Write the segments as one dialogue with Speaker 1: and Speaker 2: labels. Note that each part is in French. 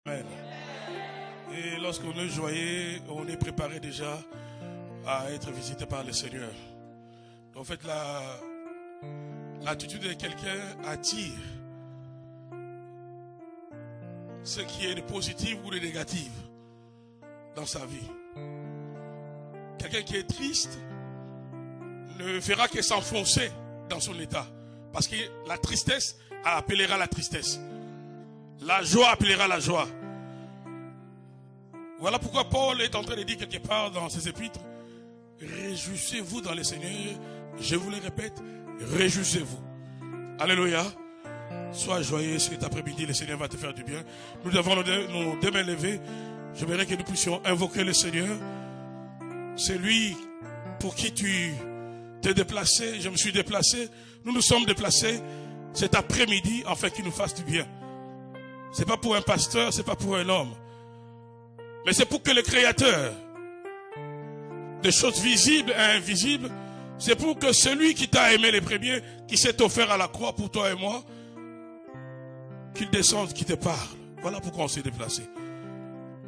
Speaker 1: Amen. Et lorsqu'on est joyeux, on est préparé déjà à être visité par le Seigneur. En fait, l'attitude de quelqu'un attire ce qui est de positif ou de négatif dans sa vie. Quelqu'un qui est triste ne fera que s'enfoncer dans son état. Parce que la tristesse appellera la tristesse. La joie appellera la joie. Voilà pourquoi Paul est en train de dire quelque part dans ses épîtres: réjouissez-vous dans le Seigneur. Je vous le répète, réjouissez-vous. Alléluia. Sois joyeux cet après-midi, le Seigneur va te faire du bien. Nous avons nos deux mains levées. J'aimerais que nous puissions invoquer le Seigneur. C'est lui pour qui tu t'es déplacé. Je me suis déplacé. Nous nous sommes déplacés cet après-midi afin qu'il nous fasse du bien. C'est pas pour un pasteur, c'est pas pour un homme. Mais c'est pour que le Créateur des choses visibles et invisibles, c'est pour que celui qui t'a aimé les premiers, qui s'est offert à la croix pour toi et moi, qu'il descende, qu'il te parle. Voilà pourquoi on s'est déplacé.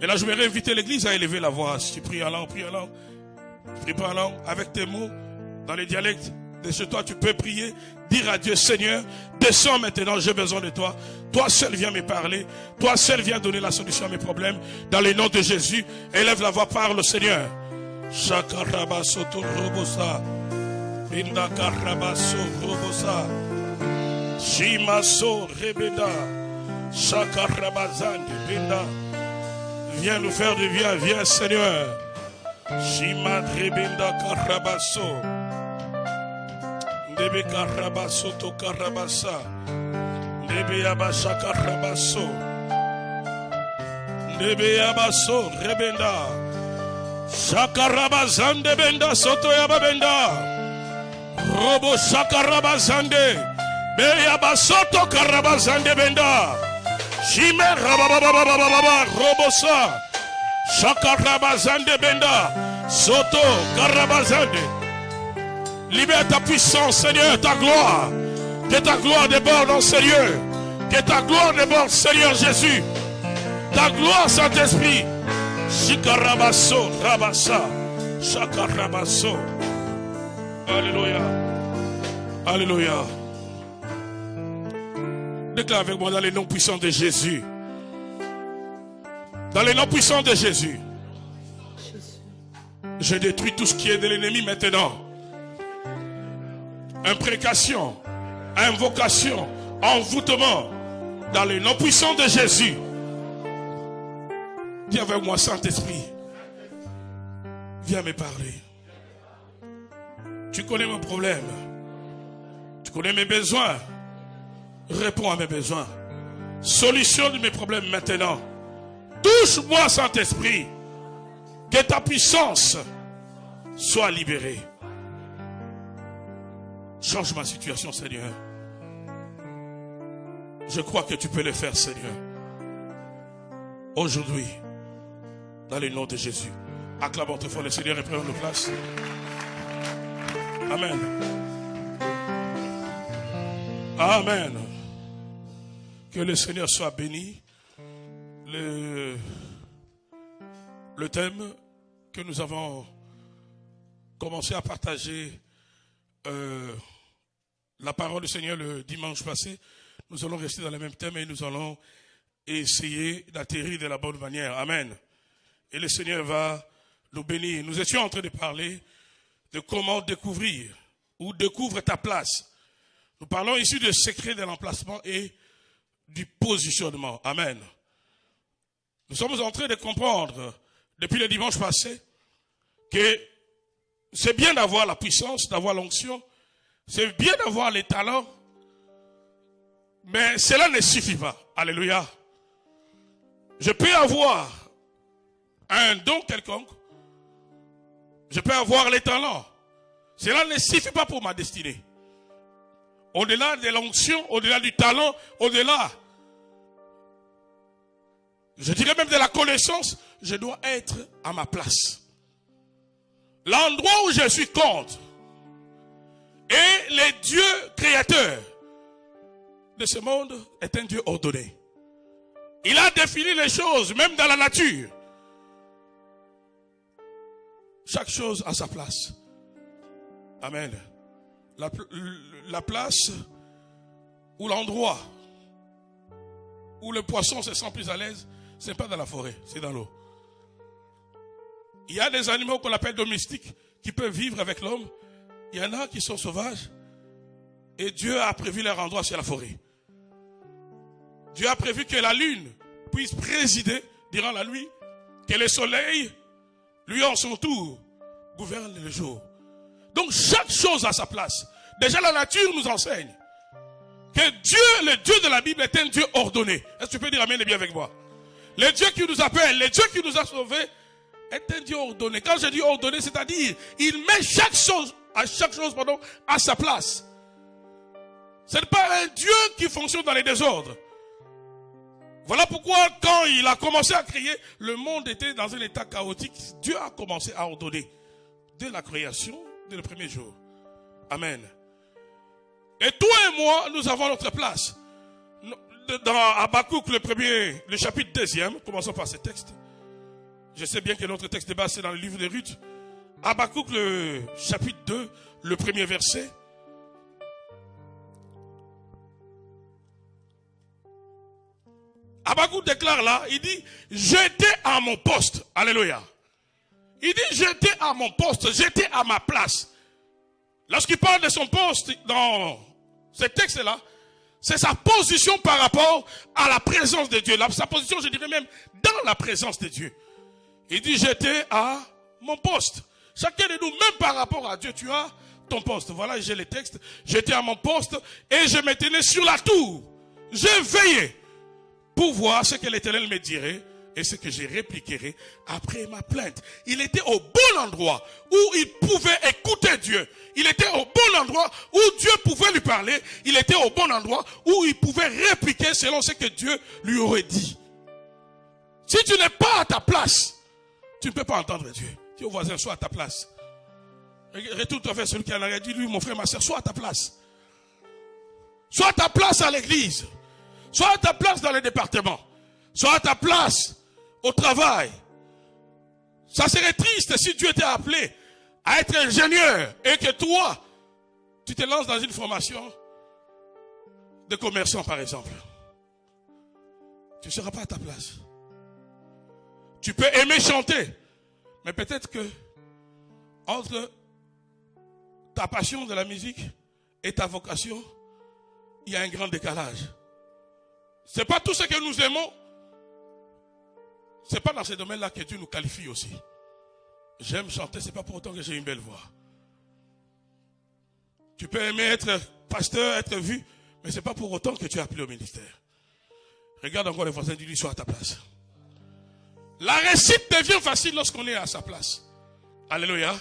Speaker 1: Et là, je vais inviter l'église à élever la voix. Si tu pries en langue, prie en langue. Prie pas en langue, avec tes mots, dans les dialectes de chez toi, tu peux prier, dire à Dieu: Seigneur, descends maintenant, j'ai besoin de toi. Toi seul viens me parler. Toi seul viens donner la solution à mes problèmes. Dans le nom de Jésus, élève la voix, parle au Seigneur. Shakarabasoto robosa. Indakarabaso robosa. Shimaso rebeda. Shakarabazande benda. Viens nous faire du bien, viens Seigneur. Shima rebenda karabaso. Ndebe karabaso to karabasa. Ndebe yabasha karabaso. Ndebe yabaso rebenda. Shakarabazande benda soto yababenda. Robo shakarabazande. Beyabasoto karabazande benda. Shime rababababababa robosa. Shakarabazande benda. Soto karabazande. Libère ta puissance, Seigneur, ta gloire. Que ta gloire déborde en Seigneur. Que ta gloire déborde, Seigneur Jésus. Ta gloire, Saint-Esprit. Shikarabaso, rabasa. Shakarabaso. Alléluia. Alléluia. Déclare avec moi: dans les noms puissants de Jésus. Dans les noms puissants de Jésus. Je détruis tout ce qui est de l'ennemi maintenant. Imprécation, invocation, envoûtement. Dans les noms puissants de Jésus. Dis avec moi: Saint-Esprit, viens me parler. Tu connais mon problème. Tu connais mes besoins. Réponds à mes besoins. Solutionne mes problèmes maintenant. Touche-moi, Saint-Esprit. Que ta puissance soit libérée. Change ma situation, Seigneur. Je crois que tu peux le faire, Seigneur. Aujourd'hui, dans le nom de Jésus. Acclamons très fort le Seigneur et prenons nos places. Amen. Amen. Que le Seigneur soit béni. Le thème que nous avons commencé à partager, la parole du Seigneur le dimanche passé, nous allons rester dans le même thème et nous allons essayer d'atterrir de la bonne manière. Amen. Et le Seigneur va nous bénir. Nous étions en train de parler de comment découvrir ou découvre ta place. Nous parlons ici du secret de l'emplacement et du positionnement. Amen. Nous sommes en train de comprendre depuis le dimanche passé que c'est bien d'avoir la puissance, d'avoir l'onction, c'est bien d'avoir les talents, mais cela ne suffit pas. Alléluia. Je peux avoir un don quelconque, je peux avoir les talents, cela ne suffit pas pour ma destinée. Au-delà de l'onction, au-delà du talent, au-delà, je dirais même de la connaissance, je dois être à ma place. L'endroit où je suis compte. Et le Dieu créateur de ce monde est un Dieu ordonné. Il a défini les choses, même dans la nature. Chaque chose a sa place. Amen. La place ou l'endroit où le poisson se sent plus à l'aise, ce n'est pas dans la forêt, c'est dans l'eau. Il y a des animaux qu'on appelle domestiques qui peuvent vivre avec l'homme. Il y en a qui sont sauvages. Et Dieu a prévu leur endroit sur la forêt. Dieu a prévu que la lune puisse présider durant la nuit, que le soleil, lui en son tour, gouverne le jour. Donc chaque chose a sa place. Déjà la nature nous enseigne que Dieu, le Dieu de la Bible, est un Dieu ordonné. Est-ce que tu peux dire amen et bien avec moi? Le Dieu qui nous appelle, le Dieu qui nous a sauvés, est un Dieu ordonné. Quand je dis ordonné, c'est-à-dire, il met chaque chose à sa place. Ce n'est pas un Dieu qui fonctionne dans les désordres. Voilà pourquoi quand il a commencé à créer, le monde était dans un état chaotique. Dieu a commencé à ordonner dès la création, dès le premier jour. Amen. Et toi et moi, nous avons notre place. Dans Habakkuk, le chapitre 2e, commençons par ce texte. Je sais bien que notre texte de base, c'est dans le livre de Ruth. Habakkuk, le chapitre 2, le premier verset. Habakkuk déclare là, il dit, j'étais à mon poste. Alléluia. Il dit, j'étais à mon poste, j'étais à ma place. Lorsqu'il parle de son poste dans ce texte-là, c'est sa position par rapport à la présence de Dieu. Sa position, je dirais même, dans la présence de Dieu. Il dit, j'étais à mon poste. Chacun de nous, même par rapport à Dieu, tu as ton poste. Voilà, j'ai les textes. J'étais à mon poste et je me tenais sur la tour. Je veillais pour voir ce que l'Éternel me dirait et ce que je répliquerai après ma plainte. Il était au bon endroit où il pouvait écouter Dieu. Il était au bon endroit où Dieu pouvait lui parler. Il était au bon endroit où il pouvait répliquer selon ce que Dieu lui aurait dit. Si tu n'es pas à ta place, tu ne peux pas entendre Dieu. Dis au voisin, sois à ta place. Retourne-toi vers celui qui en a dit, lui, mon frère, ma soeur, sois à ta place. Sois à ta place à l'église. Sois à ta place dans le département. Sois à ta place au travail. Ça serait triste si Dieu t'a appelé à être ingénieur et que toi, tu te lances dans une formation de commerçant, par exemple. Tu ne seras pas à ta place. Tu peux aimer chanter, mais peut-être que entre ta passion de la musique et ta vocation, il y a un grand décalage. Ce n'est pas tout ce que nous aimons. Ce n'est pas dans ces domaines-là que Dieu nous qualifie aussi. J'aime chanter, ce n'est pas pour autant que j'ai une belle voix. Tu peux aimer être pasteur, être vu, mais ce n'est pas pour autant que tu es appelé au ministère. Regarde encore les voisins, dis-lui, sois à ta place. La réussite devient facile lorsqu'on est à sa place. Alléluia.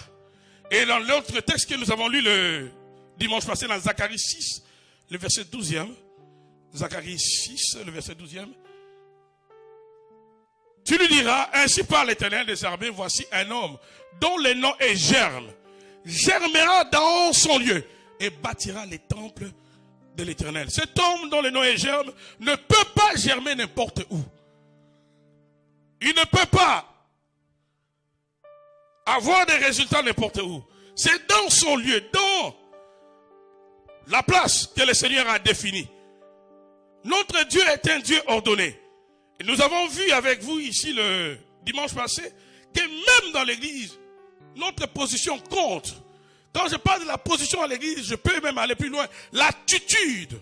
Speaker 1: Et dans l'autre texte que nous avons lu le dimanche passé, dans Zacharie 6, le verset 12e. Zacharie 6, le verset 12e. Tu lui diras, ainsi parle l'Éternel des armées, voici un homme dont le nom est Germe. Germera dans son lieu et bâtira les temples de l'Éternel. Cet homme dont le nom est Germe ne peut pas germer n'importe où. Il ne peut pas avoir des résultats n'importe où. C'est dans son lieu, dans la place que le Seigneur a définie. Notre Dieu est un Dieu ordonné. Et nous avons vu avec vous ici le dimanche passé que même dans l'église, notre position compte. Quand je parle de la position à l'église, je peux même aller plus loin. L'attitude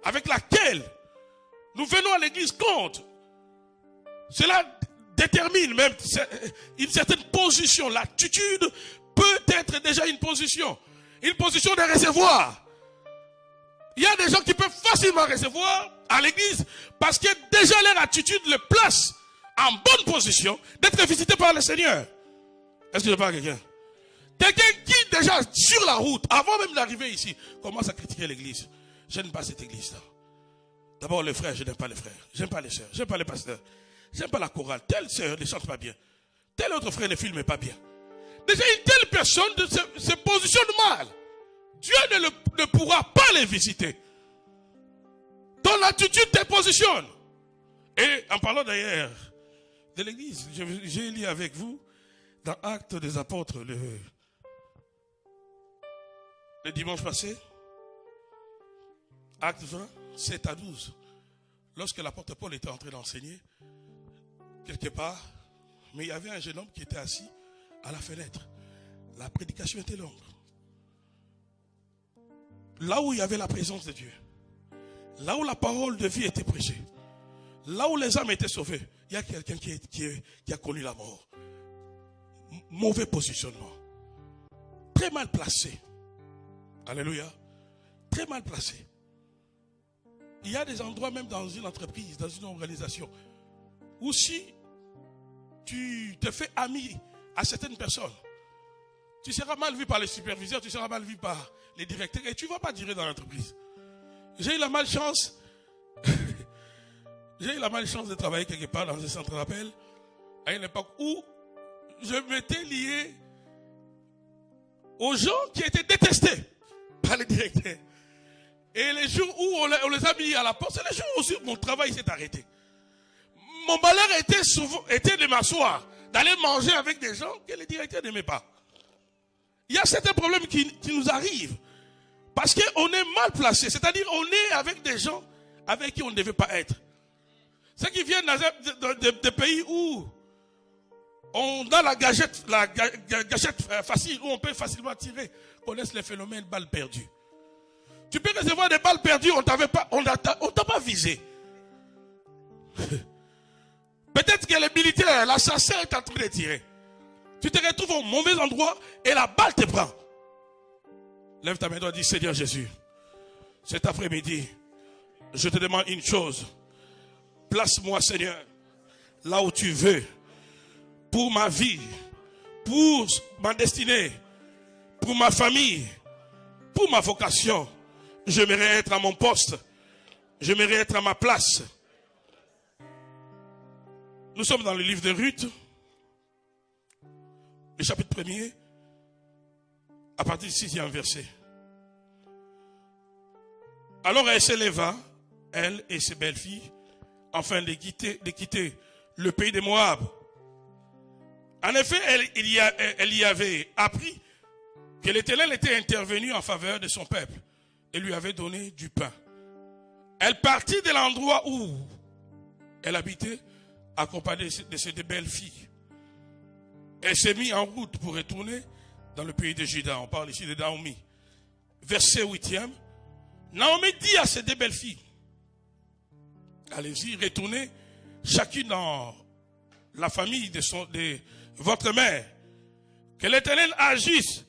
Speaker 1: avec laquelle nous venons à l'église compte. Cela détermine même une certaine position. L'attitude peut être déjà une position de recevoir. Il y a des gens qui peuvent facilement recevoir à l'église parce que déjà leur attitude le place en bonne position d'être visité par le Seigneur. Est-ce que je parle à quelqu'un? Quelqu'un qui déjà sur la route, avant même d'arriver ici, commence à critiquer l'église. Je n'aime pas cette église-là. D'abord les frères, je n'aime pas les frères. J'aime pas les sœurs, j'aime pas les pasteurs. J'aime pas la chorale. Telle sœur ne chante pas bien. Tel autre frère ne filme pas bien. Déjà une telle personne se positionne mal. Dieu ne pourra pas les visiter. Ton attitude te positionne. Et en parlant d'ailleurs de l'église, j'ai lu avec vous dans Actes des Apôtres le dimanche passé, Acte 20, 7 à 12. Lorsque l'apôtre Paul était en train d'enseigner, quelque part, mais il y avait un jeune homme qui était assis à la fenêtre. La prédication était longue. Là où il y avait la présence de Dieu, là où la parole de vie était prêchée, là où les âmes étaient sauvées, il y a quelqu'un qui a connu la mort. Mauvais positionnement. Très mal placé. Alléluia. Très mal placé. Il y a des endroits, même dans une entreprise, dans une organisation, où si tu te fais ami à certaines personnes, tu seras mal vu par les superviseurs, tu seras mal vu par les directeurs et tu ne vas pas durer dans l'entreprise. J'ai eu la malchance de travailler quelque part dans un centre d'appel à une époque où je m'étais lié aux gens qui étaient détestés par les directeurs. Et les jours où on les a mis à la porte, c'est les jours où mon travail s'est arrêté. Mon malheur était de m'asseoir, d'aller manger avec des gens que les directeurs n'aimaient pas. Il y a certains problèmes qui nous arrivent parce qu'on est mal placé. C'est-à-dire on est avec des gens avec qui on ne devait pas être. Ceux qui viennent des pays où on a la gâchette facile, où on peut facilement tirer, connaissent les phénomènes balles perdues. Tu peux recevoir des balles perdues, on t'a pas visé. Peut-être que les militaires, l'assassin est en train de tirer. Tu te retrouves au mauvais endroit et la balle te prend. Lève ta main et dis, Seigneur Jésus, cet après-midi, je te demande une chose. Place-moi, Seigneur, là où tu veux, pour ma vie, pour ma destinée, pour ma famille, pour ma vocation. J'aimerais être à mon poste. J'aimerais être à ma place. Nous sommes dans le livre de Ruth, le chapitre 1er, à partir du 6e verset. Alors elle se leva, elle et ses belles-filles, afin de quitter le pays de Moab. En effet, elle y avait appris que l'Éternel était intervenu en faveur de son peuple et lui avait donné du pain. Elle partit de l'endroit où elle habitait, accompagnée de ses deux belles filles. Elle s'est mise en route pour retourner dans le pays de Juda. On parle ici de Naomi. Verset 8e. Naomi dit à ses deux belles filles, allez-y, retournez chacune dans la famille de votre mère. Que l'Éternel agisse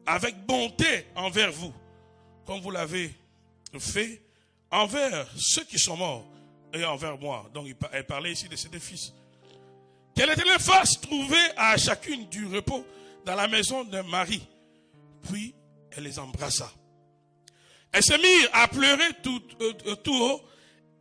Speaker 1: avec bonté envers vous, comme vous l'avez fait envers ceux qui sont morts et envers moi. Donc elle parlait ici de ses deux fils. Que l'Éternel fasse trouver à chacune du repos dans la maison d'un mari. Puis elle les embrassa. Elle se mit à pleurer tout haut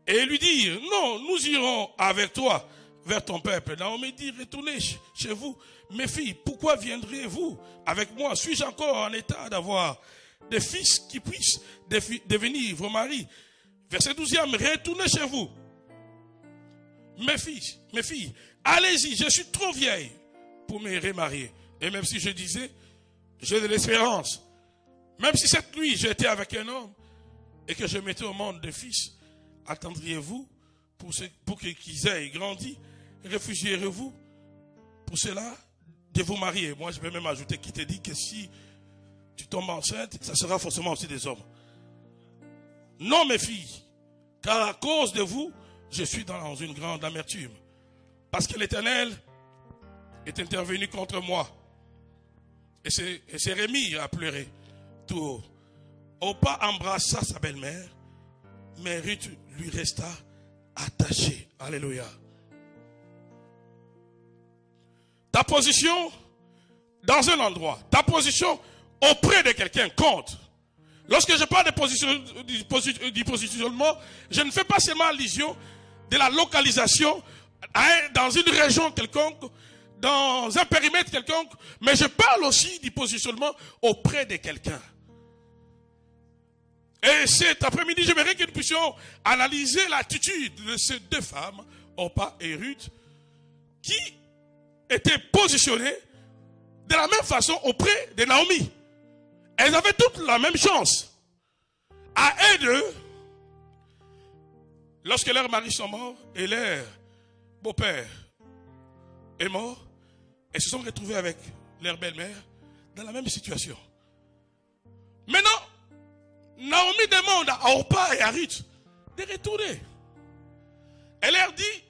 Speaker 1: et lui dit, non, nous irons avec toi vers ton peuple. Naomi dit, retournez chez vous. Mes filles, pourquoi viendrez-vous avec moi? Suis-je encore en état d'avoir des fils qui puissent devenir vos maris? Verset 12e, retournez chez vous. Mes filles, allez-y, je suis trop vieille pour me remarier. Et même si je disais, j'ai de l'espérance, même si cette nuit j'étais avec un homme et que je mettais au monde des fils, attendriez-vous pour qu'ils aient grandi? Réfugiez-vous pour cela de vous marier? Moi je peux même ajouter qui te dit que si tu tombes enceinte, ça sera forcément aussi des hommes. Non mes filles, car à cause de vous, je suis dans une grande amertume. Parce que l'Éternel est intervenu contre moi. Et s'est remis à pleurer tout haut. Orpa embrassa sa belle-mère, mais Ruth lui resta attachée. Alléluia. Ta position dans un endroit, ta position auprès de quelqu'un compte. Lorsque je parle du positionnement, je ne fais pas seulement allusion de la localisation dans une région quelconque, dans un périmètre quelconque, mais je parle aussi du positionnement auprès de quelqu'un. Et cet après-midi, j'aimerais que nous puissions analyser l'attitude de ces deux femmes, Orpa et Ruth, qui étaient positionnées de la même façon auprès de Naomi. Elles avaient toutes la même chance. À elles deux, lorsque leurs maris sont morts et leur beau-père est mort, elles se sont retrouvées avec leur belle-mère dans la même situation. Maintenant, Naomi demande à Orpa et à Ruth de retourner. Elle leur dit,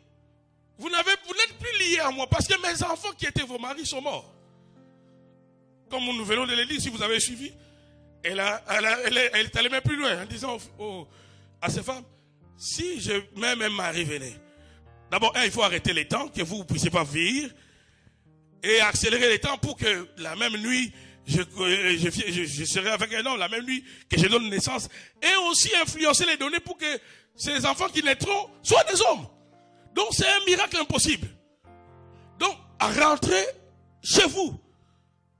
Speaker 1: vous n'êtes plus liés à moi parce que mes enfants qui étaient vos maris sont morts. Comme nous venons de le lire, si vous avez suivi, elle est allée même plus loin en disant à ces femmes, si même un mari venait, d'abord, il faut arrêter les temps, que vous ne puissiez pas vieillir, et accélérer les temps pour que la même nuit, je serai avec un homme, la même nuit que je donne naissance, et aussi influencer les données pour que ces enfants qui naîtront soient des hommes. Donc c'est un miracle impossible. Donc, à rentrer chez vous,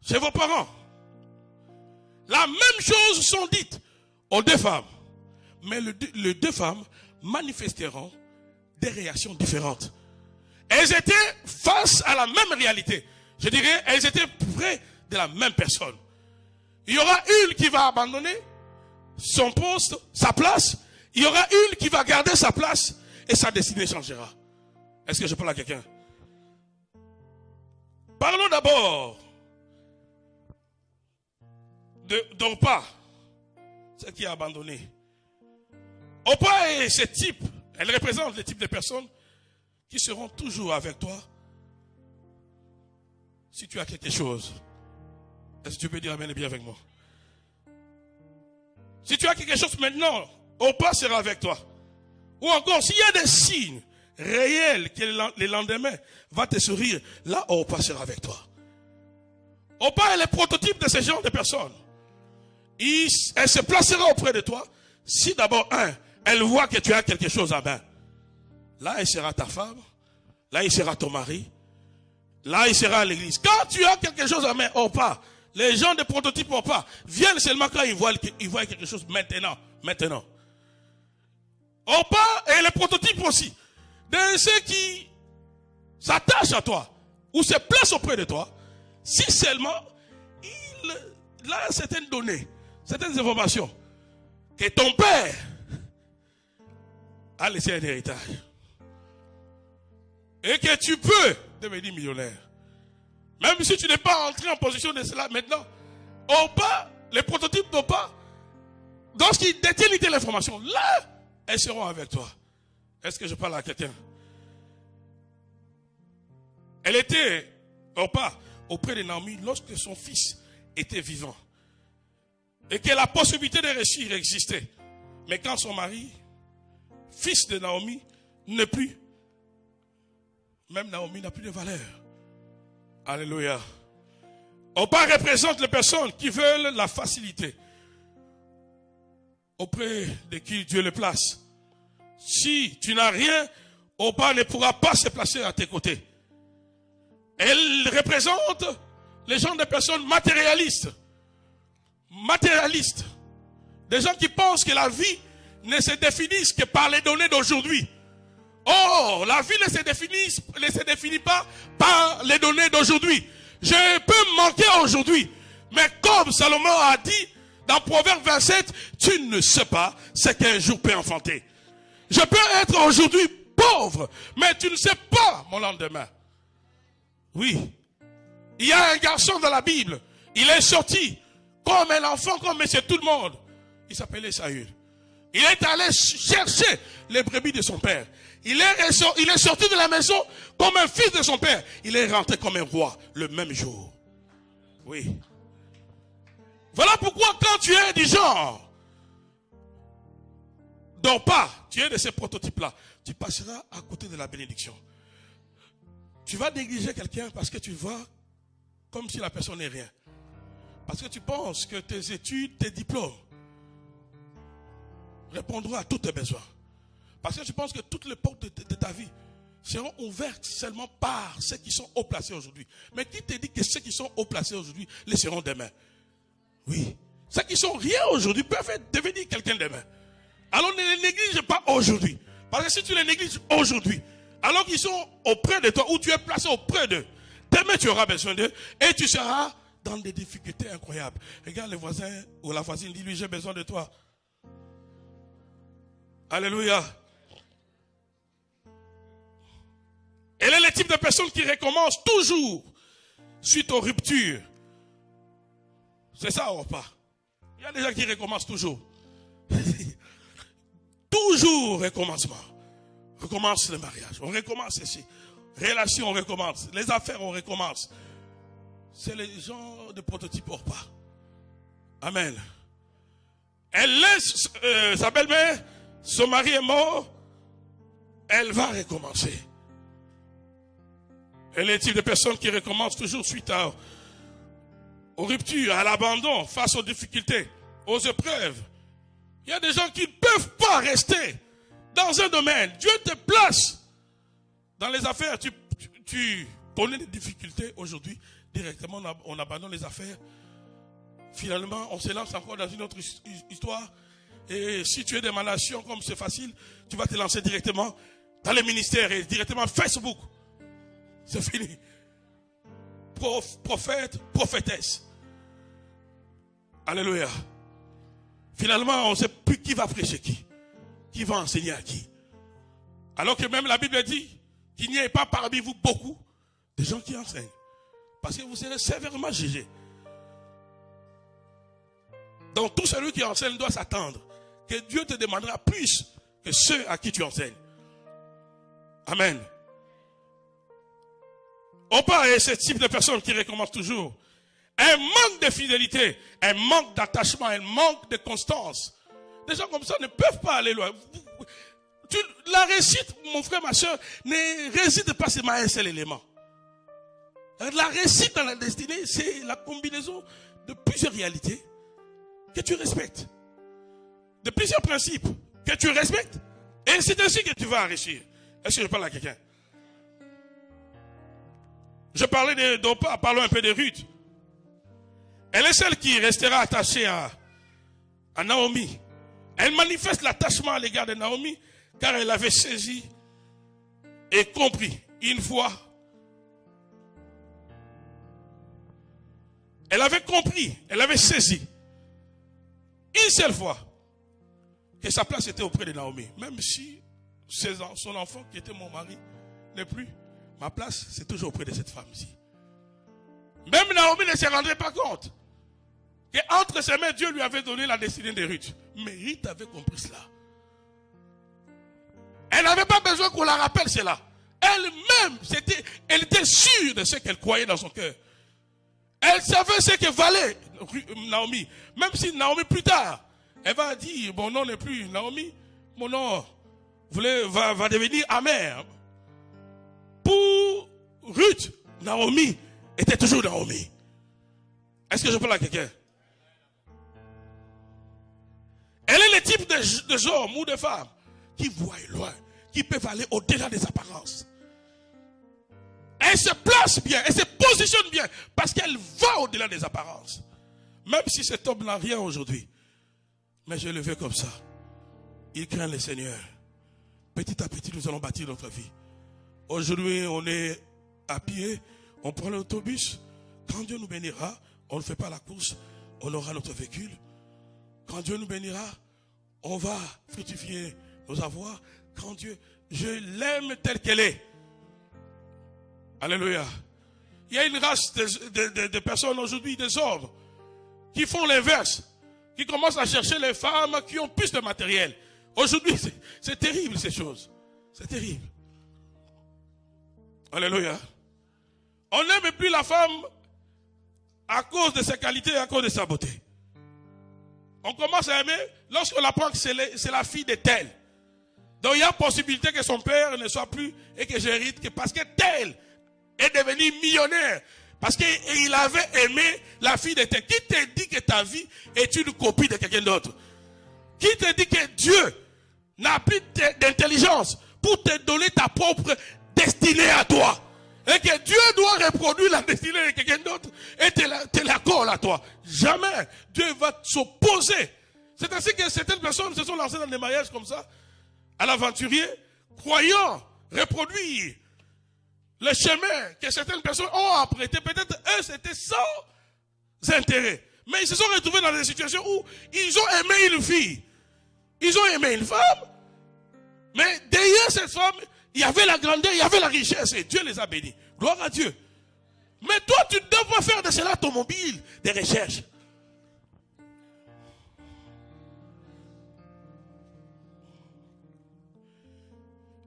Speaker 1: chez vos parents. La même chose sont dites aux deux femmes. Mais les deux femmes manifesteront des réactions différentes. Elles étaient face à la même réalité. Je dirais, elles étaient près de la même personne. Il y aura une qui va abandonner son poste, sa place. Il y aura une qui va garder sa place et sa destinée changera. Est-ce que je parle à quelqu'un? Parlons d'abord d'Orpa, celle qui a abandonné. Orpa est ce type, elle représente le type de personnes qui seront toujours avec toi si tu as quelque chose. Est-ce que tu peux dire amen et bien avec moi? Si tu as quelque chose maintenant, Orpa sera avec toi. Ou encore, s'il y a des signes réels que le lendemain va te sourire, là, Orpa sera avec toi. Orpa est le prototype de ce genre de personnes. Elle se placera auprès de toi si d'abord, elle voit que tu as quelque chose à main. Là, elle sera ta femme. Là, il sera ton mari. Là, il sera à l'église. Quand tu as quelque chose à main, Orpa, les gens de prototype Orpa viennent seulement quand ils voient quelque chose maintenant. Orpa est le prototype aussi de ceux qui s'attachent à toi ou se placent auprès de toi si seulement il a certaines données, certaines informations que ton père a laissé un héritage et que tu peux devenir millionnaire. Même si tu n'es pas entré en position de cela maintenant, Orpa, les prototypes d'Orpa, lorsqu'ils détiennent telle information, là, elles seront avec toi. Est-ce que je parle à quelqu'un? Elle était, Orpa, auprès de Naomi lorsque son fils était vivant. Et que la possibilité de réussir existait. Mais quand son mari, fils de Naomi, n'est plus, même Naomi n'a plus de valeur. Alléluia. Orpa représente les personnes qui veulent la facilité auprès de qui Dieu le place. Si tu n'as rien, Orpa ne pourra pas se placer à tes côtés. Elle représente les gens de personnes matérialistes. Matérialistes. Des gens qui pensent que la vie ne se définisse que par les données d'aujourd'hui. Or, la vie ne se définit pas par les données d'aujourd'hui. Je peux manquer aujourd'hui. Mais comme Salomon a dit dans Proverbe 27, tu ne sais pas ce qu'un jour peut enfanter. Je peux être aujourd'hui pauvre, mais tu ne sais pas mon lendemain. Oui. Il y a un garçon dans la Bible. Il est sorti comme un enfant, comme monsieur tout le monde. Il s'appelait Saül. Il est allé chercher les brebis de son père. Il est sorti de la maison comme un fils de son père. Il est rentré comme un roi le même jour. Oui. Voilà pourquoi quand tu es du genre d'Orpa, tu es de ces prototypes-là, tu passeras à côté de la bénédiction. Tu vas négliger quelqu'un parce que tu vois comme si la personne n'est rien. Parce que tu penses que tes études, tes diplômes répondront à tous tes besoins. Parce que tu penses que toutes les portes de ta vie seront ouvertes seulement par ceux qui sont haut placés aujourd'hui. Mais qui te dit que ceux qui sont haut placés aujourd'hui les seront demain? Oui. Ceux qui sont rien aujourd'hui peuvent devenir quelqu'un demain. Alors ne les néglige pas aujourd'hui. Parce que si tu les négliges aujourd'hui, alors qu'ils sont auprès de toi, ou tu es placé auprès d'eux, demain tu auras besoin d'eux et tu seras dans des difficultés incroyables. Regarde le voisin ou la voisine, dis-lui, j'ai besoin de toi. Alléluia. Elle est le type de personne qui recommence toujours suite aux ruptures. C'est ça ou pas? Il y a des gens qui recommencent toujours. Toujours recommencement. On recommence le mariage, on recommence ici. Relation, on recommence. Les affaires, on recommence. C'est les gens de prototype ou pas. Amen. Elle laisse sa belle-mère, son mari est mort, elle va recommencer. Elle est le type de personne qui recommence toujours suite aux ruptures, à l'abandon, face aux difficultés, aux épreuves. Il y a des gens qui ne peuvent pas rester dans un domaine. Dieu te place dans les affaires. Tu connais des difficultés aujourd'hui. Directement, on abandonne les affaires. Finalement, on se lance encore dans une autre histoire. Et si tu es des nations comme c'est facile, tu vas te lancer directement dans les ministères et directement Facebook. C'est fini. Prophète, prophétesse. Alléluia. Finalement, on ne sait plus qui va prêcher qui va enseigner à qui. Alors que même la Bible dit qu'il n'y ait pas parmi vous beaucoup de gens qui enseignent. Parce que vous serez sévèrement jugés. Donc tout celui qui enseigne doit s'attendre que Dieu te demandera plus que ceux à qui tu enseignes. Amen. On parle de ce type de personnes qui recommencent toujours. Un manque de fidélité, un manque d'attachement, un manque de constance. Des gens comme ça ne peuvent pas aller loin. La réussite, mon frère, ma soeur, ne réside pas seulement à un seul élément. La réussite dans la destinée, c'est la combinaison de plusieurs réalités que tu respectes. De plusieurs principes que tu respectes. Et c'est ainsi que tu vas réussir. Est-ce que je parle à quelqu'un? Je parlais parlons un peu de Ruth. Elle est celle qui restera attachée à Naomi. Elle manifeste l'attachement à l'égard de Naomi car elle avait saisi et compris une fois. Elle avait compris, elle avait saisi une seule fois que sa place était auprès de Naomi. Même si son enfant qui était mon mari n'est plus, ma place c'est toujours auprès de cette femme-ci. Même Naomi ne se rendrait pas compte qu'entre ses mains, Dieu lui avait donné la destinée de Ruth. Mais Ruth avait compris cela. Elle n'avait pas besoin qu'on la rappelle cela. Elle-même, elle était sûre de ce qu'elle croyait dans son cœur. Elle savait ce que valait Naomi. Même si Naomi plus tard, elle va dire, mon nom n'est plus Naomi, mon nom va devenir amer. Pour Ruth, Naomi était toujours Naomi. Est-ce que je parle à quelqu'un? Elle est le type de hommes ou de femmes qui voient loin, qui peuvent aller au-delà des apparences. Elle se place bien, elle se positionne bien, parce qu'elle va au-delà des apparences. Même si cet homme n'a rien aujourd'hui, mais je le veux comme ça. Il craint le Seigneur. Petit à petit, nous allons bâtir notre vie. Aujourd'hui, on est à pied, on prend l'autobus. Quand Dieu nous bénira, on ne fait pas la course, on aura notre véhicule. Quand Dieu nous bénira, on va fructifier nos avoirs. Quand Dieu, je l'aime telle qu'elle est. Alléluia. Il y a une race de personnes aujourd'hui, des hommes, qui font l'inverse, qui commencent à chercher les femmes qui ont plus de matériel. Aujourd'hui, c'est terrible ces choses. C'est terrible. Alléluia. On n'aime plus la femme à cause de ses qualités, à cause de sa beauté. On commence à aimer lorsqu'on apprend que c'est la fille de tel. Donc il y a possibilité que son père ne soit plus et que j'hérite que parce que tel est devenu millionnaire. Parce qu'il avait aimé la fille de tel. Qui te dit que ta vie est une copie de quelqu'un d'autre? Qui te dit que Dieu n'a plus d'intelligence pour te donner ta propre destinée à toi? Et que Dieu doit reproduire la destinée de quelqu'un d'autre et te la colle à toi. Jamais. Dieu va s'opposer. C'est ainsi que certaines personnes se sont lancées dans des mariages comme ça, à l'aventurier, croyant reproduire le chemin que certaines personnes ont apprêté. Peut-être eux, c'était sans intérêt. Mais ils se sont retrouvés dans des situations où ils ont aimé une fille. Ils ont aimé une femme. Mais derrière cette femme, il y avait la grandeur, il y avait la richesse. Et Dieu les a bénis. Gloire à Dieu. Mais toi, tu ne dois pas faire de cela ton mobile de recherche.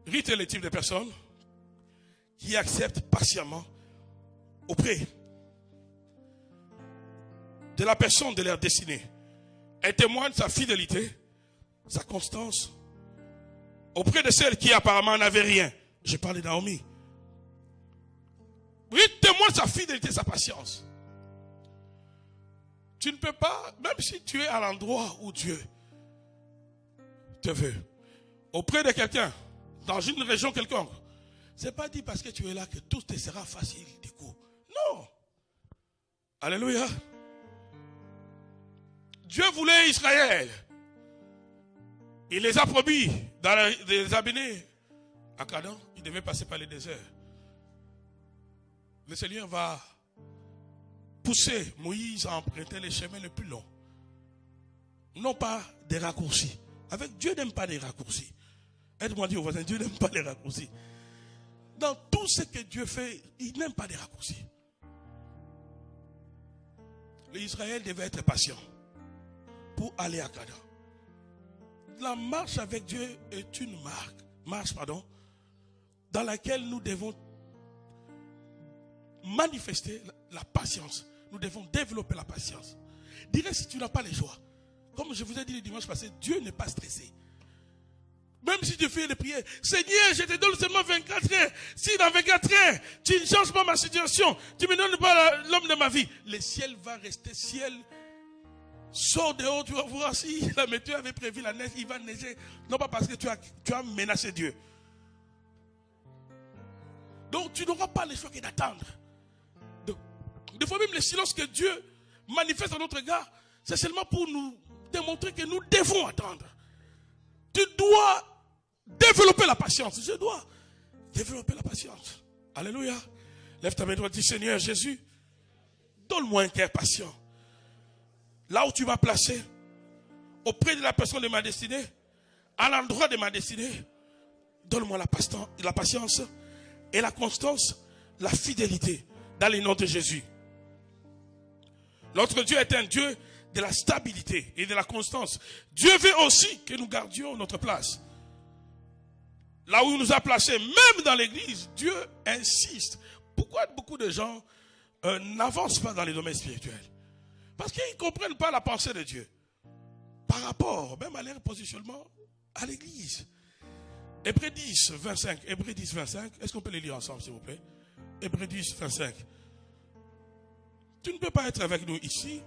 Speaker 1: Rite est le type de personne qui accepte patiemment auprès de la personne de leur destinée. Elle témoigne sa fidélité, sa constance auprès de celle qui apparemment n'avait rien. J'ai parlé de Naomi. Rite témoigne sa fidélité, sa patience. Tu ne peux pas, même si tu es à l'endroit où Dieu te veut, auprès de quelqu'un, dans une région quelconque, c'est pas dit parce que tu es là que tout te sera facile du coup. Non. Alléluia. Dieu voulait Israël. Il les a promis de les amener à Canaan. Il devait passer par les déserts. Le Seigneur va pousser Moïse à emprunter les chemins les plus longs. Non pas des raccourcis. Avec Dieu n'aime pas des raccourcis. Aide-moi à dire au voisin, Dieu n'aime pas les raccourcis. Dans tout ce que Dieu fait, il n'aime pas les raccourcis. L'Israël devait être patient pour aller à Canaan. La marche avec Dieu est une marche, dans laquelle nous devons manifester la patience. Nous devons développer la patience. Dirais si tu n'as pas les choix. Comme je vous ai dit le dimanche passé, Dieu n'est pas stressé. Même si tu fais des prières, Seigneur, je te donne seulement 24 heures. Si dans 24 heures, tu ne changes pas ma situation, tu ne me donnes pas l'homme de ma vie, le ciel va rester ciel. Sors dehors, tu vas voir si la météo avait prévu la neige, il va neiger. Non pas parce que tu as menacé Dieu. Donc tu n'auras pas le choix que d'attendre. Des fois même le silence que Dieu manifeste à notre égard, c'est seulement pour nous démontrer que nous devons attendre. Tu dois développer la patience. Je dois développer la patience. Alléluia. Lève ta main droite et dis, Seigneur Jésus, donne-moi un cœur patient. Là où tu m'as placé, auprès de la personne de ma destinée, à l'endroit de ma destinée, donne-moi la patience et la constance, la fidélité, dans le nom de Jésus. Notre Dieu est un Dieu de la stabilité et de la constance. Dieu veut aussi que nous gardions notre place. Là où il nous a placés, même dans l'église, Dieu insiste. Pourquoi beaucoup de gens n'avancent pas dans les domaines spirituels? Parce qu'ils ne comprennent pas la pensée de Dieu. Par rapport, même à leur positionnement à l'église. Hébreux 10, 25. Hébreux 10, 25. Est-ce qu'on peut les lire ensemble, s'il vous plaît? Hébreux 10, 25. Tu ne peux pas être avec nous ici.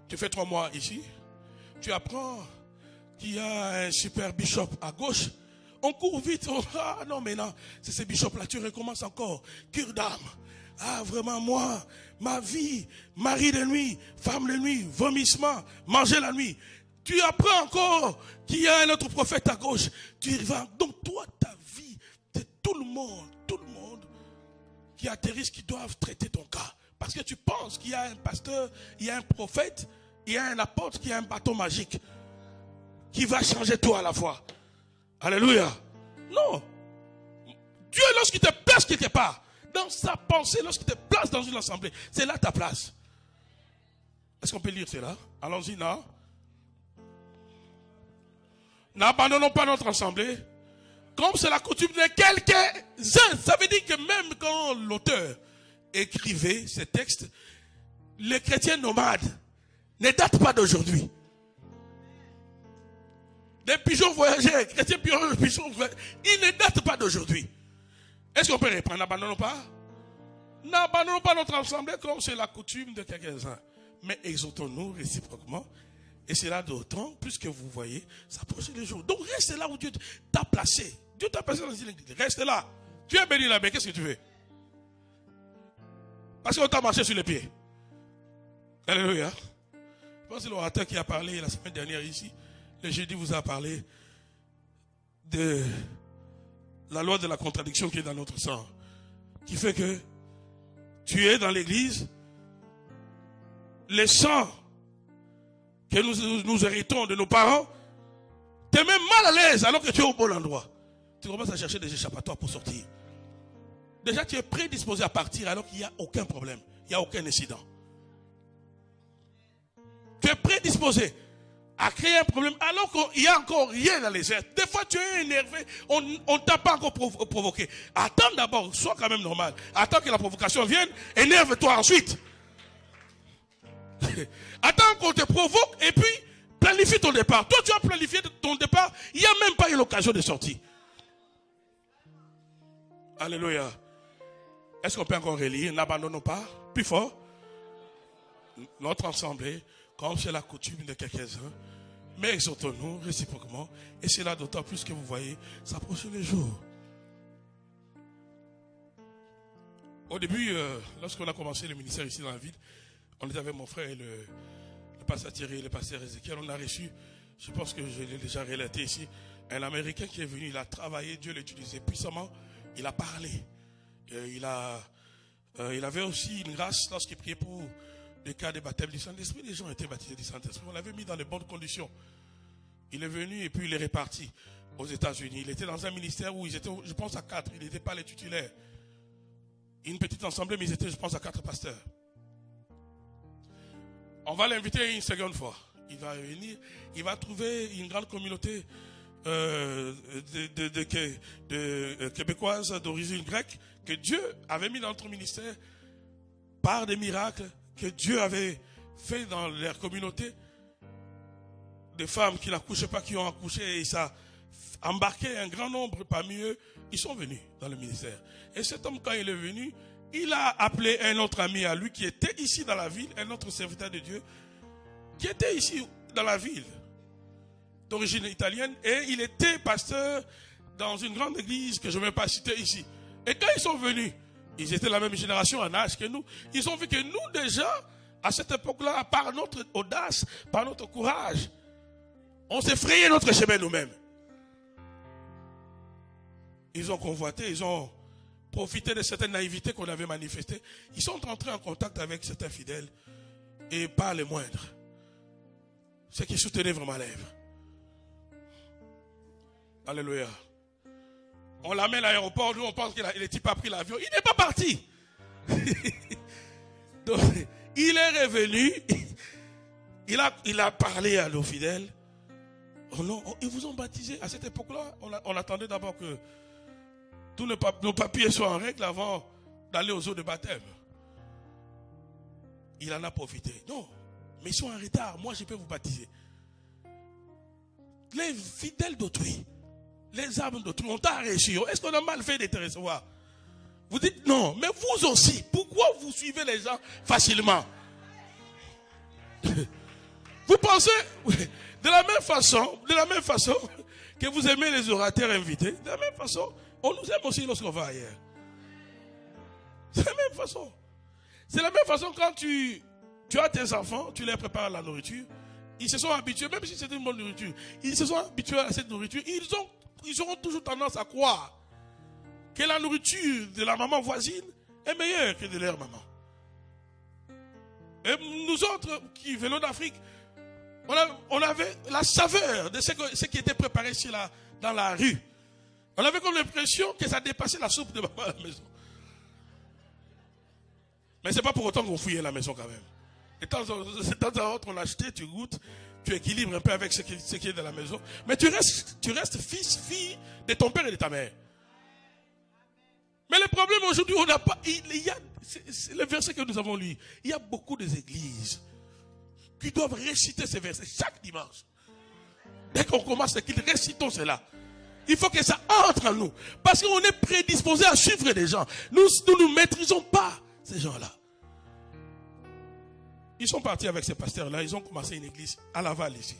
Speaker 1: Tu fais 3 mois ici. Tu apprends qu'il y a un super bishop à gauche. On court vite. Ah non, mais non, c'est ce bishop-là. Tu recommences encore. Cure d'âme. Ah, vraiment, moi, ma vie, mari de nuit, femme de nuit, vomissement, manger la nuit. Tu apprends encore qu'il y a un autre prophète à gauche. Tu y vas. Donc, toi, ta vie, c'est tout le monde qui atterrissent, qui doivent traiter ton cas. Parce que tu penses qu'il y a un pasteur, il y a un prophète, il y a un apôtre qui a un bâton magique qui va changer tout à la fois. Alléluia. Non. Dieu, lorsqu'il te place quelque part, dans sa pensée, lorsqu'il te place dans une assemblée, c'est là ta place. Est-ce qu'on peut lire cela? Allons-y, non? N'abandonnons pas notre assemblée, comme c'est la coutume de quelques-uns. Ça veut dire que même quand l'auteur écrivait ces textes, les chrétiens nomades ne datent pas d'aujourd'hui. Des pigeons voyageurs, chrétiens pigeons voyageurs, ils ne datent pas d'aujourd'hui. Est-ce qu'on peut reprendre? N'abandonnons pas? N'abandonnons pas notre assemblée comme c'est la coutume de quelques-uns. Mais exhortons-nous réciproquement. Et c'est là d'autant, plus que vous voyez, s'approcher les jours. Donc reste là où Dieu t'a placé. Dieu t'a placé dans une église. Reste là. Tu es béni là, mais qu'est-ce que tu veux? Parce qu'on t'a marché sur les pieds. Alléluia. Je pense que l'orateur qui a parlé la semaine dernière ici, le jeudi vous a parlé de la loi de la contradiction qui est dans notre sang. Qui fait que tu es dans l'église, le sang que nous héritons de nos parents, tu es même mal à l'aise alors que tu es au bon endroit. Tu commences à chercher des échappatoires pour sortir. Déjà tu es prédisposé à partir alors qu'il n'y a aucun problème, il n'y a aucun incident. Tu es prédisposé à créer un problème alors qu'il n'y a encore rien dans les airs. Des fois tu es énervé, on ne t'a pas encore provoqué. Attends d'abord, sois quand même normal. Attends que la provocation vienne, énerve-toi ensuite. Attends qu'on te provoque et puis planifie ton départ. Toi tu as planifié ton départ, il n'y a même pas eu l'occasion de sortir. Alléluia. Est-ce qu'on peut encore relire? N'abandonnons pas. Plus fort. Notre assemblée, comme c'est la coutume de quelques-uns, mais exhortons-nous réciproquement. Et c'est là d'autant plus que vous voyez s'approcher les jours. Au début, lorsqu'on a commencé le ministère ici dans la ville, on était avec mon frère et le pasteur Thierry et le pasteur Ézéchiel. On a reçu, je pense que je l'ai déjà relaté ici, un Américain qui est venu, il a travaillé, Dieu l'a utilisé puissamment, il a parlé. Il avait aussi une grâce lorsqu'il priait pour le cas des baptêmes du Saint-Esprit. Les gens étaient baptisés du Saint-Esprit. On l'avait mis dans les bonnes conditions. Il est venu et puis il est reparti aux États-Unis. Il était dans un ministère où ils étaient, je pense, à 4. Il n'était pas les titulaires. Une petite assemblée, mais ils étaient, je pense, à 4 pasteurs. On va l'inviter une seconde fois. Il va venir, il va trouver une grande communauté de Québécoises d'origine grecque que Dieu avait mis dans notre ministère par des miracles que Dieu avait fait dans leur communauté. Des femmes qui n'accouchaient pas, qui ont accouché, et ça a embarqué un grand nombre parmi eux. Ils sont venus dans le ministère. Et cet homme, quand il est venu, il a appelé un autre ami à lui qui était ici dans la ville, un autre serviteur de Dieu, qui était ici dans la ville, d'origine italienne, et il était pasteur dans une grande église que je ne vais pas citer ici. Et quand ils sont venus, ils étaient la même génération en âge que nous, ils ont vu que nous déjà, à cette époque-là, par notre audace, par notre courage, on s'est frayé notre chemin nous-mêmes. Ils ont convoité, ils ont profité de certaines naïvetés qu'on avait manifestées. Ils sont entrés en contact avec certains fidèles, et pas les moindres. Ceux qui soutenaient vraiment l'œuvre. Alléluia. On l'amène à l'aéroport, nous on pense que le type a pris l'avion. Il n'est pas parti. Donc, il est revenu. Il a parlé à nos fidèles. Oh non, ils vous ont baptisé. À cette époque-là, on attendait d'abord que tous nos papiers soient en règle avant d'aller aux eaux de baptême. Il en a profité. Non, mais ils sont en retard. Moi, je peux vous baptiser. Les fidèles d'autrui, les âmes d'autrui, on t'a reçu. Est-ce qu'on a mal fait de te recevoir? Vous dites non, mais vous aussi. Pourquoi vous suivez les gens facilement? Vous pensez, de la même façon que vous aimez les orateurs invités, de la même façon, on nous aime aussi lorsqu'on va ailleurs. C'est la même façon. C'est la même façon quand tu as tes enfants, tu leur prépares la nourriture. Ils se sont habitués, même si c'est une bonne nourriture, ils se sont habitués à cette nourriture. Ils auront toujours tendance à croire que la nourriture de la maman voisine est meilleure que de leur maman. Et nous autres qui venons d'Afrique, on avait la saveur de ce qui était préparé dans la rue. On avait comme l'impression que ça dépassait la soupe de maman à la maison. Mais ce n'est pas pour autant qu'on fouillait la maison quand même. Et de temps en autre, on achetait, tu goûtes, tu équilibres un peu avec ce qui est dans la maison. Mais tu restes fille de ton père et de ta mère. Mais le problème aujourd'hui, on n'a pas. C'est le verset que nous avons lu. Il y a beaucoup d'églises qui doivent réciter ces versets chaque dimanche. Dès qu'on commence, qu'ils récitons cela. Il faut que ça entre en nous. Parce qu'on est prédisposé à suivre des gens. Nous ne maîtrisons pas ces gens-là. Ils sont partis avec ces pasteurs-là. Ils ont commencé une église à Laval ici.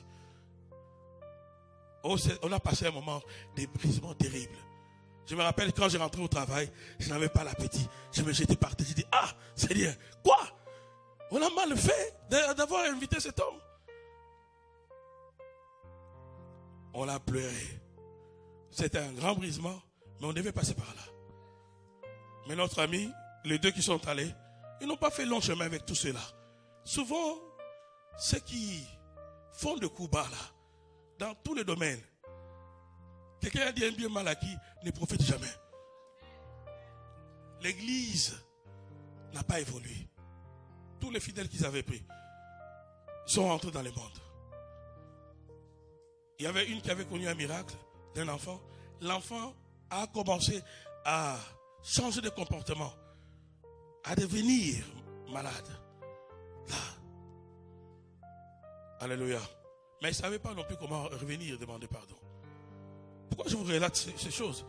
Speaker 1: On a passé un moment d'ébrisement terrible. Je me rappelle quand j'ai rentré au travail, je n'avais pas l'appétit. Je me jetais par terre. J'ai dit, ah, Seigneur, quoi? On a mal fait d'avoir invité cet homme. On l'a pleuré. C'était un grand brisement, mais on devait passer par là. Mais notre ami, les deux qui sont allés, ils n'ont pas fait long chemin avec tout cela. Souvent, ceux qui font de coups bas là, dans tous les domaines, quelqu'un a dit un bien mal acquis, ne profite jamais. L'église n'a pas évolué. Tous les fidèles qu'ils avaient pris sont rentrés dans le monde. Il y avait une qui avait connu un miracle d'un enfant. L'enfant a commencé à changer de comportement, à devenir malade. Là. Alléluia. Mais il ne savait pas non plus comment revenir et demander pardon. Pourquoi je vous relate ces choses?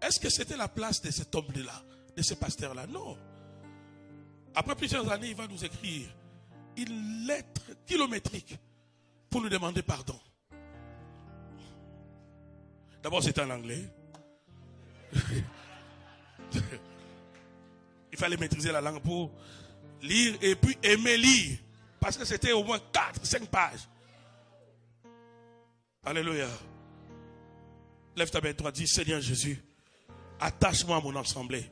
Speaker 1: Est-ce que c'était la place de cet homme-là, de ce pasteur-là? Non. Après plusieurs années, il va nous écrire une lettre kilométrique pour nous demander pardon. D'abord, c'était en anglais. Il fallait maîtriser la langue pour lire et puis aimer lire. Parce que c'était au moins 4-5 pages. Alléluia. Lève ta main droite, dis Seigneur Jésus, attache-moi à mon assemblée.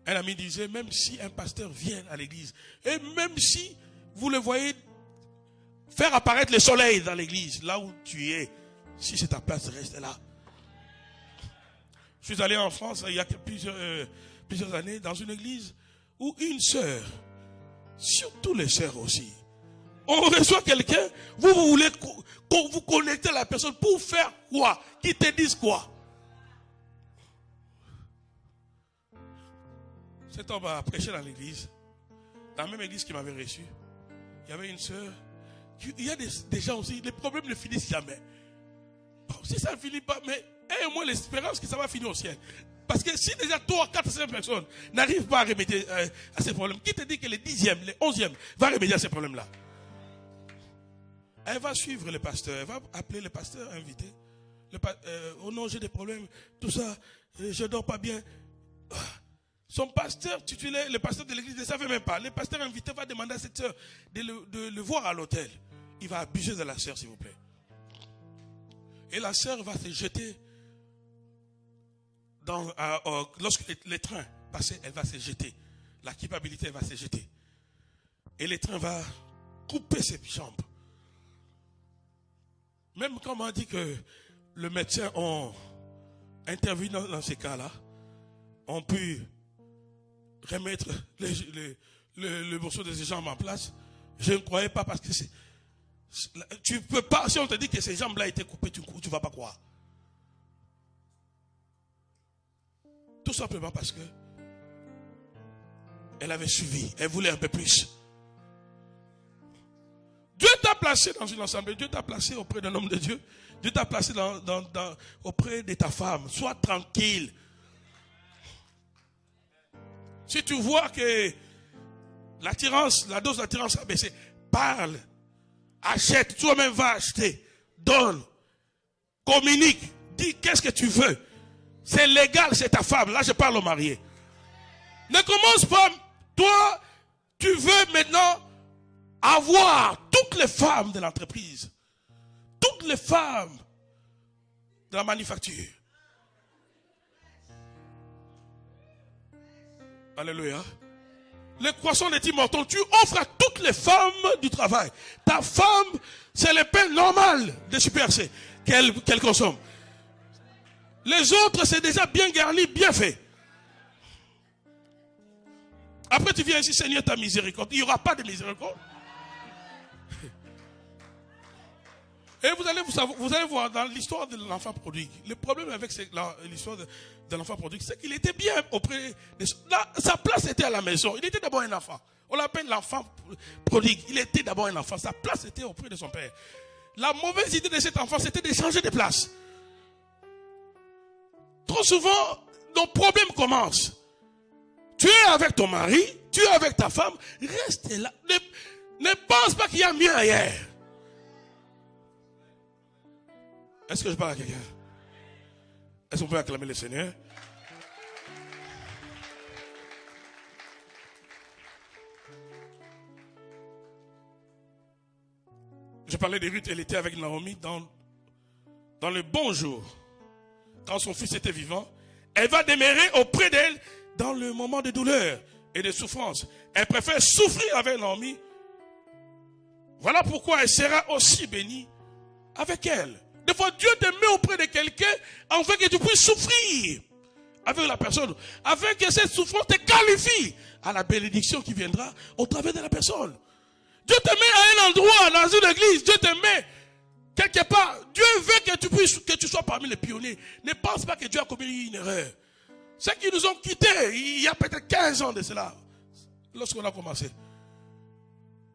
Speaker 1: Un ami disait, même si un pasteur vient à l'église, et même si vous le voyez faire apparaître le soleil dans l'église, là où tu es, si c'est ta place, reste là. Je suis allé en France il y a plusieurs années dans une église où une sœur, surtout les sœurs aussi, on reçoit quelqu'un, vous voulez vous connecter à la personne pour faire quoi? Qui te dise quoi? Cet homme a prêché dans l'église, dans la même église qui m'avait reçu. Il y avait une sœur. Il y a des gens aussi, les problèmes ne finissent jamais. Bon, si ça ne finit pas, mais ayez au moins l'espérance que ça va finir au ciel. Parce que si déjà 3, 4, 5 personnes n'arrivent pas à remédier à ces problèmes, qui te dit que le 10e, le 11e va remédier à ces problèmes-là? Elle va suivre le pasteur, elle va appeler le pasteur invité. Oh non, j'ai des problèmes, tout ça, je ne dors pas bien. Son pasteur titulaire, le pasteur de l'église ne savait même pas. Le pasteur invité va demander à cette sœur de le voir à l'hôtel. Il va abuser de la sœur, s'il vous plaît. Et la sœur va se jeter lorsque les trains passaient, elle va se jeter. La culpabilité va se jeter. Et le train va couper ses jambes. Même quand on m'a dit que le médecin ont intervenu dans ces cas-là, ont pu remettre le morceau de ses jambes en place, je ne croyais pas parce que tu peux pas, si on te dit que ces jambes-là étaient coupées, tu ne vas pas croire. Tout simplement parce que elle avait suivi, elle voulait un peu plus. Dieu t'a placé dans une assemblée, Dieu t'a placé auprès d'un homme de Dieu, Dieu t'a placé auprès de ta femme. Sois tranquille. Si tu vois que l'attirance, la dose d'attirance a baissé, parle, achète, toi-même va acheter, donne, communique, dis qu'est-ce que tu veux. C'est légal, c'est ta femme. Là, je parle au marié. Ne commence pas, toi, tu veux maintenant avoir toutes les femmes de l'entreprise, toutes les femmes de la manufacture. Alléluia. Le croissant de Tim Hortons, tu offres à toutes les femmes du travail. Ta femme, c'est le pain normal de Super C qu'elle consomme. Les autres, c'est déjà bien garni, bien fait. Après, tu viens ici, Seigneur, ta miséricorde. Il n'y aura pas de miséricorde. Et vous allez voir dans l'histoire de l'enfant prodigue. Le problème avec l'histoire de l'enfant prodigue, c'est qu'il était bien auprès de... Sa place était à la maison. Il était d'abord un enfant. On l'appelle l'enfant prodigue. Il était d'abord un enfant. Sa place était auprès de son père. La mauvaise idée de cet enfant, c'était de changer de place. Trop souvent, nos problèmes commencent. Tu es avec ton mari, tu es avec ta femme, reste là. Ne pense pas qu'il y a mieux ailleurs. Est-ce que je parle à quelqu'un? Est-ce qu'on peut acclamer le Seigneur? je parlais de Ruth, elle était avec Naomi dans le bon jour. Quand son fils était vivant, elle va demeurer auprès d'elle dans le moment de douleur et de souffrance. Elle préfère souffrir avec Naomi. Voilà pourquoi elle sera aussi bénie avec elle. Des fois, Dieu te met auprès de quelqu'un afin que tu puisses souffrir avec la personne, afin que cette souffrance te qualifie à la bénédiction qui viendra au travers de la personne. Dieu te met à un endroit, dans une église, Dieu te met quelque part. Dieu veut que tu sois parmi les pionniers. Ne pense pas que Dieu a commis une erreur. Ceux qui nous ont quittés, il y a peut-être 15 ans de cela, lorsqu'on a commencé.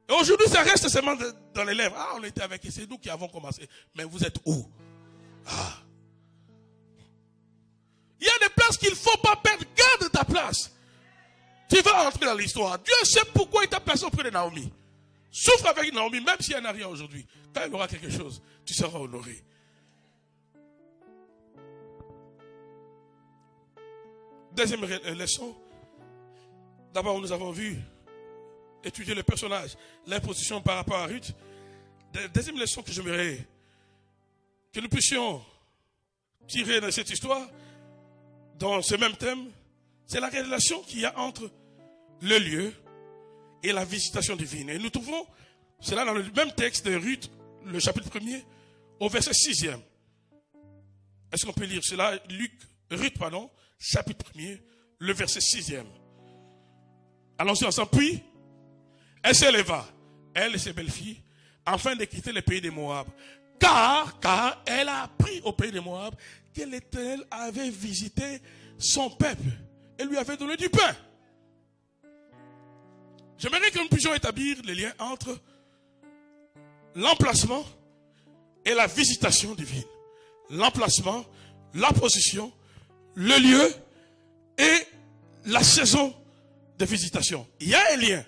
Speaker 1: Et aujourd'hui, ça reste seulement dans les lèvres. Ah, on était avec eux, c'est nous qui avons commencé. Mais vous êtes où? Ah. Il y a des places qu'il ne faut pas perdre. Garde ta place. Tu vas entrer dans l'histoire. Dieu sait pourquoi il t'a placé auprès de Naomi. Souffre avec Naomi, même si elle n'a rien aujourd'hui. Quand il aura quelque chose, tu seras honoré. Deuxième leçon. D'abord, nous avons vu étudier le personnage, l'imposition par rapport à Ruth. Deuxième leçon que j'aimerais que nous puissions tirer de cette histoire, dans ce même thème, c'est la relation qu'il y a entre le lieu et la visitation divine. Et nous trouvons cela dans le même texte de Ruth, le chapitre 1er, au verset 6e. Est-ce qu'on peut lire cela? Ruth, chapitre 1er, le verset 6e. Allons-y ensemble. Puis, elle s'éleva, elle et ses belles-filles, afin de quitter le pays de Moab. Car elle a appris au pays de Moab que l'Éternel avait visité son peuple et lui avait donné du pain. J'aimerais que nous puissions établir les liens entre l'emplacement et la visitation divine. L'emplacement, la position, le lieu et la saison de visitation. Il y a un lien.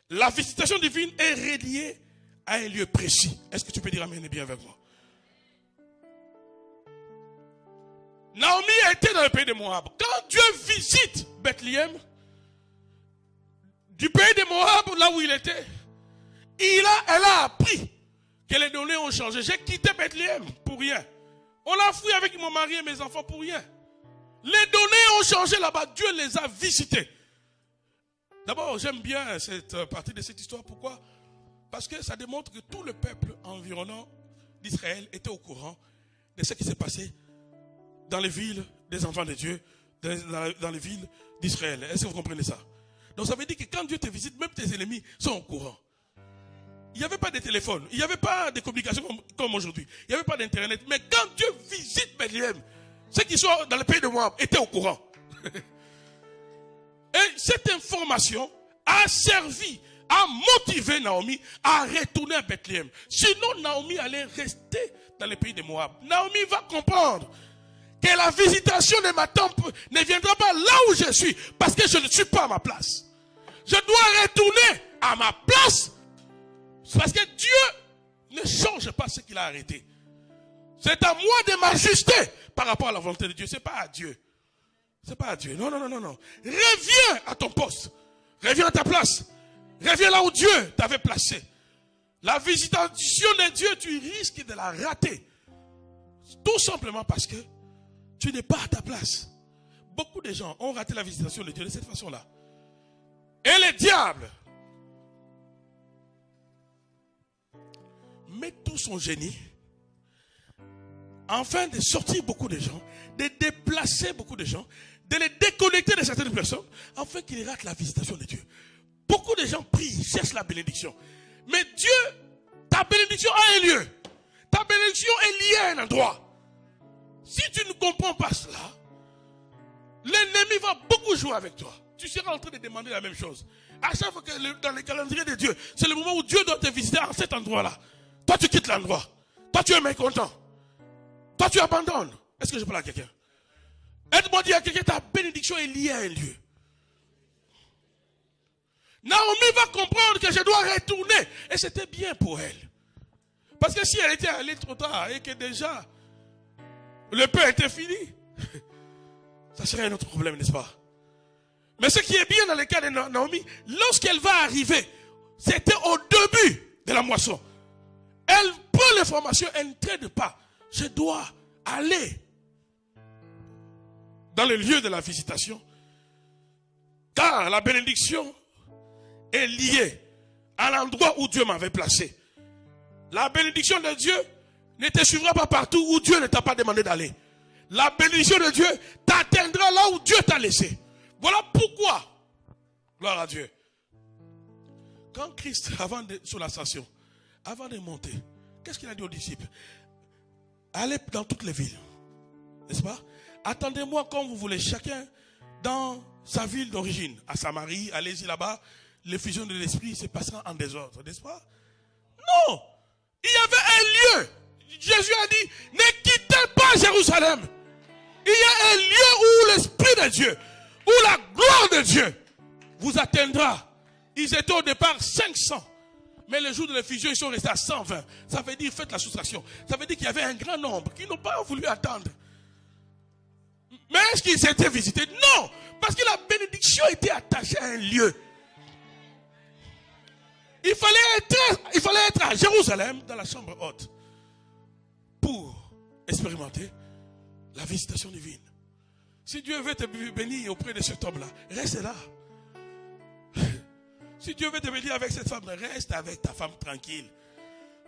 Speaker 1: La visitation divine est reliée à un lieu précis. Est-ce que tu peux dire amen et bien avec moi? Naomi a été dans le pays de Moab. Quand Dieu visite Bethléem, du pays de Moab, là où il était, elle a appris que les données ont changé. J'ai quitté Bethléem pour rien. On l'a fui avec mon mari et mes enfants pour rien. Les données ont changé là-bas. Dieu les a visités. D'abord, j'aime bien cette partie de cette histoire. Pourquoi? Parce que ça démontre que tout le peuple environnant d'Israël était au courant de ce qui s'est passé dans les villes des enfants de Dieu, dans les villes d'Israël. Est-ce que vous comprenez ça? Donc ça veut dire que quand Dieu te visite, même tes ennemis sont au courant. Il n'y avait pas de téléphone, il n'y avait pas de communication comme aujourd'hui, il n'y avait pas d'internet. Mais quand Dieu visite Bethléem, ceux qui sont dans le pays de Moab étaient au courant. Et cette information a servi à motiver Naomi à retourner à Bethléem. Sinon, Naomi allait rester dans le pays de Moab. Naomi va comprendre que la visitation de ma tante ne viendra pas là où je suis, parce que je ne suis pas à ma place. Je dois retourner à ma place, parce que Dieu ne change pas ce qu'il a arrêté. C'est à moi de m'ajuster par rapport à la volonté de Dieu. Ce n'est pas à Dieu. C'est pas à Dieu. Non. Reviens à ton poste. Reviens à ta place. Reviens là où Dieu t'avait placé. La visitation de Dieu, tu risques de la rater. Tout simplement parce que tu n'es pas à ta place. Beaucoup de gens ont raté la visitation de Dieu de cette façon-là. Et le diable met tout son génie afin de sortir beaucoup de gens, de déplacer beaucoup de gens, de les déconnecter de certaines personnes, afin qu'ils ratent la visitation de Dieu. Beaucoup de gens prient, cherchent la bénédiction. Mais Dieu, ta bénédiction a un lieu. Ta bénédiction est liée à un endroit. Si tu ne comprends pas cela, l'ennemi va beaucoup jouer avec toi. Tu seras en train de demander la même chose. À chaque fois que dans le calendrier de Dieu, c'est le moment où Dieu doit te visiter à cet endroit-là. Toi, tu quittes l'endroit. Toi, tu es mécontent. Toi, tu abandonnes. Est-ce que je parle à quelqu'un? Aide-moi à dire à quelqu'un, ta bénédiction est liée à un lieu. Naomi va comprendre que je dois retourner. Et c'était bien pour elle. Parce que si elle était allée trop tard et que déjà le pain était fini, ça serait un autre problème, n'est-ce pas? Mais ce qui est bien dans le cas de Naomi, lorsqu'elle va arriver C'était au début de la moisson. Elle prend l'information, elle ne traite pas. Je dois aller dans le lieu de la visitation. Car la bénédiction est liée à l'endroit où Dieu m'avait placé. La bénédiction de Dieu ne te suivra pas partout où Dieu ne t'a pas demandé d'aller. La bénédiction de Dieu t'atteindra là où Dieu t'a laissé. Voilà pourquoi, gloire à Dieu, quand Christ, sur l'ascension, avant de monter, qu'est-ce qu'il a dit aux disciples? Allez dans toutes les villes, n'est-ce pas? Attendez-moi comme vous voulez, chacun dans sa ville d'origine. À Samarie, allez-y là-bas, l'effusion de l'esprit se passera en désordre, n'est-ce pas? Non! Il y avait un lieu. Jésus a dit, ne quittez pas Jérusalem. Il y a un lieu où l'Esprit de Dieu, où la gloire de Dieu vous atteindra. Ils étaient au départ 500. Mais le jour de l'effusion, ils sont restés à 120. Ça veut dire, faites la soustraction. Ça veut dire qu'il y avait un grand nombre qui n'ont pas voulu attendre. Mais est-ce qu'ils étaient visités? Non. Parce que la bénédiction était attachée à un lieu. Il fallait être à Jérusalem, dans la chambre haute, pour expérimenter la visitation divine. Si Dieu veut te bénir auprès de cet homme-là, reste là. Si Dieu veut te bénir avec cette femme, reste avec ta femme tranquille.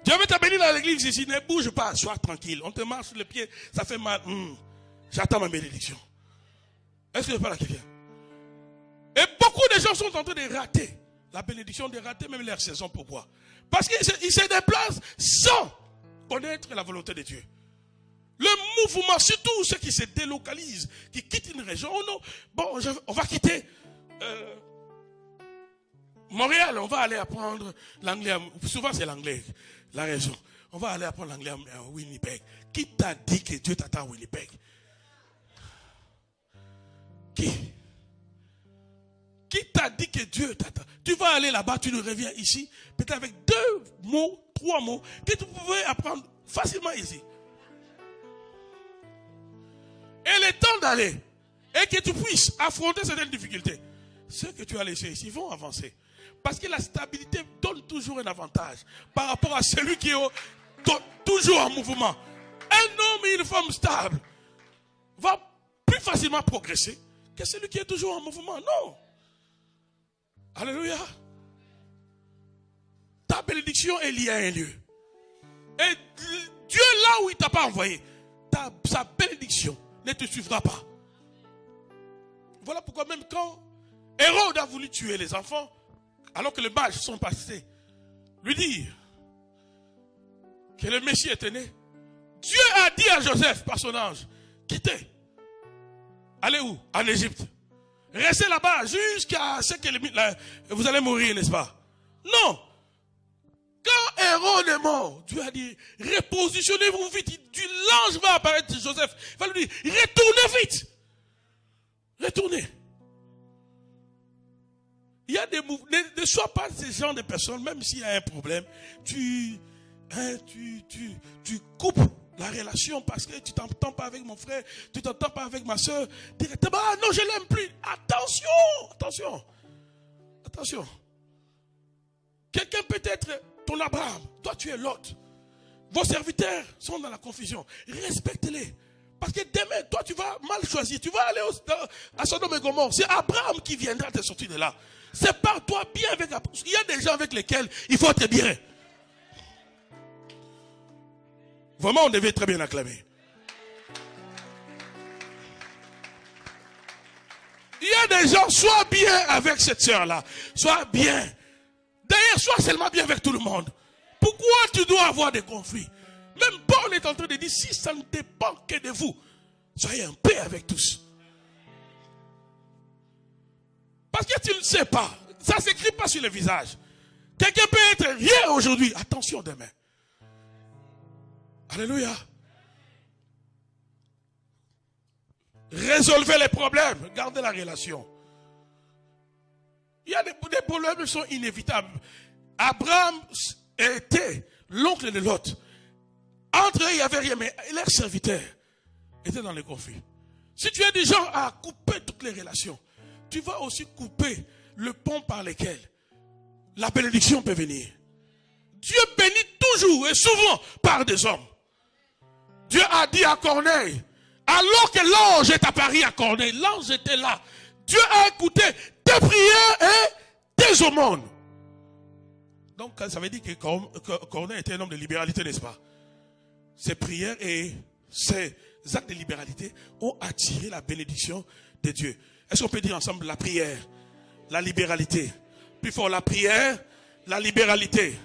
Speaker 1: Dieu veut te bénir dans l'église ici, ne bouge pas, sois tranquille. On te marche sur les pieds, ça fait mal. J'attends ma bénédiction. Est-ce que je parle à quelqu'un? Et beaucoup de gens sont en train de rater la bénédiction, de rater même leur saison. Pourquoi? Parce qu'ils se déplacent sans connaître la volonté de Dieu. Le mouvement, surtout ceux qui se délocalisent, qui quittent une région. Oh non, bon, on va quitter Montréal, on va aller apprendre l'anglais. Souvent c'est l'anglais, la région. On va aller apprendre l'anglais à Winnipeg. Qui t'a dit que Dieu t'attend à Winnipeg? Qui t'a dit que Dieu t'attend? Tu vas aller là-bas, tu nous reviens ici, peut-être avec 2 mots, 3 mots, que tu pouvais apprendre facilement ici. Et le temps d'aller, et que tu puisses affronter certaines difficultés, ceux que tu as laissés ici vont avancer. Parce que la stabilité donne toujours un avantage par rapport à celui qui est toujours en mouvement. Un homme et une femme stable va plus facilement progresser que celui qui est toujours en mouvement. Non. Alléluia. Ta bénédiction est liée à un lieu. Et Dieu, là où il ne t'a pas envoyé, sa bénédiction ne te suivra pas. Voilà pourquoi même quand Hérode a voulu tuer les enfants, alors que les mages sont passés, lui dire que le Messie était né, Dieu a dit à Joseph par son ange, quittez. Allez où? En Égypte. Restez là-bas jusqu'à ce que vous allez mourir, n'est-ce pas? Non. Quand Hérode est mort, Dieu a dit, repositionnez-vous vite. L'ange va apparaître, Joseph. Il va lui dire, retournez vite. Retournez. Il y a des mouvements. Ne sois pas ce genre de personne, même s'il y a un problème. Tu coupes la relation parce que tu ne t'entends pas avec mon frère, tu ne t'entends pas avec ma soeur. Directement, ah non, je ne l'aime plus. Attention. Quelqu'un peut être ton Abraham, toi tu es Lot. Vos serviteurs sont dans la confusion. Respecte-les. Parce que demain, toi tu vas mal choisir. Tu vas aller à Sodome et Gomorrhe. C'est Abraham qui viendra te sortir de là. Sépare-toi bien avec Abraham. Il y a des gens avec lesquels il faut être bien. Vraiment, on devait très bien acclamer. Il y a des gens, sois bien avec cette sœur-là. Sois bien. D'ailleurs, sois seulement bien avec tout le monde. Pourquoi tu dois avoir des conflits? Même Paul est en train de dire, si ça ne dépend que de vous, soyez en paix avec tous. Parce que tu ne sais pas. Ça ne s'écrit pas sur le visage. Quelqu'un peut être rien aujourd'hui. Attention demain. Alléluia. Résolvez les problèmes. Gardez la relation. Il y a des problèmes qui sont inévitables. Abraham était l'oncle de Lot. Entre eux, il n'y avait rien, mais leurs serviteurs étaient dans les conflits. Si tu es du genre à couper toutes les relations, tu vas aussi couper le pont par lequel la bénédiction peut venir. Dieu bénit toujours et souvent par des hommes. Dieu a dit à Corneille, alors que l'ange est apparu à Corneille, l'ange était là. Dieu a écouté tes prières et tes aumônes. Donc ça veut dire que Corneille était un homme de libéralité, n'est-ce pas? Ses prières et ses actes de libéralité ont attiré la bénédiction de Dieu. Est-ce qu'on peut dire ensemble la prière, la libéralité? Plus fort, la prière, la libéralité.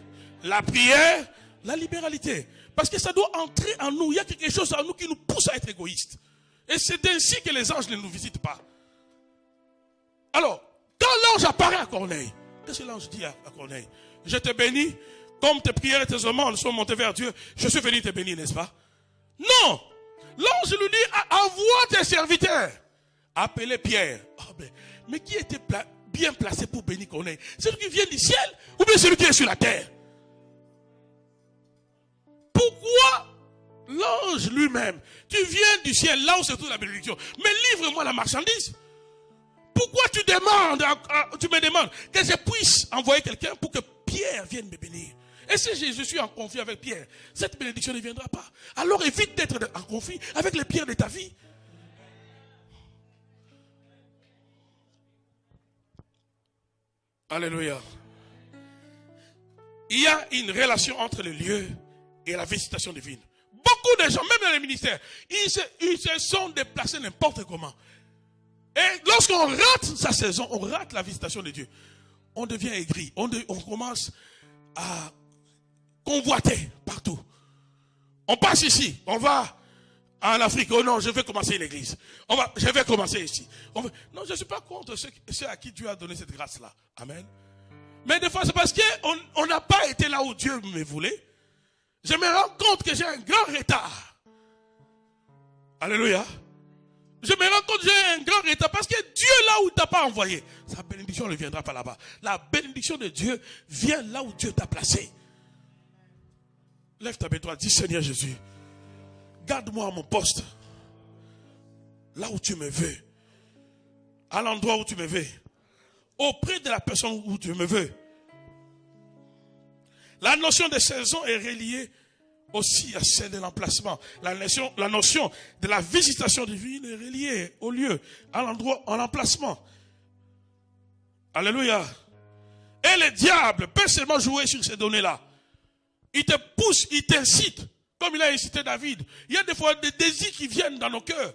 Speaker 1: La prière, la libéralité. Parce que ça doit entrer en nous. Il y a quelque chose en nous qui nous pousse à être égoïstes. Et c'est ainsi que les anges ne nous visitent pas. Alors, quand l'ange apparaît à Corneille, qu'est-ce que l'ange dit à Corneille? Je te bénis, comme tes prières et tes aumônes sont montées vers Dieu, je suis venu te bénir, n'est-ce pas? Non! L'ange lui dit, envoie tes serviteurs. Appelez Pierre. Oh, mais qui était bien placé pour bénir Corneille? Celui qui vient du ciel ou bien celui qui est sur la terre? Pourquoi l'ange lui-même, tu viens du ciel, là où se trouve la bénédiction, mais livre-moi la marchandise. Pourquoi tu me demandes que je puisse envoyer quelqu'un pour que Pierre vienne me bénir? Et si je suis en conflit avec Pierre, cette bénédiction ne viendra pas. Alors évite d'être en conflit avec les pierres de ta vie. Alléluia. Il y a une relation entre le lieu et la visitation divine. Beaucoup de gens, même dans les ministères, ils se sont déplacés n'importe comment. Et lorsqu'on rate sa saison, on rate la visitation de Dieu, on devient aigri, on commence à convoiter partout. On passe ici, on va en Afrique, oh non, je vais commencer une église. Je vais commencer ici. Non, je ne suis pas contre ceux à qui Dieu a donné cette grâce-là. Amen. Mais des fois, c'est parce qu'on n'a pas été là où Dieu me voulait. Je me rends compte que j'ai un grand retard. Alléluia. Je me rends compte que j'ai un grand retard parce que Dieu, là où il ne t'a pas envoyé, sa bénédiction ne viendra pas là-bas. La bénédiction de Dieu vient là où Dieu t'a placé. Lève ta main, toi, dis Seigneur Jésus, garde-moi à mon poste, là où tu me veux, à l'endroit où tu me veux, auprès de la personne où tu me veux. La notion de saison est reliée aussi à celle de l'emplacement. La notion de la visitation divine est reliée au lieu, à l'endroit, à l'emplacement. Alléluia. Et le diable peut seulement jouer sur ces données-là. Il te pousse, il t'incite, comme il a incité David. Il y a des fois des désirs qui viennent dans nos cœurs,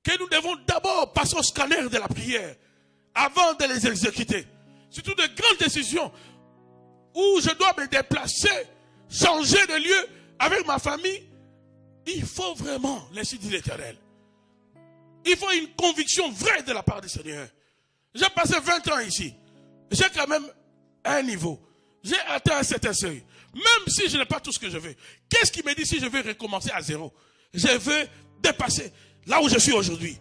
Speaker 1: que nous devons d'abord passer au scanner de la prière, avant de les exécuter. Surtout de grandes décisions, où je dois me déplacer, changer de lieu avec ma famille. Il faut vraiment laisser dire l'Éternel. Il faut une conviction vraie de la part du Seigneur. J'ai passé 20 ans ici. J'ai quand même un niveau. J'ai atteint un certain seuil. Même si je n'ai pas tout ce que je veux. Qu'est-ce qui me dit si je veux recommencer à zéro? Je veux dépasser là où je suis aujourd'hui.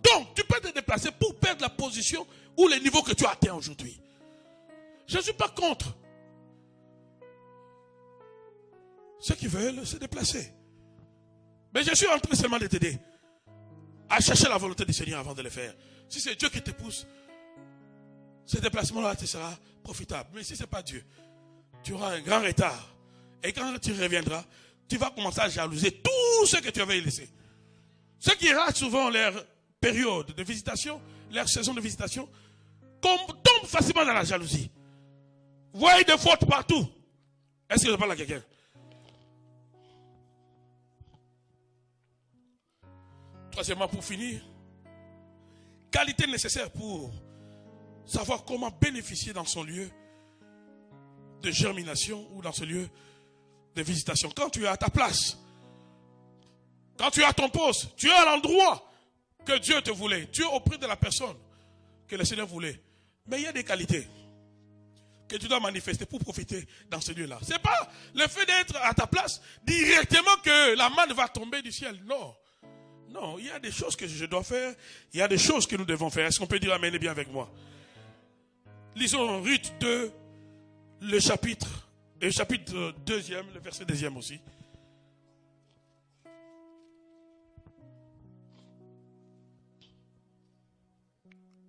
Speaker 1: Donc, tu peux te déplacer pour perdre la position ou le niveau que tu as atteint aujourd'hui. Je ne suis pas contre. Ceux qui veulent se déplacer. Mais je suis en train seulement de t'aider à chercher la volonté du Seigneur avant de le faire. Si c'est Dieu qui te pousse, ce déplacement-là te sera profitable. Mais si ce n'est pas Dieu, tu auras un grand retard. Et quand tu reviendras, tu vas commencer à jalouser tout ce que tu avais laissé. Ceux qui ratent souvent leur période de visitation, leur saison de visitation, tombent facilement dans la jalousie. Voyez des fautes partout. Est-ce que je parle à quelqu'un? Troisièmement, pour finir, qualité nécessaire pour savoir comment bénéficier dans son lieu de germination ou dans ce lieu de visitation. Quand tu es à ta place, quand tu es à ton poste, tu es à l'endroit que Dieu te voulait, tu es auprès de la personne que le Seigneur voulait. Mais il y a des qualités que tu dois manifester pour profiter dans ce lieu-là. Ce n'est pas le fait d'être à ta place directement que la manne va tomber du ciel. Non. Non, il y a des choses que je dois faire, il y a des choses que nous devons faire. Est-ce qu'on peut dire amen bien avec moi? Lisons Ruth 2, le chapitre 2e, le verset 2e aussi.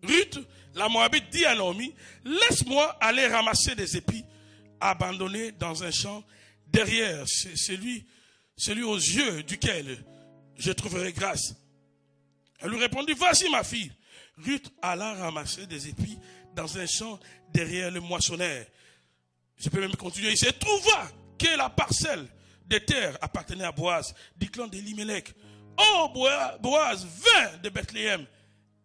Speaker 1: Ruth, la Moabite, dit à Naomi, laisse-moi aller ramasser des épis abandonnés dans un champ derrière celui aux yeux duquel je trouverai grâce. Elle lui répondit, vas-y ma fille. Ruth alla ramasser des épis dans un champ derrière le moissonneur. Je peux même continuer. Il se trouva que la parcelle des terres appartenait à Boaz, du clan d'Elimelech. Oh Boaz, vint de Bethléem.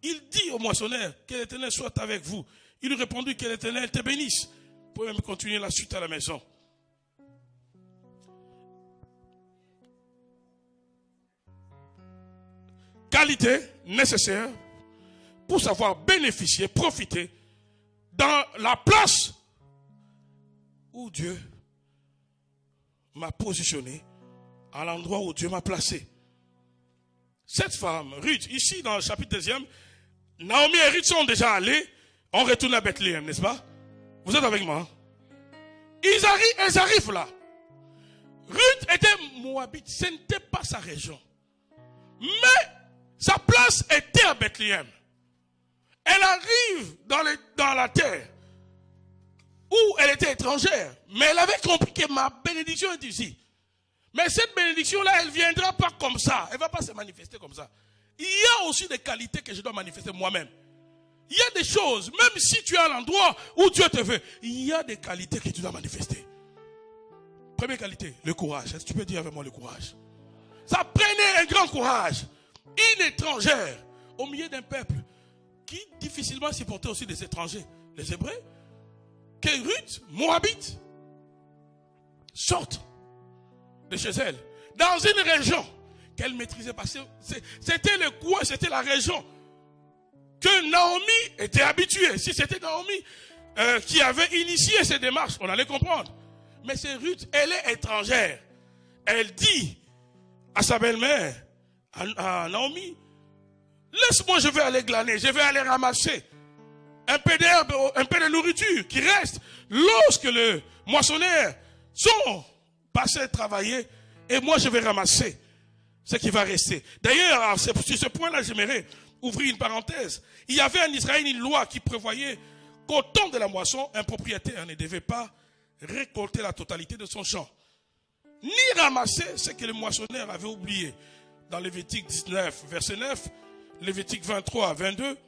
Speaker 1: Il dit au moissonneur, que l'Éternel soit avec vous. Il lui répondit, que l'Éternel te bénisse. Vous pouvez même continuer la suite à la maison. Qualité nécessaire pour savoir bénéficier, profiter dans la place où Dieu m'a positionné, à l'endroit où Dieu m'a placé. Cette femme, Ruth, ici dans le chapitre 2e, Naomi et Ruth sont déjà allés, on retourne à Bethléem, n'est-ce pas? Vous êtes avec moi? Ils arrivent là. Ruth était moabite, ce n'était pas sa région. Mais sa place était à Bethléem. Elle arrive dans la terre où elle était étrangère. Mais elle avait compris que ma bénédiction est ici. Mais cette bénédiction-là, elle ne viendra pas comme ça. Elle ne va pas se manifester comme ça. Il y a aussi des qualités que je dois manifester moi-même. Il y a des choses, même si tu es à l'endroit où Dieu te veut, il y a des qualités que tu dois manifester. Première qualité, le courage. Est-ce que tu peux dire avec moi le courage? Ça prenait un grand courage. Une étrangère au milieu d'un peuple qui difficilement supportait aussi des étrangers, les Hébreux, que Ruth, Moabite, sorte de chez elle, dans une région qu'elle maîtrisait pas. C'était le coin, c'était la région que Naomi était habituée. Si c'était Naomi qui avait initié ces démarches, on allait comprendre. Mais c'est Ruth, elle est étrangère. Elle dit à sa belle-mère, à Naomi, laisse-moi, je vais aller glaner, je vais aller ramasser un peu d'herbe, un peu de nourriture qui reste lorsque le moissonneur sont passés travailler, et moi je vais ramasser ce qui va rester. D'ailleurs, sur ce point-là, j'aimerais ouvrir une parenthèse. Il y avait en Israël une loi qui prévoyait qu'au temps de la moisson, un propriétaire ne devait pas récolter la totalité de son champ, ni ramasser ce que le moissonneur avait oublié. Dans Lévitique 19, verset 9, Lévitique 23, 22,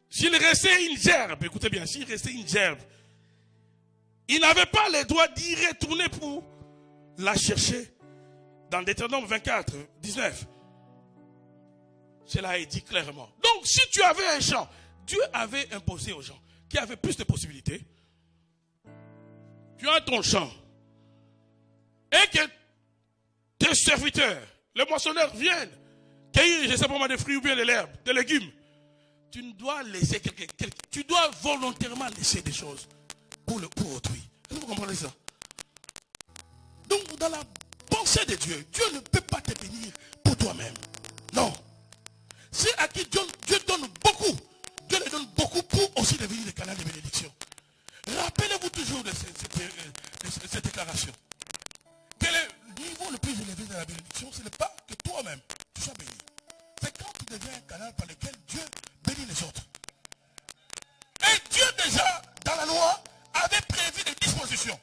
Speaker 1: s'il restait une gerbe, écoutez bien, s'il restait une gerbe, il n'avait pas le droit d'y retourner pour la chercher. Dans Deutéronome 24, 19, cela est dit clairement. Donc, si tu avais un champ, Dieu avait imposé aux gens qui avaient plus de possibilités. Tu as ton champ et que tes serviteurs, les moissonneurs viennent cueillir, je ne sais pas moi, des fruits ou bien de l'herbe, des légumes. Tu ne dois laisser tu dois volontairement laisser des choses pour autrui. Est-ce que vous comprenez ça? Donc, dans la pensée de Dieu, Dieu ne peut pas te bénir pour toi-même. Non. C'est à qui Dieu donne beaucoup. Dieu le donne beaucoup pour aussi devenir des canaux de bénédiction. Rappelez-vous toujours de cette déclaration. Que le niveau le plus élevé de la bénédiction, ce n'est pas que toi-même tu sois béni. C'est quand tu deviens un canal par lequel Dieu bénit les autres. Et Dieu déjà, dans la loi, avait prévu des dispositions.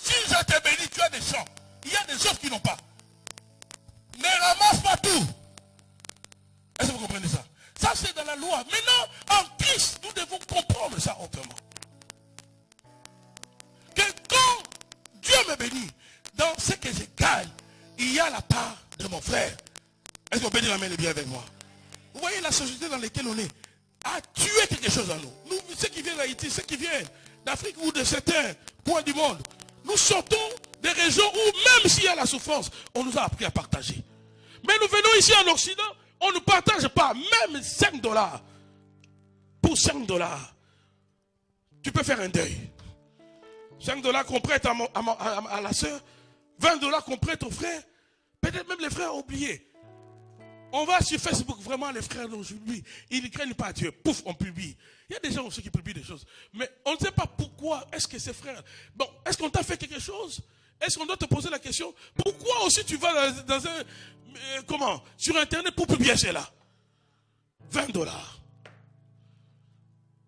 Speaker 1: Si je te bénis, tu as des champs. Il y a des autres qui n'ont pas. Ne ramasse pas tout. Est-ce que vous comprenez ça? Ça, c'est dans la loi. Maintenant, en Christ, nous devons comprendre ça autrement. Que quand Dieu me bénit, dans ce que je gagne, il y a la part de mon frère. Est-ce qu'on peut dire amen et bien avec moi? Vous voyez la société dans laquelle on est a tué quelque chose en nous. Nous, ceux qui viennent d'Haïti, ceux qui viennent d'Afrique ou de certains coins du monde, nous sortons des régions où même s'il y a la souffrance, on nous a appris à partager. Mais nous venons ici en Occident, on ne partage pas, même 5 $. Pour 5 $, tu peux faire un deuil. 5 $ qu'on prête à la soeur, 20 $ qu'on prête au frère, peut-être même les frères ont oublié. On va sur Facebook, vraiment les frères d'aujourd'hui, ils ne craignent pas Dieu, pouf, on publie. Il y a des gens aussi qui publient des choses. Mais on ne sait pas pourquoi est-ce que ces frères, bon, est-ce qu'on t'a fait quelque chose? Est-ce qu'on doit te poser la question, pourquoi aussi tu vas dans un, sur Internet pour publier cela? 20 $.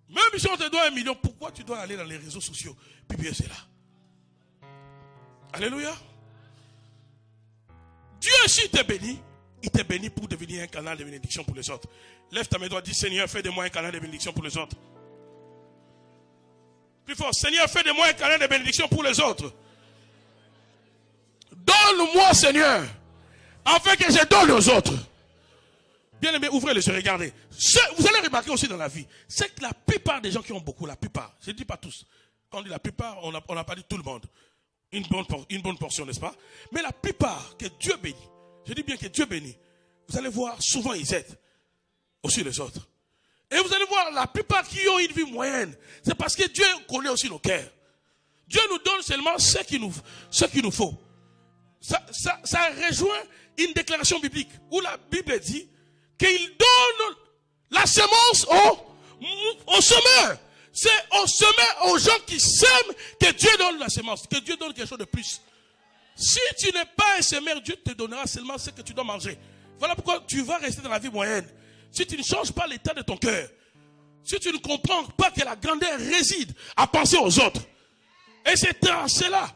Speaker 1: Même si on te doit 1 million, pourquoi tu dois aller dans les réseaux sociaux publier cela? Alléluia. Dieu, s'il te bénit, il te bénit pour devenir un canal de bénédiction pour les autres. Lève ta main droite, dis Seigneur, fais de moi un canal de bénédiction pour les autres. Plus fort, Seigneur, fais de moi un canal de bénédiction pour les autres. Donne-moi, Seigneur, afin que je donne aux autres. Bien aimé, ouvrez les yeux, regardez. Vous allez remarquer aussi dans la vie, c'est que la plupart des gens qui ont beaucoup, la plupart, je ne dis pas tous, quand on dit la plupart, on n'a pas dit tout le monde. Une bonne portion, n'est-ce pas? Mais la plupart que Dieu bénit, je dis bien que Dieu bénit, vous allez voir, souvent ils aident aussi les autres. Et vous allez voir, la plupart qui ont une vie moyenne, c'est parce que Dieu connaît aussi nos cœurs. Dieu nous donne seulement ce qu'il nous faut. Ça rejoint une déclaration biblique où la Bible dit qu'il donne la semence au semeur. C'est au semeur, aux gens qui sèment, que Dieu donne la semence, que Dieu donne quelque chose de plus. Si tu n'es pas un semeur, Dieu te donnera seulement ce que tu dois manger. Voilà pourquoi tu vas rester dans la vie moyenne. Si tu ne changes pas l'état de ton cœur, si tu ne comprends pas que la grandeur réside à penser aux autres, et c'est dans cela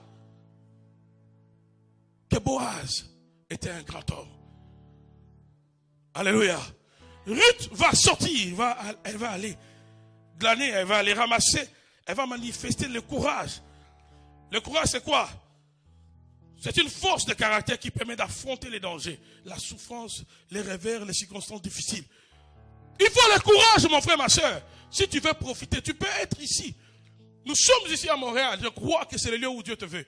Speaker 1: que Boaz était un grand homme. Alléluia. Ruth va sortir, elle va aller glaner, elle va aller ramasser, elle va manifester le courage. Le courage, c'est quoi? C'est une force de caractère qui permet d'affronter les dangers, la souffrance, les revers, les circonstances difficiles. Il faut le courage, mon frère, ma soeur. Si tu veux profiter, tu peux être ici. Nous sommes ici à Montréal. Je crois que c'est le lieu où Dieu te veut.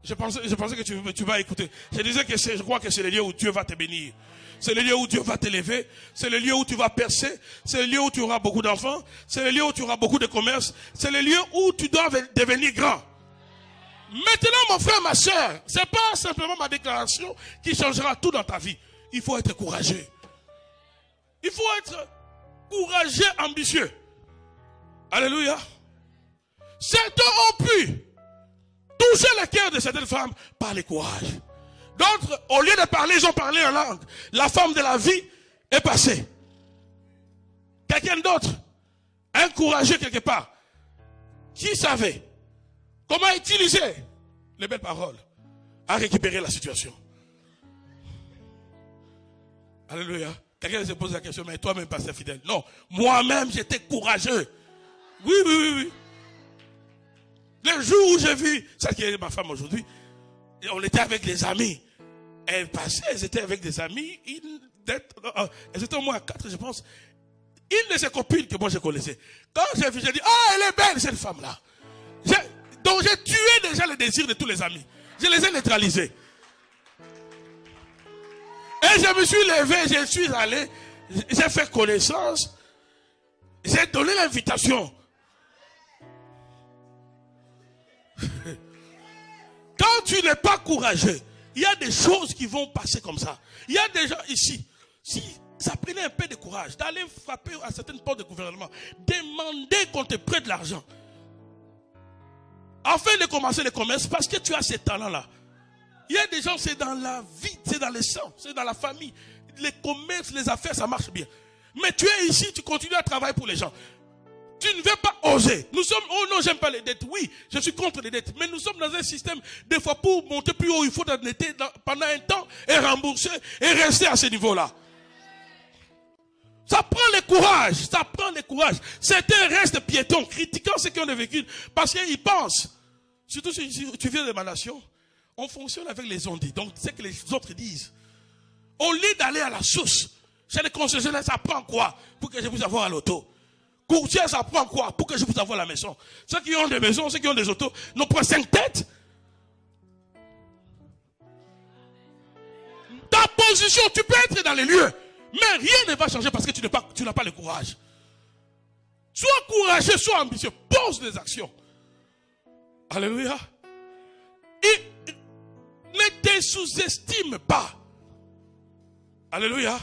Speaker 1: Je pensais que tu vas écouter. Je disais que je crois que c'est le lieu où Dieu va te bénir. C'est le lieu où Dieu va t'élever. C'est le lieu où tu vas percer. C'est le lieu où tu auras beaucoup d'enfants. C'est le lieu où tu auras beaucoup de commerce. C'est le lieu où tu dois devenir grand. Maintenant, mon frère, ma soeur, c'est pas simplement ma déclaration qui changera tout dans ta vie. Il faut être courageux. Il faut être courageux, ambitieux. Alléluia. Certains ont pu toucher le cœur de certaines femmes par le courage. D'autres, au lieu de parler, ils ont parlé en langue. La femme de la vie est passée. Quelqu'un d'autre, un courageux quelque part, qui savait comment utiliser les belles paroles à récupérer la situation. Alléluia. Quelqu'un se pose la question, mais toi-même, pasteur fidèle. Non, moi-même, j'étais courageux. Oui. Le jour où j'ai vu, celle qui est ma femme aujourd'hui, on était avec des amis. Elle passait, elles étaient avec des amis. Elles étaient au moins 4, je pense. Une de ses copines que moi je connaissais. Quand j'ai vu, j'ai dit, ah, elle est belle, cette femme-là. Donc j'ai tué déjà le désir de tous les amis. Je les ai neutralisés. Et je me suis levé, je suis allé, j'ai fait connaissance, j'ai donné l'invitation. Quand tu n'es pas courageux, il y a des choses qui vont passer comme ça. Il y a des gens ici, si ça prenait un peu de courage, d'aller frapper à certaines portes de gouvernement, demander qu'on te prête de l'argent, afin de commencer le commerce, parce que tu as ces talents-là. Il y a des gens, c'est dans la vie, c'est dans le sang, c'est dans la famille. Les commerces, les affaires, ça marche bien. Mais tu es ici, tu continues à travailler pour les gens. Tu ne veux pas oser. Nous sommes, oh non, j'aime pas les dettes. Oui, je suis contre les dettes. Mais nous sommes dans un système, des fois, pour monter plus haut, il faut t'endetter pendant un temps et rembourser et rester à ce niveau-là. Ça prend le courage, ça prend le courage. Certains restent piétons, critiquant ceux qui ont vécu, parce qu'ils pensent. Surtout si tu viens de ma nation, on fonctionne avec les on-dit. Donc, c'est que les autres disent. Au lieu d'aller à la source, chez les concessionnaires, ça prend quoi pour que je puisse avoir un auto? Courtier, ça prend quoi pour que je puisse avoir la maison? Ceux qui ont des maisons, ceux qui ont des autos, n'ont pas 5 têtes. Ta position, tu peux être dans les lieux, mais rien ne va changer parce que tu n'as pas le courage. Sois courageux, sois ambitieux, pose des actions. Alléluia. Et ne te sous-estime pas. Alléluia.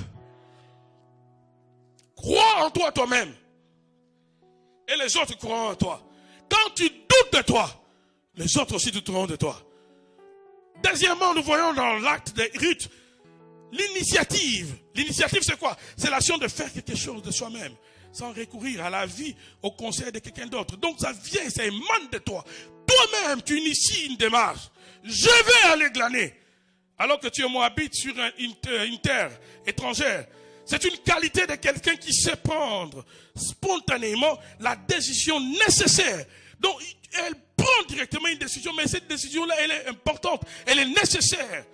Speaker 1: Crois en toi-même. Et les autres croiront en toi. Quand tu doutes de toi, les autres aussi douteront de toi. Deuxièmement, nous voyons dans l'acte de Ruth l'initiative. L'initiative, c'est quoi? C'est l'action de faire quelque chose de soi-même. sans recourir à la vie, au conseil de quelqu'un d'autre. Donc ça vient, ça émane de toi. Toi-même, tu inities une démarche. Je vais aller glaner. Alors que tu et moi habites sur une terre étrangère. C'est une qualité de quelqu'un qui sait prendre spontanément la décision nécessaire. Donc, elle prend directement une décision, mais cette décision-là, elle est importante, elle est nécessaire.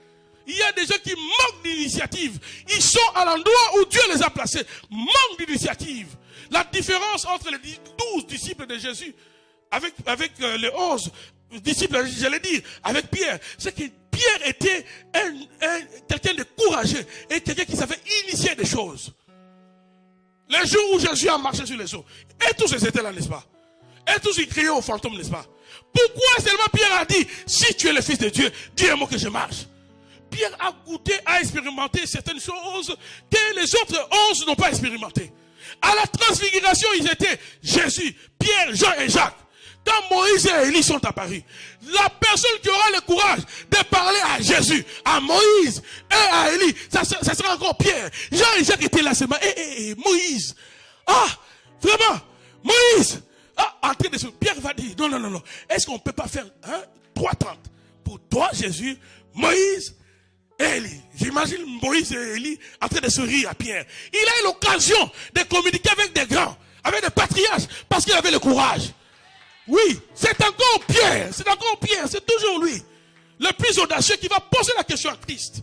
Speaker 1: Il y a des gens qui manquent d'initiative. Ils sont à l'endroit où Dieu les a placés. Manquent d'initiative. La différence entre les 12 disciples de Jésus, avec les 11 disciples, j'allais dire, avec Pierre, c'est que Pierre était quelqu'un de courageux et quelqu'un qui savait initier des choses. Les jours où Jésus a marché sur les eaux, et tous ils étaient là, n'est-ce pas? Et tous ils criaient aux fantômes, n'est-ce pas? Pourquoi seulement Pierre a dit, si tu es le Fils de Dieu, dis-moi que je marche? Pierre a goûté, a expérimenté certaines choses que les autres 11 n'ont pas expérimentées. À la transfiguration, ils étaient Jésus, Pierre, Jean et Jacques. Quand Moïse et Élie sont apparus, la personne qui aura le courage de parler à Jésus, à Moïse et à Élie, ça sera encore Pierre. Jean et Jacques étaient là seulement. Moïse. Ah, vraiment, Moïse. Ah, en train de se... Pierre va dire, non. Est-ce qu'on ne peut pas faire 3:30 pour toi, Jésus, Moïse et Élie? J'imagine Moïse et Élie en train de se rire à Pierre. Il a eu l'occasion de communiquer avec des grands, avec des patriarches, parce qu'il avait le courage. Oui, c'est encore Pierre, c'est toujours lui, le plus audacieux qui va poser la question à Christ.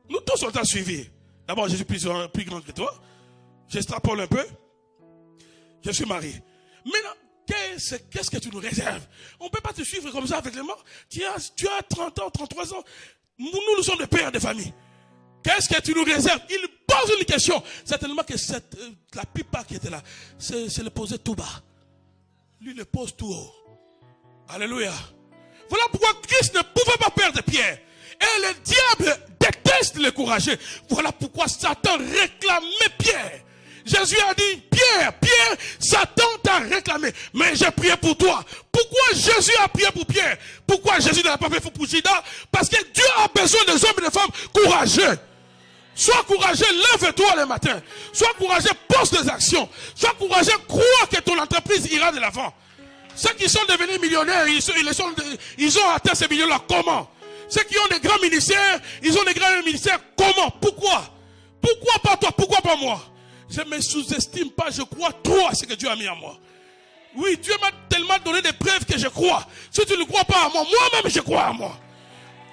Speaker 1: Nous tous on t'a suivi. D'abord, je suis plus grand que toi. J'extrapole un peu. Je suis marié. Maintenant, qu'est-ce que tu nous réserves? On ne peut pas te suivre comme ça avec les morts. Tu as 30 ans, 33 ans. Nous sommes des pères de famille. Qu'est-ce que tu nous réserves? Il pose une question. Certainement que la plupart qui étaient là, c'est le poser tout bas. Lui le pose tout haut. Alléluia. Voilà pourquoi Christ ne pouvait pas perdre Pierre. Et le diable déteste les courageux. Voilà pourquoi Satan réclamait Pierre. Jésus a dit, Pierre, Satan t'a réclamé. Mais j'ai prié pour toi. Pourquoi Jésus a prié pour Pierre? Pourquoi Jésus n'a pas fait pour Judas? Parce que Dieu a besoin des hommes et des femmes courageux. Sois courageux, lève-toi le matin. Sois courageux, pose des actions. Sois courageux, crois que ton entreprise ira de l'avant. Ceux qui sont devenus millionnaires, ils ont atteint ces millions-là. Comment? Ceux qui ont des grands ministères, ils ont des grands ministères. Comment? Pourquoi? Pourquoi pas toi? Pourquoi pas moi? Je ne me sous-estime pas, je crois trop à ce que Dieu a mis en moi. Oui, Dieu m'a tellement donné des preuves que je crois. Si tu ne crois pas à moi, moi-même je crois à moi.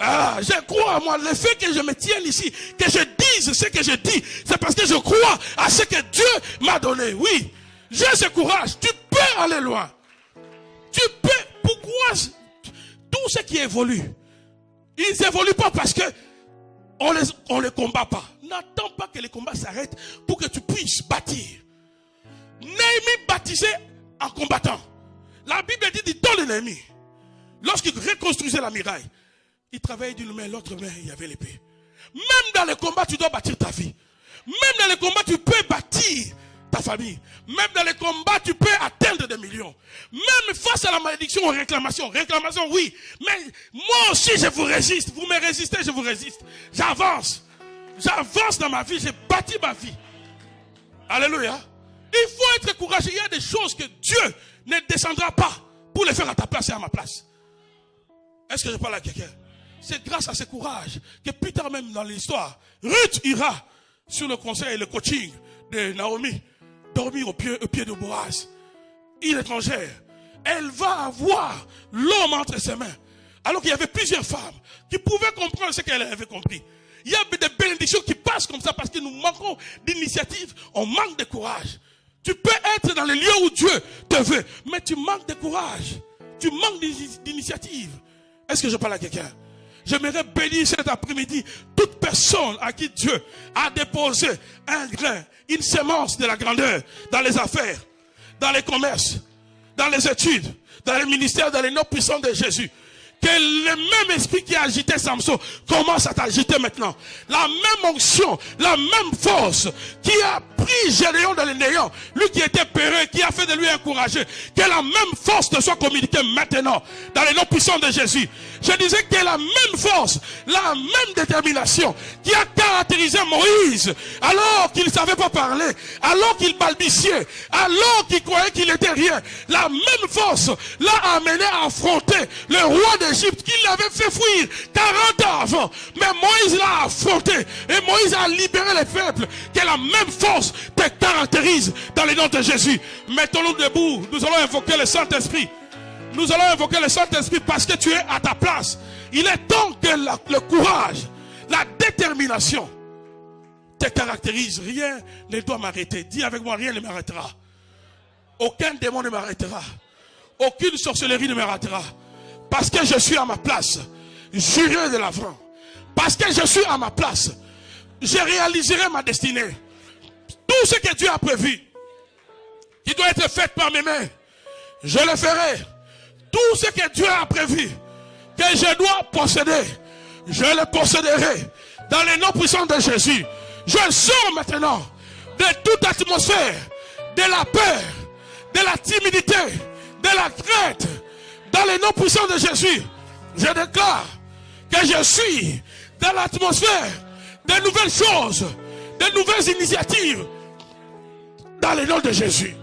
Speaker 1: Ah, je crois à moi. Le fait que je me tienne ici, que je dise ce que je dis, c'est parce que je crois à ce que Dieu m'a donné. Oui, j'ai ce courage. Tu peux aller loin. Tu peux. Pourquoi tout ce qui évolue, ils n'évoluent pas parce que on les combat pas. N'attends pas que les combats s'arrêtent pour que tu puisses bâtir. Néhémie bâtissait en combattant. La Bible dit dans l'ennemi. Lorsqu'il reconstruisait la muraille, il travaillait d'une main, l'autre main, il y avait l'épée. Même dans les combats, tu dois bâtir ta vie. Même dans les combats, tu peux bâtir ta famille. Même dans les combats, tu peux atteindre des millions. Même face à la malédiction, aux réclamations. Réclamation, oui. Mais moi aussi, je vous résiste. Vous me résistez, je vous résiste. J'avance. J'avance dans ma vie. J'ai bâti ma vie. Alléluia. Il faut être courageux. Il y a des choses que Dieu ne descendra pas pour les faire à ta place et à ma place. Est-ce que je parle à quelqu'un? C'est grâce à ce courage que plus tard même dans l'histoire, Ruth ira sur le conseil et le coaching de Naomi, dormir au pied de Boaz, une étrangère. Elle va avoir l'homme entre ses mains. Alors qu'il y avait plusieurs femmes qui pouvaient comprendre ce qu'elle avait compris. Il y a des bénédictions qui passent comme ça parce que nous manquons d'initiative, on manque de courage. Tu peux être dans les lieux où Dieu te veut, mais tu manques de courage. Tu manques d'initiative. Est-ce que je parle à quelqu'un? J'aimerais bénir cet après-midi toute personne à qui Dieu a déposé un grain, une semence de la grandeur dans les affaires, dans les commerces, dans les études, dans les ministères, dans les noms puissants de Jésus. Que le même esprit qui a agité Samson commence à t'agiter maintenant. La même onction, la même force qui a pris Gédéon dans les néants, lui qui était peureux, qui a fait de lui un courageux, que la même force te soit communiquée maintenant dans les noms puissants de Jésus. Je disais que la même force, la même détermination qui a caractérisé Moïse alors qu'il ne savait pas parler, alors qu'il balbutiait, alors qu'il croyait qu'il n'était rien. La même force l'a amené à affronter le roi d'Égypte qui l'avait fait fuir 40 ans avant. Mais Moïse l'a affronté et Moïse a libéré les peuples. Que la même force te caractérise dans le nom de Jésus. Mettons-nous debout, nous allons invoquer le Saint-Esprit. Nous allons invoquer le Saint-Esprit parce que tu es à ta place. Il est temps que le courage, la détermination te caractérise. Rien ne doit m'arrêter. Dis avec moi, rien ne m'arrêtera. Aucun démon ne m'arrêtera. Aucune sorcellerie ne m'arrêtera. Parce que je suis à ma place. J'irai de l'avant. Parce que je suis à ma place. Je réaliserai ma destinée. Tout ce que Dieu a prévu, qui doit être fait par mes mains, je le ferai. Tout ce que Dieu a prévu, que je dois posséder, je le posséderai. Dans le nom puissant de Jésus, je sors maintenant de toute atmosphère, de la peur, de la timidité, de la crainte. Dans le nom puissant de Jésus, je déclare que je suis dans l'atmosphère de nouvelles choses, de nouvelles initiatives. Dans le nom de Jésus.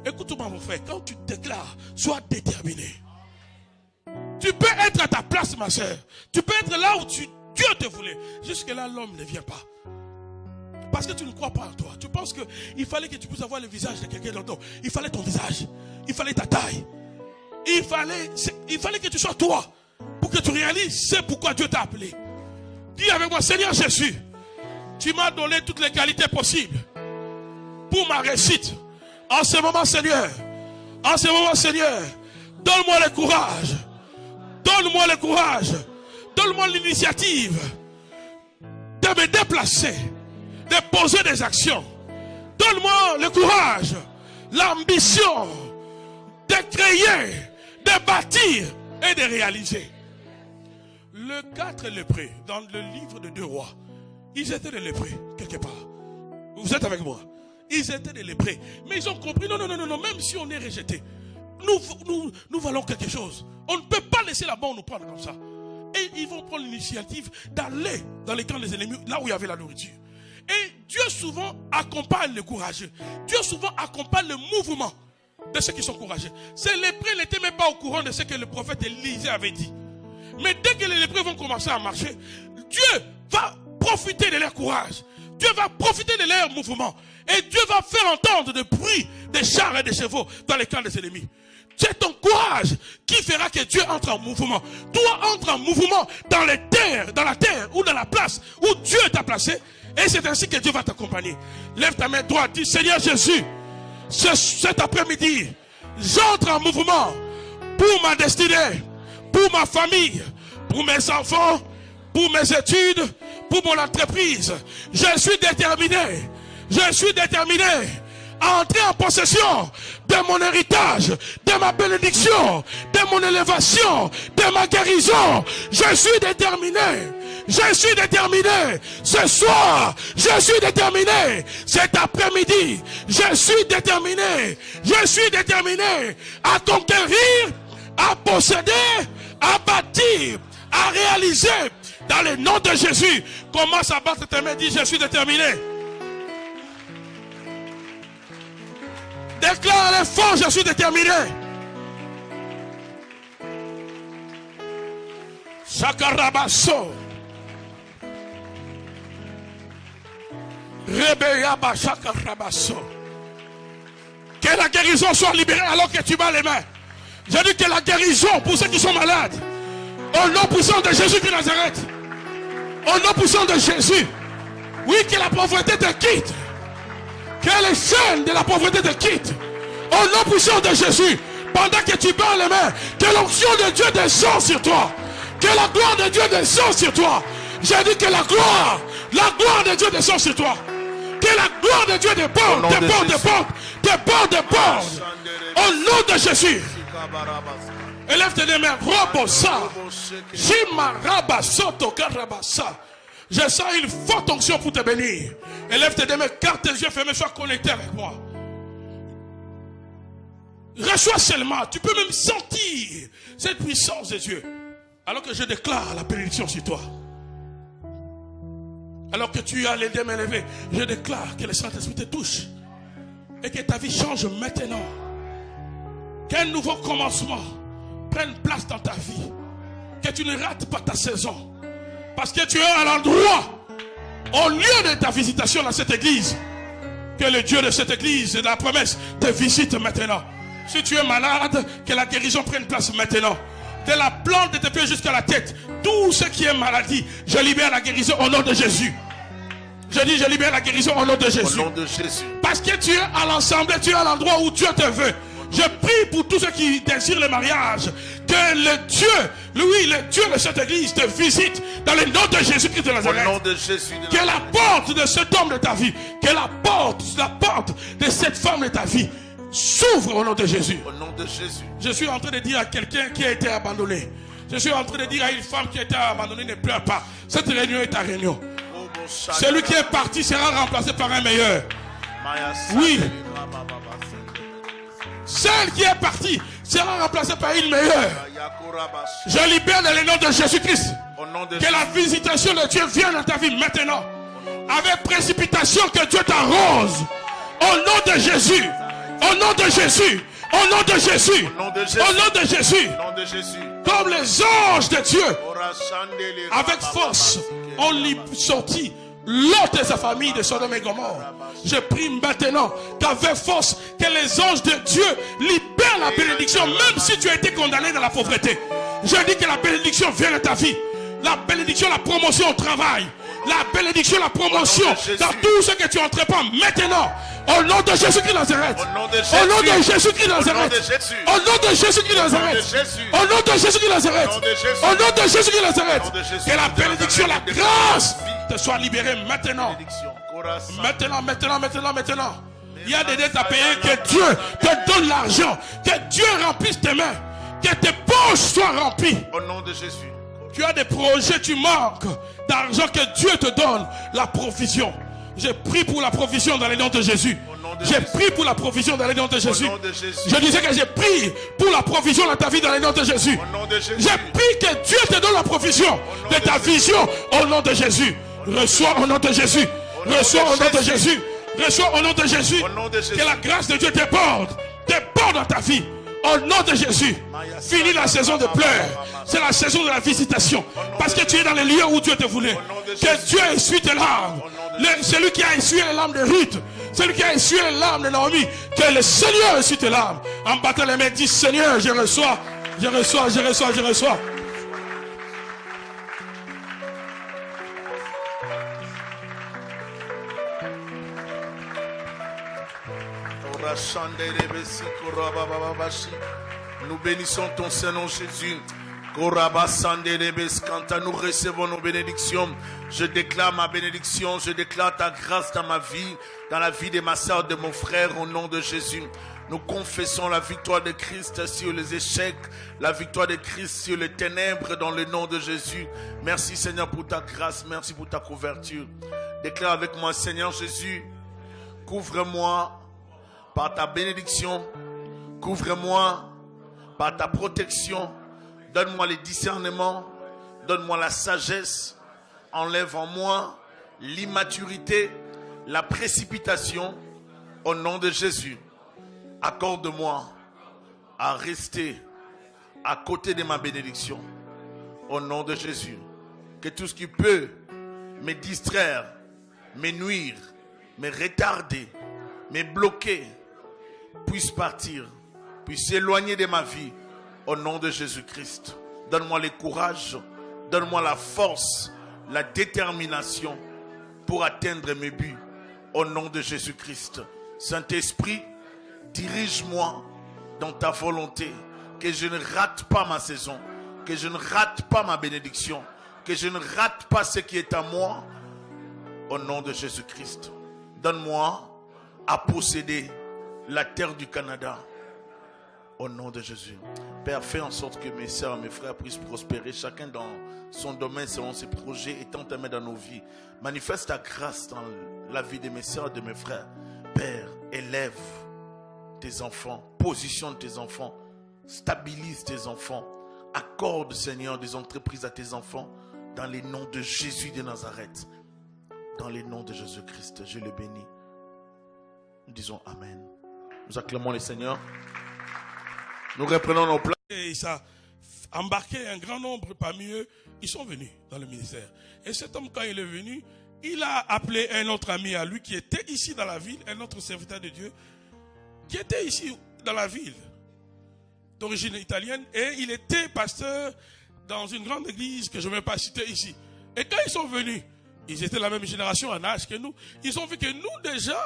Speaker 1: Écoute-moi mon frère, quand tu déclares, sois déterminé. Tu peux être à ta place ma soeur. Tu peux être là où Dieu te voulait. Jusque là l'homme ne vient pas. Parce que tu ne crois pas en toi. Tu penses qu'il fallait que tu puisses avoir le visage de quelqu'un d'autre. Il fallait ton visage. Il fallait ta taille. Il fallait que tu sois toi. Pour que tu réalises c'est pourquoi Dieu t'a appelé. Dis avec moi, Seigneur Jésus, tu m'as donné toutes les qualités possibles pour ma réussite. En ce moment, Seigneur, donne-moi le courage. Donne-moi le courage. Donne-moi l'initiative de me déplacer, de poser des actions. Donne-moi le courage, l'ambition de créer, de bâtir et de réaliser. Le 4 lépreux, dans le livre de 2 rois, ils étaient des lépreux, quelque part. Vous êtes avec moi? Ils étaient des lépreux. Mais ils ont compris, non, même si on est rejeté, nous valons quelque chose. On ne peut pas laisser là-bas nous prendre comme ça. Et ils vont prendre l'initiative d'aller dans les camps des ennemis, là où il y avait la nourriture. Et Dieu souvent accompagne les courageux. Dieu souvent accompagne le mouvement de ceux qui sont courageux. Ces lépreux n'étaient même pas au courant de ce que le prophète Élisée avait dit. Mais dès que les lépreux vont commencer à marcher, Dieu va profiter de leur courage. Dieu va profiter de leur mouvement. Et Dieu va faire entendre des bruits des chars et des chevaux dans les camps des ennemis. C'est ton courage qui fera que Dieu entre en mouvement. Toi, entre en mouvement dans la terre ou dans la place où Dieu t'a placé. Et c'est ainsi que Dieu va t'accompagner. Lève ta main droite, dis Seigneur Jésus, cet après-midi, j'entre en mouvement pour ma destinée, pour ma famille, pour mes enfants, pour mes études, pour mon entreprise. Je suis déterminé à entrer en possession de mon héritage, de ma bénédiction, de mon élévation, de ma guérison. Je suis déterminé. Ce soir, je suis déterminé. Cet après-midi, je suis déterminé à conquérir, à posséder, à bâtir, à réaliser. Dans le nom de Jésus, commence à battre tes mains, dis je suis déterminé. Déclare fort, je suis déterminé. Chakarabasso. Rebeyaba chakarabasso. Que la guérison soit libérée alors que tu bats les mains. J'ai dit que la guérison pour ceux qui sont malades. Au nom puissant de Jésus de Nazareth. Au nom puissant de Jésus. Oui, que la pauvreté te quitte. Que les chaînes de la pauvreté te quittent. Au nom puissant de Jésus. Pendant que tu bats les mains. Que l'onction de Dieu descend sur toi. Que la gloire de Dieu descend sur toi. J'ai dit que la gloire de Dieu descend sur toi. Que la gloire de Dieu déborde. Au nom de Jésus. Élève tes mains. Robosa. Jimarabasoto karabasa. Je sens une forte onction pour te bénir. Élève tes mains, car tes yeux fermés, sois connecté avec moi. Reçois seulement. Tu peux même sentir cette puissance de Dieu. Alors que je déclare la bénédiction sur toi. Alors que tu as les deux mains levées, je déclare que le Saint-Esprit te touche. Et que ta vie change maintenant. Qu'un nouveau commencement prenne place dans ta vie. Que tu ne rates pas ta saison. Parce que tu es à l'endroit, au lieu de ta visitation dans cette église, que le Dieu de cette église et de la promesse te visite maintenant. Si tu es malade, que la guérison prenne place maintenant. De la plante de tes pieds jusqu'à la tête, tout ce qui est maladie, je libère la guérison au nom de Jésus. Je dis, je libère la guérison au nom de Jésus.
Speaker 2: Au nom de Jésus.
Speaker 1: Parce que tu es à l'ensemble, tu es à l'endroit où Dieu te veut. Je prie pour tous ceux qui désirent le mariage, que le Dieu, lui, le Dieu de cette église te visite dans le nom de Jésus-Christ de Nazareth.
Speaker 2: Au nom de Jésus de
Speaker 1: Que la porte de cet homme de ta vie, que la porte de cette femme de ta vie s'ouvre au nom de Jésus.
Speaker 2: Au nom de Jésus.
Speaker 1: Je suis en train de dire à quelqu'un qui a été abandonné. Je suis en train de dire à une femme qui a été abandonnée, ne pleure pas. Cette réunion est ta réunion. Celui qui est parti sera remplacé par un meilleur. Oui. Celle qui est partie sera remplacée par une meilleure. Je libère dans le nom de Jésus-Christ. Que la visitation de Dieu vienne dans ta vie maintenant. Avec précipitation, que Dieu t'arrose. Au nom de Jésus. Au nom de Jésus. Au nom de Jésus. Au nom de Jésus.
Speaker 2: Au nom de Jésus.
Speaker 1: Comme les anges de Dieu. Avec force. On sortit Lot et sa famille de Sodome et Gomorrhe. Je prie maintenant qu'avec force, que les anges de Dieu libèrent la bénédiction, même si tu as été condamné dans la pauvreté. Je dis que la bénédiction vient de ta vie. La bénédiction, la promotion au travail. La bénédiction, la promotion dans tout ce que tu entreprends maintenant. Au nom de Jésus-Christ de Nazareth. Au nom de Jésus-Christ de Nazareth. Au nom de Jésus-Christ de Nazareth. Au nom de Jésus-Christ de Nazareth. Au nom de Jésus-Christ de Nazareth. Que la bénédiction, la grâce te soit libérée maintenant. Maintenant. Il y a des dettes à payer. Que Dieu te donne l'argent. Que Dieu remplisse tes mains. Que tes poches soient remplies.
Speaker 2: Au nom de Jésus.
Speaker 1: Tu as des projets, tu manques d'argent, que Dieu te donne la provision. J'ai pris pour la provision dans le nom de Jésus. J'ai pris pour la provision dans le nom de Jésus. Je disais que j'ai pris pour la provision dans ta vie dans le nom de Jésus. J'ai pris que Dieu te donne la provision de ta vision au nom de Jésus. Reçois au nom de Jésus. Reçois au nom de Jésus. Reçois au nom de Jésus. Que la grâce de Dieu te porte dans ta vie. Au nom de Jésus, finis la saison de pleurs. C'est la saison de la visitation. Parce que tu es dans les lieux où Dieu te voulait. Que Dieu essuie tes larmes. Celui qui a essuyé les larmes de Ruth, celui qui a essuyé les larmes de Naomi, que le Seigneur essuie tes larmes. En battant les mains, dis Seigneur, je reçois.
Speaker 2: Nous bénissons ton Saint-Nom Jésus. Quand nous recevons nos bénédictions, je déclare ma bénédiction, je déclare ta grâce dans ma vie, dans la vie de ma soeur, de mon frère, au nom de Jésus. Nous confessons la victoire de Christ sur les échecs, la victoire de Christ sur les ténèbres, dans le nom de Jésus. Merci Seigneur pour ta grâce, merci pour ta couverture. Déclare avec moi, Seigneur Jésus, couvre-moi par ta bénédiction, couvre-moi par ta protection, donne-moi le discernement, donne-moi la sagesse, enlève en moi l'immaturité, la précipitation, au nom de Jésus. Accorde-moi à rester à côté de ma bénédiction, au nom de Jésus. Que tout ce qui peut me distraire, me nuire, me retarder, me bloquer, puisse partir, puisse s'éloigner de ma vie, au nom de Jésus-Christ. Donne-moi le courage, donne-moi la force, la détermination pour atteindre mes buts, au nom de Jésus-Christ. Saint-Esprit, dirige-moi dans ta volonté, que je ne rate pas ma saison, que je ne rate pas ma bénédiction, que je ne rate pas ce qui est à moi, au nom de Jésus-Christ. Donne-moi à posséder la terre du Canada, au nom de Jésus. Père, fais en sorte que mes soeurs et mes frères puissent prospérer, chacun dans son domaine selon ses projets et tant aimer dans nos vies. Manifeste ta grâce dans la vie de mes soeurs et de mes frères. Père, élève tes enfants, positionne tes enfants, stabilise tes enfants, accorde, Seigneur, des entreprises à tes enfants, dans les noms de Jésus de Nazareth, dans les noms de Jésus-Christ, je le bénis. Nous disons Amen. Nous acclamons le Seigneur. Nous reprenons nos places.
Speaker 1: Et ça a embarqué un grand nombre parmi eux. Ils sont venus dans le ministère. Et cet homme, quand il est venu, il a appelé un autre ami à lui qui était ici dans la ville, un autre serviteur de Dieu, qui était ici dans la ville, d'origine italienne, et il était pasteur dans une grande église que je ne vais pas citer ici. Et quand ils sont venus, ils étaient la même génération en âge que nous, ils ont vu que nous déjà,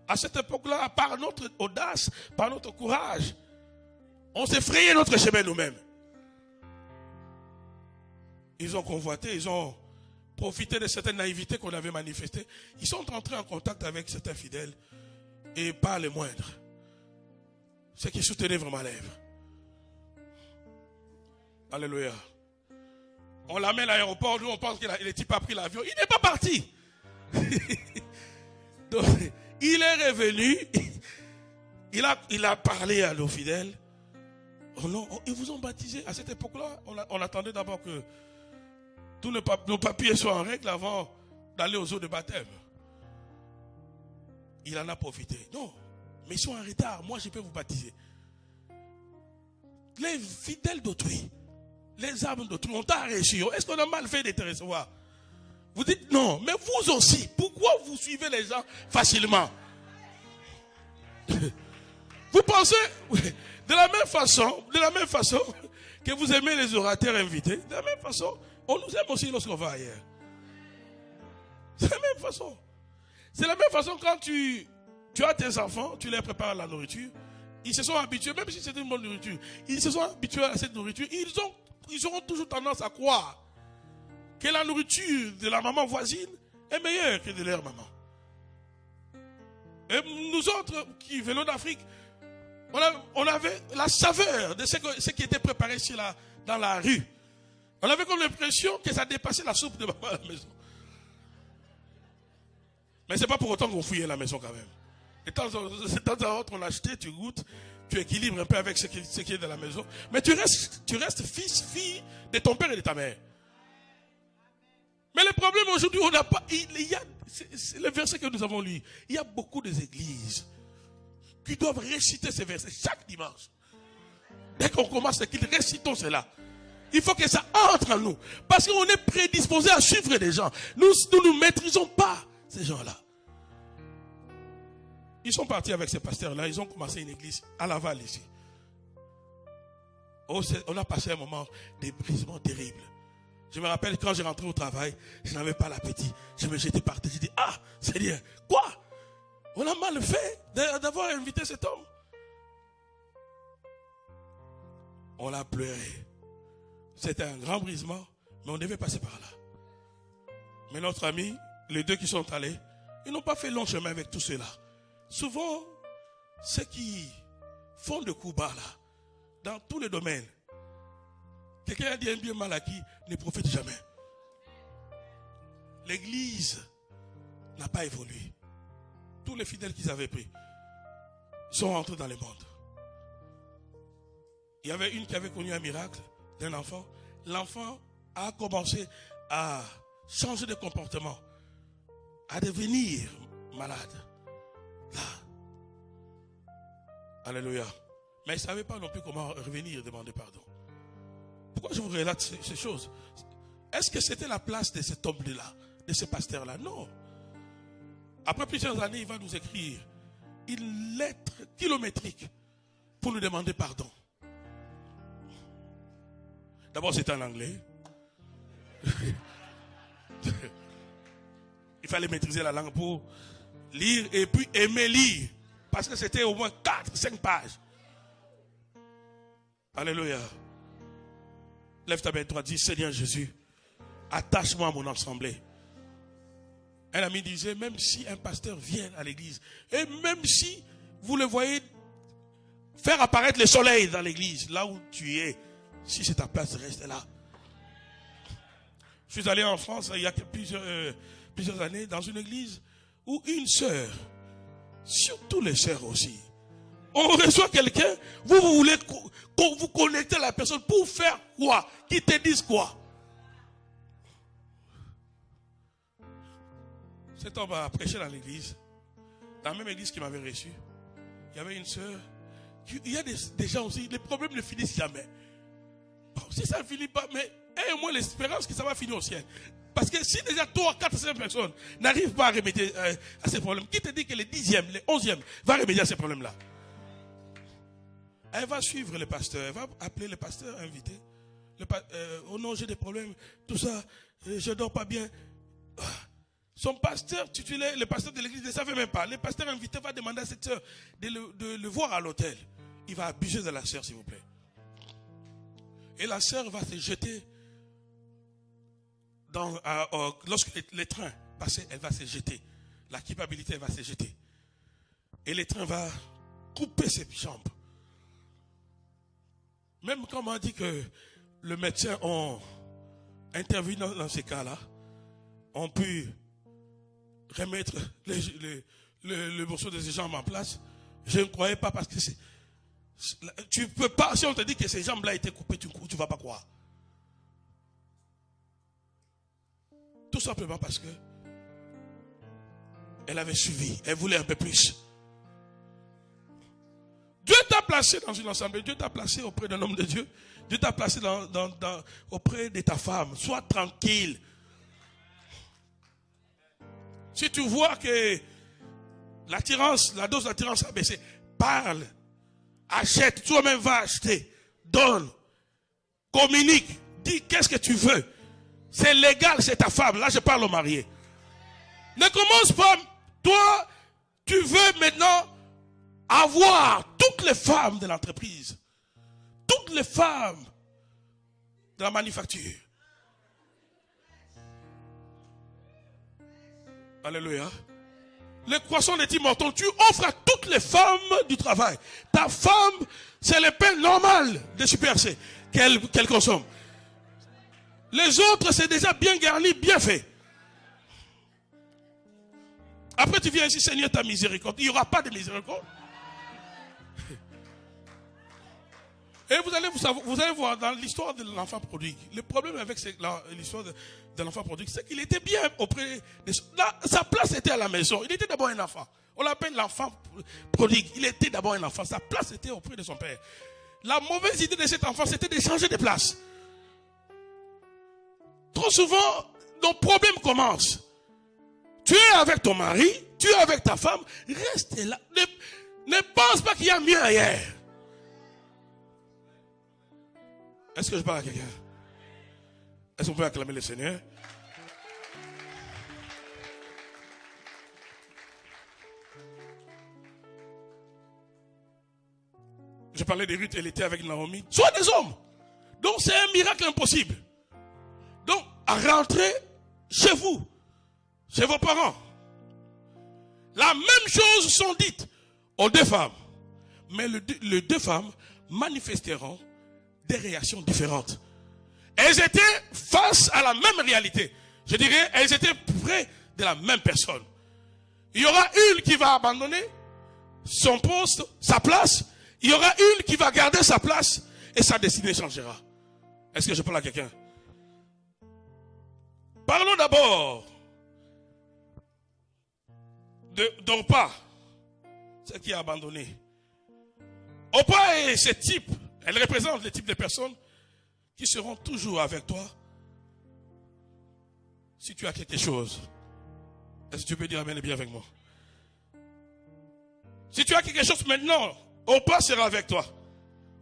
Speaker 1: à cette époque-là, par notre audace, par notre courage, on s'est frayé notre chemin nous-mêmes. Ils ont convoité, ils ont profité de certaines naïvetés qu'on avait manifestées. Ils sont entrés en contact avec certains fidèles, et pas les moindres. Ceux qui soutenaient vraiment l'œuvre. Alléluia. On l'amène à l'aéroport, nous on pense que le type a pris l'avion. Il n'est pas parti. Donc, il est revenu. Il a parlé à nos fidèles. Oh non, ils vous ont baptisé. À cette époque-là, on attendait d'abord que tous nos papiers soient en règle avant d'aller aux eaux de baptême. Il en a profité. Non, mais ils sont en retard. Moi, je peux vous baptiser. Les fidèles d'autrui, les âmes d'autrui, on t'a reçu. Est-ce qu'on a mal fait de te recevoir? Vous dites non, mais vous aussi. Pourquoi vous suivez les gens facilement? Vous pensez, de la même façon que vous aimez les orateurs invités, de la même façon, on nous aime aussi lorsqu'on va ailleurs. C'est la même façon. C'est la même façon quand tu as tes enfants, tu leur prépares la nourriture. Ils se sont habitués, même si c'est une bonne nourriture, ils se sont habitués à cette nourriture. Ils auront toujours tendance à croire que la nourriture de la maman voisine est meilleure que de leur maman. Et nous autres qui venons d'Afrique, on avait la saveur de ce qui était préparé ici dans la rue. On avait comme l'impression que ça dépassait la soupe de maman à la maison. Mais ce n'est pas pour autant qu'on fouillait la maison quand même. De temps en autre, on achetait, tu goûtes, tu équilibres un peu avec ce qui est de la maison. Mais tu restes fils, fille de ton père et de ta mère. Mais le problème aujourd'hui, on n'a pas. C'est le verset que nous avons lu. Il y a beaucoup d'églises qui doivent réciter ces versets chaque dimanche. Dès qu'on commence, c'est qu'ils récitons cela. Il faut que ça entre en nous. Parce qu'on est prédisposé à suivre des gens. Nous ne maîtrisons pas ces gens-là. Ils sont partis avec ces pasteurs-là. Ils ont commencé une église à Laval ici. On a passé un moment d'ébrisement terrible. Je me rappelle quand j'ai rentré au travail, je n'avais pas l'appétit. Je me jetais par terre. J'ai dit, ah, Seigneur, quoi? On a mal fait d'avoir invité cet homme. On l'a pleuré. C'était un grand brisement, mais on devait passer par là. Mais notre ami, les deux qui sont allés, ils n'ont pas fait long chemin avec tout cela. Souvent, ceux qui font de coups bas là, dans tous les domaines, quelqu'un a dit un bien mal acquis ne profite jamais. L'église n'a pas évolué. Tous les fidèles qu'ils avaient pris sont rentrés dans le monde. Il y avait une qui avait connu un miracle d'un enfant. L'enfant a commencé à changer de comportement, à devenir malade. Là. Alléluia. Mais il ne savait pas non plus comment revenir et demander pardon. Pourquoi je vous relate ces choses? Est-ce que c'était la place de cet homme-là, de ce pasteur-là? Non. Après plusieurs années, il va nous écrire une lettre kilométrique pour nous demander pardon. D'abord, c'était en anglais. Il fallait maîtriser la langue pour lire et puis aimer lire. Parce que c'était au moins 4-5 pages. Alléluia. Lève ta main droite, dis Seigneur Jésus, attache-moi à mon assemblée. Un ami disait, même si un pasteur vient à l'église, et même si vous le voyez faire apparaître le soleil dans l'église, là où tu es, si c'est ta place, reste là. Je suis allé en France il y a plusieurs années dans une église où une sœur, surtout les sœurs aussi, on reçoit quelqu'un, vous voulez vous connecter à la personne pour faire quoi? Qui te dise quoi? Cet homme a prêché dans l'église, dans la même église qui m'avait reçu. Il y avait une sœur. Il y a des gens aussi, les problèmes ne finissent jamais. Bon, si ça ne finit pas, mais ayez au moins l'espérance que ça va finir au ciel. Parce que si déjà 3, 4, 5 personnes n'arrivent pas à remédier à ces problèmes, qui te dit que les 10e, les 11e va remédier à ces problèmes-là? Elle va suivre le pasteur, elle va appeler le pasteur invité. Oh non, j'ai des problèmes, tout ça, je ne dors pas bien. Son pasteur titulaire, le pasteur de l'église ne savait même pas. Le pasteur invité va demander à cette sœur de le voir à l'hôtel. Il va abuser de la sœur, s'il vous plaît. Et la sœur va se jeter lorsque les trains passaient, elle va se jeter. La culpabilité, elle va se jeter. Et les trains va couper ses jambes. Même quand on m'a dit que le médecin ont intervenu dans ces cas-là, ont pu remettre le morceau de ses jambes en place, je ne croyais pas parce que tu peux pas, si on te dit que ces jambes-là étaient coupées, tu ne vas pas croire. Tout simplement parce que elle avait suivi, elle voulait un peu plus. Dieu t'a placé dans une assemblée, Dieu t'a placé auprès d'un homme de Dieu, Dieu t'a placé auprès de ta femme. Sois tranquille. Si tu vois que l'attirance, la dose d'attirance a baissé, parle, achète, toi-même va acheter, donne, communique, dis qu'est-ce que tu veux. C'est légal, c'est ta femme. Là, je parle au marié. Ne commence pas, toi, tu veux maintenant avoir toutes les femmes de l'entreprise, toutes les femmes de la manufacture. Alléluia. Le croissant des immortels, tu offres à toutes les femmes du travail. Ta femme, c'est le pain normal de Super C qu'elle consomme. Les autres, c'est déjà bien garni, bien fait. Après, tu viens ici, Seigneur, ta miséricorde. Il n'y aura pas de miséricorde. Et vous allez voir dans l'histoire de l'enfant prodigue. Le problème avec l'histoire de l'enfant prodigue, c'est qu'il était bien auprès de... sa place était à la maison. Il était d'abord un enfant. On l'appelle l'enfant prodigue. Il était d'abord un enfant. Sa place était auprès de son père. La mauvaise idée de cet enfant, c'était de changer de place. Trop souvent, nos problèmes commencent. Tu es avec ton mari, tu es avec ta femme, reste là. Ne pense pas qu'il y a mieux ailleurs. Est-ce que je parle à quelqu'un? Est-ce qu'on peut acclamer le Seigneur? Je parlais de Ruth, elle était avec Naomi. Soit des hommes. Donc c'est un miracle impossible. Donc, à rentrer chez vous, chez vos parents. La même chose sont dites aux deux femmes. Mais les deux femmes manifesteront des réactions différentes. Elles étaient face à la même réalité. Je dirais, elles étaient près de la même personne. Il y aura une qui va abandonner son poste, sa place. Il y aura une qui va garder sa place et sa destinée changera. Est-ce que je parle à quelqu'un? Parlons d'abord d'Orpa, celle qui a abandonné. Orpa est ce type, elle représente le type de personnes qui seront toujours avec toi si tu as quelque chose. Est-ce que tu peux dire amen et bien avec moi? Si tu as quelque chose maintenant, Orpa sera avec toi.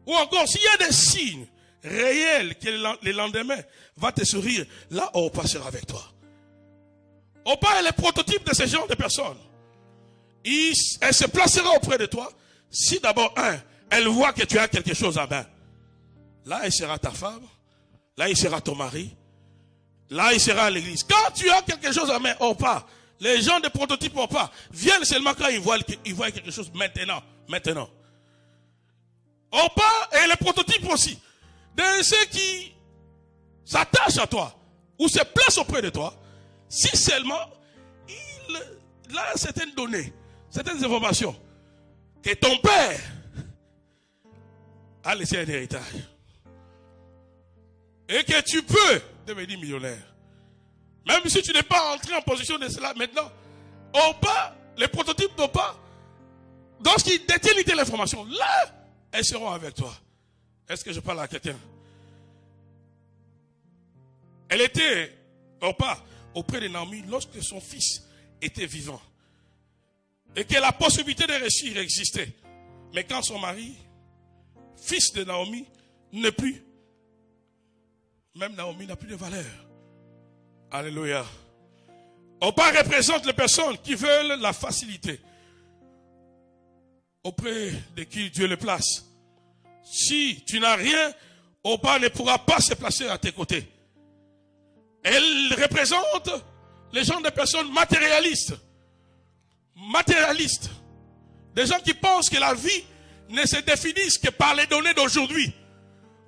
Speaker 1: Ou encore, s'il y a des signes réel que le lendemain va te sourire, là Orpa sera avec toi. Orpa est le prototype de ce genre de personnes. Elle se placera auprès de toi si d'abord, elle voit que tu as quelque chose à main. Là, elle sera ta femme. Là, il sera ton mari. Là, il sera à l'église. Quand tu as quelque chose à main, Orpa, les gens de prototype Orpa viennent seulement quand ils voient quelque chose maintenant. Orpa est le prototype aussi de ceux qui s'attachent à toi ou se placent auprès de toi, si seulement il a certaines données, certaines informations que ton père a laissé un héritage. Et que tu peux devenir millionnaire. Même si tu n'es pas entré en position de cela maintenant. Orpa, les prototypes d'Orpa, lorsqu'ils détiennent l'information, là, elles seront avec toi. Est-ce que je parle à quelqu'un? Elle était, Orpa, auprès de Naomi lorsque son fils était vivant. Et que la possibilité de réussir existait. Mais quand son mari, fils de Naomi, n'est plus, même Naomi n'a plus de valeur. Alléluia. Orpa représente les personnes qui veulent la facilité, auprès de qui Dieu le place. Si tu n'as rien, Orpa ne pourra pas se placer à tes côtés. Elle représente les gens de personnes matérialistes. Matérialistes. Des gens qui pensent que la vie ne se définisse que par les données d'aujourd'hui.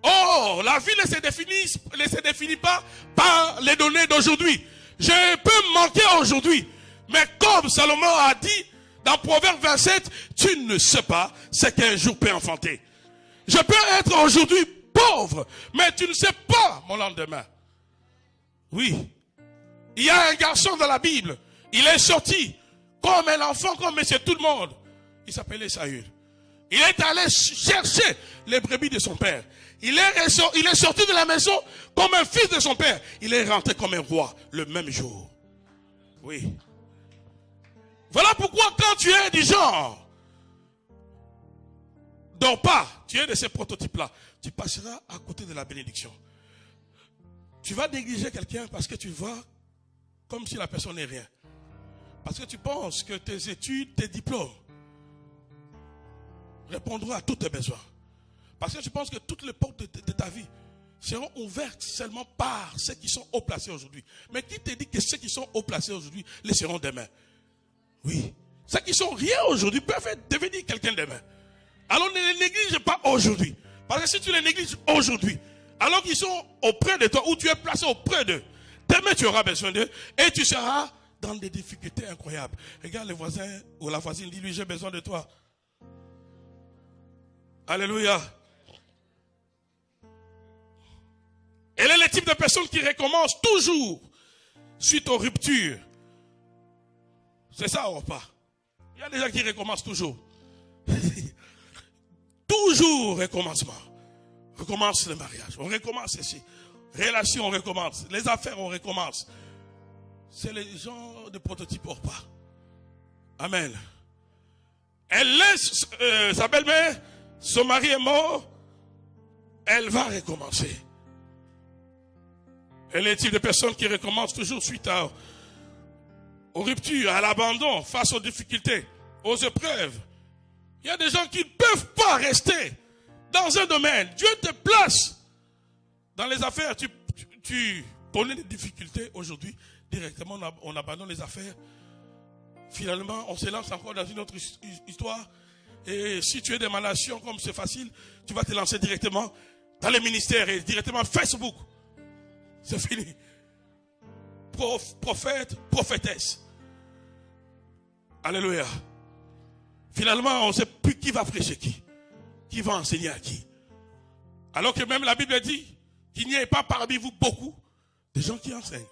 Speaker 1: Oh, la vie ne se définit pas par les données d'aujourd'hui. Je peux manquer aujourd'hui. Mais comme Salomon a dit dans Proverbe 27, tu ne sais pas ce qu'un jour peut enfanter. Je peux être aujourd'hui pauvre, mais tu ne sais pas mon lendemain. Oui. Il y a un garçon dans la Bible. Il est sorti comme un enfant, comme monsieur tout le monde. Il s'appelait Saül. Il est allé chercher les brebis de son père. Il est sorti de la maison comme un fils de son père. Il est rentré comme un roi le même jour. Oui. Voilà pourquoi quand tu es du genre, dors pas, tu es de ces prototypes-là, tu passeras à côté de la bénédiction. Tu vas négliger quelqu'un parce que tu vois comme si la personne n'est rien. Parce que tu penses que tes études, tes diplômes répondront à tous tes besoins. Parce que tu penses que toutes les portes de ta vie seront ouvertes seulement par ceux qui sont haut placés aujourd'hui. Mais qui te dit que ceux qui sont haut placés aujourd'hui les seront demain? Oui. Ceux qui sont rien aujourd'hui peuvent devenir quelqu'un demain. Alors ne les néglige pas aujourd'hui. Parce que si tu les négliges aujourd'hui, alors qu'ils sont auprès de toi, ou tu es placé auprès d'eux, demain tu auras besoin d'eux et tu seras dans des difficultés incroyables. Regarde le voisin ou la voisine, dis-lui, j'ai besoin de toi. Alléluia. Elle est le type de personne qui recommence toujours suite aux ruptures. C'est ça ou pas? Il y a des gens qui recommencent toujours. Toujours recommencement. On recommence le mariage, on recommence ceci. Relation, on recommence. Les affaires, on recommence. C'est les gens de prototype Orpa. Amen. Elle laisse sa belle-mère, son mari est mort, elle va recommencer. Elle est le type de personne qui recommence toujours suite aux ruptures, à l'abandon, face aux difficultés, aux épreuves. Il y a des gens qui ne peuvent pas rester dans un domaine. Dieu te place dans les affaires. Tu connais des difficultés aujourd'hui. Directement, on abandonne les affaires. Finalement, on se lance encore dans une autre histoire. Et si tu es des nations comme c'est facile, tu vas te lancer directement dans les ministères et directement Facebook. C'est fini. Prophète, prophétesse. Alléluia. Finalement, on ne sait plus qui va prêcher qui va enseigner à qui. Alors que même la Bible dit qu'il n'y ait pas parmi vous beaucoup de gens qui enseignent.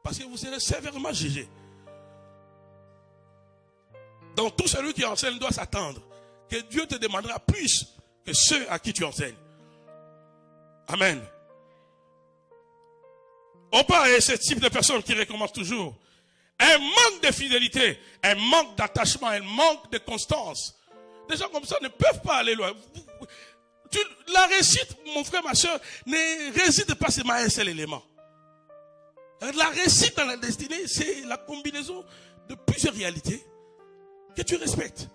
Speaker 1: Parce que vous serez sévèrement jugés. Donc tout celui qui enseigne doit s'attendre que Dieu te demandera plus que ceux à qui tu enseignes. Amen. Orpa est ce type de personne qui recommence toujours. Un manque de fidélité, un manque d'attachement, un manque de constance. Des gens comme ça ne peuvent pas aller loin. La réussite, mon frère, ma soeur, ne réside pas seulement à un seul élément. La réussite dans la destinée, c'est la combinaison de plusieurs réalités que tu respectes.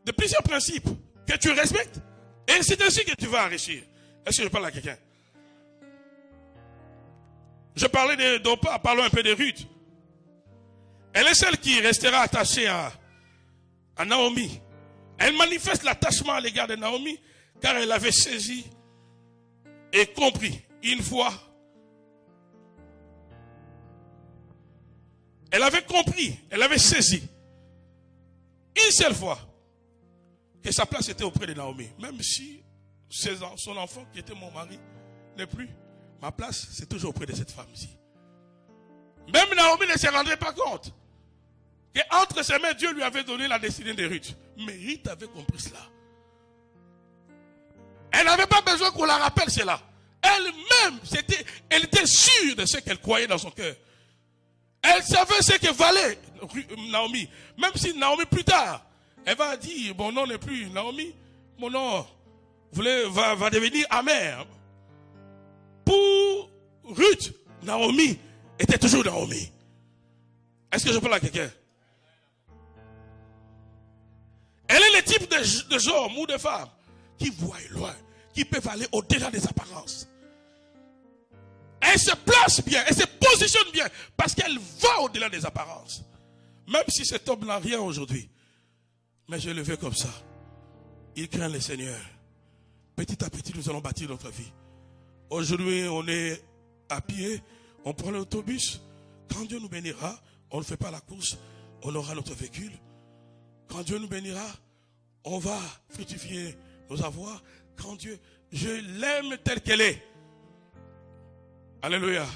Speaker 1: De plusieurs principes que tu respectes. Et c'est ainsi que tu vas réussir. Est-ce que je parle à quelqu'un? Je parlais d'Orpa, parlons un peu de Ruth. Elle est celle qui restera attachée à Naomi. Elle manifeste l'attachement à l'égard de Naomi car elle avait saisi et compris une fois. Elle avait compris, elle avait saisi une seule fois que sa place était auprès de Naomi. Même si son enfant qui était mon mari n'est plus. Ma place, c'est toujours auprès de cette femme ici. Même Naomi ne se rendrait pas compte qu'entre ses mains, Dieu lui avait donné la destinée de Ruth. Mais Ruth avait compris cela. Elle n'avait pas besoin qu'on la rappelle cela. Elle-même, elle était sûre de ce qu'elle croyait dans son cœur. Elle savait ce que valait Naomi. Même si Naomi plus tard, elle va dire, mon nom n'est plus Naomi, mon nom va devenir amer. Pour Ruth, Naomi était toujours Naomi. Est-ce que je parle à quelqu'un? Elle est le type de hommes ou de femmes qui voient loin, qui peuvent aller au-delà des apparences. Elle se place bien, elle se positionne bien, parce qu'elle va au-delà des apparences. Même si cet homme n'a rien aujourd'hui, mais je le veux comme ça. Il craint le Seigneur. Petit à petit, nous allons bâtir notre vie. Aujourd'hui, on est à pied, on prend l'autobus. Quand Dieu nous bénira, on ne fait pas la course, on aura notre véhicule. Quand Dieu nous bénira, on va fructifier nos avoirs. Quand Dieu, je l'aime telle qu'elle est. Alléluia.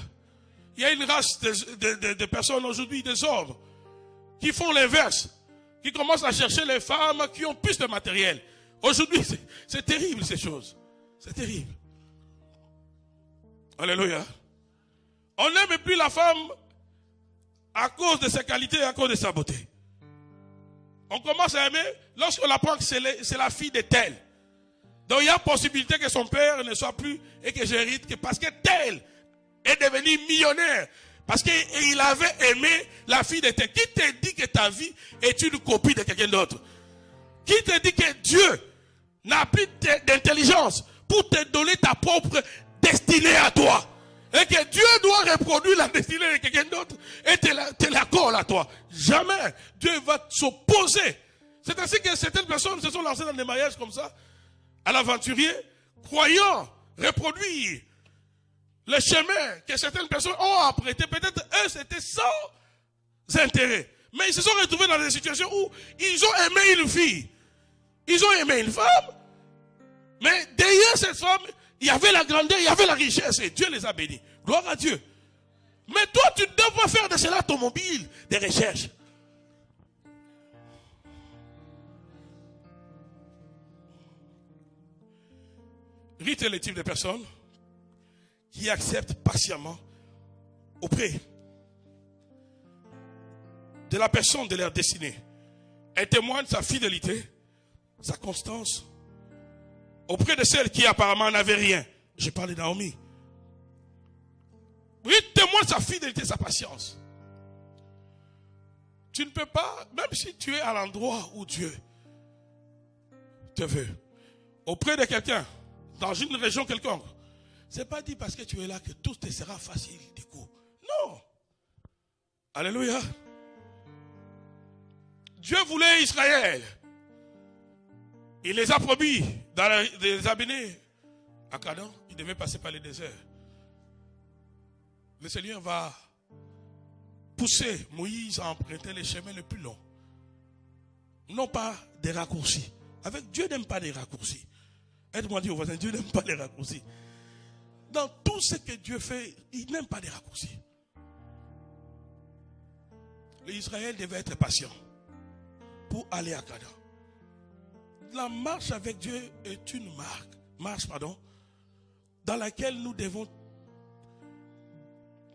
Speaker 1: Il y a une race de personnes aujourd'hui, des hommes, qui font l'inverse, qui commencent à chercher les femmes qui ont plus de matériel. Aujourd'hui, c'est terrible ces choses. C'est terrible. Alléluia. On n'aime plus la femme à cause de sa qualité et à cause de sa beauté. On commence à aimer lorsqu'on apprend que c'est la fille de tel. Donc il y a possibilité que son père ne soit plus et que j'hérite que parce que tel est devenu millionnaire. Parce qu'il avait aimé la fille de tel. Qui te dit que ta vie est une copie de quelqu'un d'autre? Qui te dit que Dieu n'a plus d'intelligence pour te donner ta propre destinée à toi? Et que Dieu doit reproduire la destinée de quelqu'un d'autre et te la colle à toi. Jamais Dieu va s'opposer. C'est ainsi que certaines personnes se sont lancées dans des mariages comme ça, à l'aventurier, croyant reproduire le chemin que certaines personnes ont apprêté. Peut-être eux, c'était sans intérêt. Mais ils se sont retrouvés dans des situations où ils ont aimé une fille. Ils ont aimé une femme. Mais derrière cette femme, il y avait la grandeur, il y avait la richesse. Et Dieu les a bénis. Gloire à Dieu. Mais toi, tu ne dois pas faire de cela ton mobile de recherche. Ruth est le type de personne qui accepte patiemment auprès de la personne de leur destinée. Elle témoigne sa fidélité, sa constance auprès de celle qui apparemment n'avait rien. Je parle de Naomi. Ruth témoigne sa fidélité, sa patience. Tu ne peux pas, même si tu es à l'endroit où Dieu te veut, auprès de quelqu'un, dans une région quelconque, c'est pas dit parce que tu es là que tout te sera facile du coup. Non. Alléluia. Dieu voulait Israël. Il les a promis de les amener à Canaan. Il devait passer par le désert. Le Seigneur va pousser Moïse à emprunter les chemins les plus longs. Non pas des raccourcis. Avec Dieu n'aime pas des raccourcis. Aide-moi à dire au voisin, Dieu n'aime pas les raccourcis. Dans tout ce que Dieu fait, il n'aime pas les raccourcis. L'Israël devait être patient pour aller à Canaan. La marche avec Dieu est une marche, dans laquelle nous devons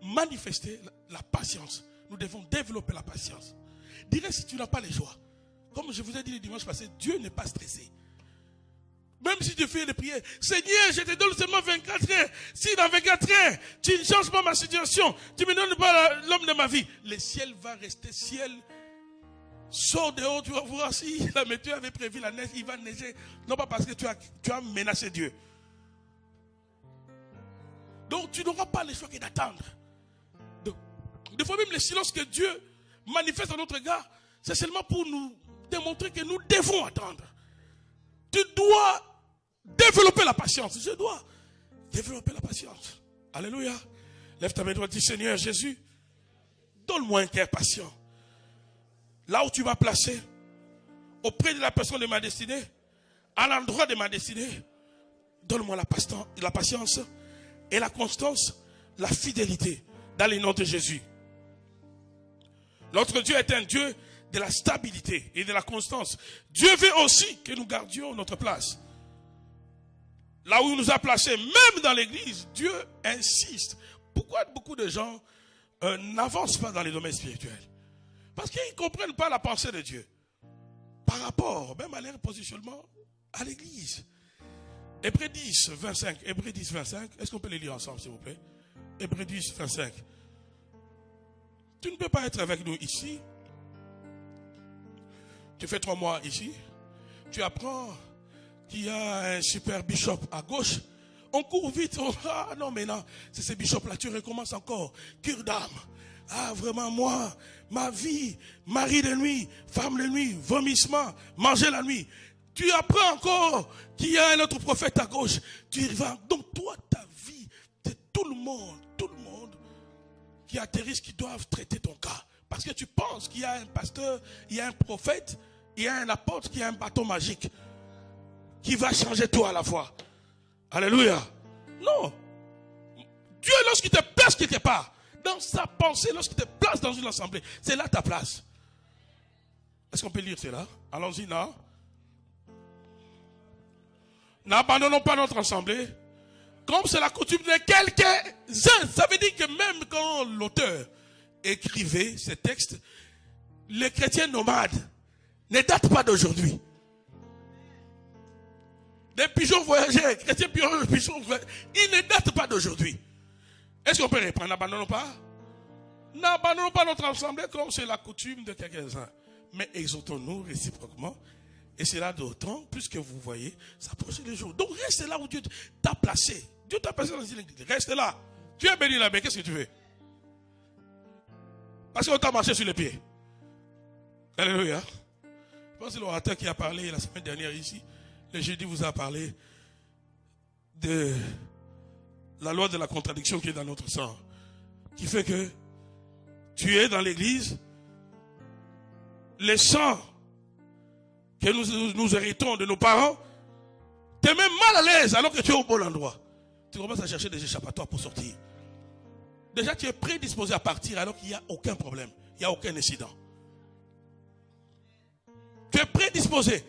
Speaker 1: manifester la patience. Nous devons développer la patience. Dirais si tu n'as pas les joies. Comme je vous ai dit le dimanche passé, Dieu n'est pas stressé. Même si tu fais des prières, Seigneur, je te donne seulement 24 heures. Si dans 24 heures, tu ne changes pas ma situation, tu ne me donnes pas l'homme de ma vie, le ciel va rester ciel. Sors dehors, tu vas voir si la météo avait prévu la neige, il va neiger. Non pas parce que tu as menacé Dieu. Donc tu n'auras pas le choix que d'attendre. Des fois même le silence que Dieu manifeste à notre égard, c'est seulement pour nous démontrer que nous devons attendre. Tu dois développer la patience. Je dois développer la patience. Alléluia. Lève ta main droite, dis Seigneur Jésus, donne-moi un cœur patient. Là où tu vas placer, auprès de la personne de ma destinée, à l'endroit de ma destinée, donne-moi la patience et la constance, la fidélité dans les noms de Jésus. Notre Dieu est un Dieu de la stabilité et de la constance. Dieu veut aussi que nous gardions notre place. Là où il nous a placés, même dans l'église, Dieu insiste. Pourquoi beaucoup de gens n'avancent pas dans les domaines spirituels? Parce qu'ils ne comprennent pas la pensée de Dieu. Par rapport, même à leur positionnement à l'église. Hébreux 10, 25. Hébreux 10, 25. Est-ce qu'on peut les lire ensemble, s'il vous plaît? Hébreux 10, 25. Tu ne peux pas être avec nous ici. Tu fais 3 mois ici. Tu apprends qu'il y a un super bishop à gauche. On court vite. Ah non, mais non, c'est ce bishop-là. Tu recommences encore. Cure d'âme. Ah, vraiment, moi, ma vie, mari de nuit, femme de nuit, vomissement, manger la nuit. Tu apprends encore qu'il y a un autre prophète à gauche. Tu y vas. Donc, toi, ta vie, c'est tout le monde qui atterrissent, qui doivent traiter ton cas. Parce que tu penses qu'il y a un pasteur, il y a un prophète, il y a un apôtre qui a un bâton magique qui va changer tout à la fois. Alléluia. Non. Dieu, lorsqu'il te place quelque part, dans sa pensée, lorsqu'il te place dans une assemblée, c'est là ta place. Est-ce qu'on peut lire cela? Allons-y, non? N'abandonnons pas notre assemblée, comme c'est la coutume de quelques-uns. Ça veut dire que même quand l'auteur écrivait ces textes, les chrétiens nomades ne datent pas d'aujourd'hui. Des pigeons voyageurs, chrétiens pigeons voyageurs, ils ne datent pas d'aujourd'hui. Est-ce qu'on peut reprendre? N'abandonnons pas? N'abandonnons pas notre assemblée comme c'est la coutume de quelques-uns. Mais exhortons-nous réciproquement. Et c'est là d'autant, plus que vous voyez, s'approcher les jours. Donc reste là où Dieu t'a placé. Dieu t'a placé dans une église. Reste là. Tu es béni là, mais qu'est-ce que tu veux? Parce qu'on t'a marché sur les pieds. Alléluia. Je pense que c'est l'orateur qui a parlé la semaine dernière ici. Le jeudi vous a parlé de la loi de la contradiction qui est dans notre sang. Qui fait que tu es dans l'église. Le sang que nous héritons de nos parents, tu es même mal à l'aise alors que tu es au bon endroit. Tu commences à chercher des échappatoires pour sortir. Déjà, tu es prédisposé à partir alors qu'il n'y a aucun problème. Il n'y a aucun incident. Tu es prédisposé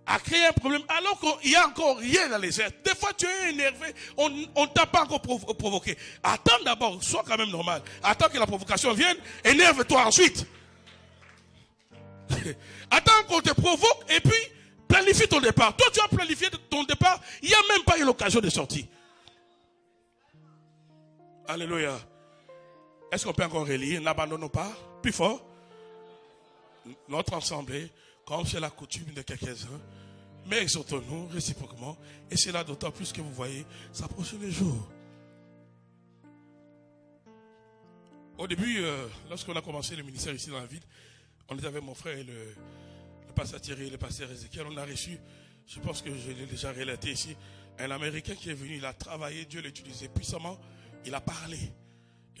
Speaker 1: à créer un problème alors qu'il n'y a encore rien dans les airs. Des fois, tu es énervé. On ne t'a pas encore provoqué. Attends d'abord, sois quand même normal. Attends que la provocation vienne. Énerve-toi ensuite. Attends qu'on te provoque et puis planifie ton départ. Toi, tu as planifié ton départ. Il n'y a même pas eu l'occasion de sortir. Alléluia. Est-ce qu'on peut encore relire? N'abandonnons pas. Plus fort. Notre assemblée, comme c'est la coutume de quelques-uns, mais exhortons-nous réciproquement. Et c'est là d'autant plus que vous voyez s'approcher les jours. Au début, lorsqu'on a commencé le ministère ici dans la ville, on était avec mon frère et le pasteur Thierry et le pasteur Ézéchiel. On a reçu, je pense que je l'ai déjà relaté ici, un Américain qui est venu, il a travaillé, Dieu l'utilisait puissamment, il a parlé.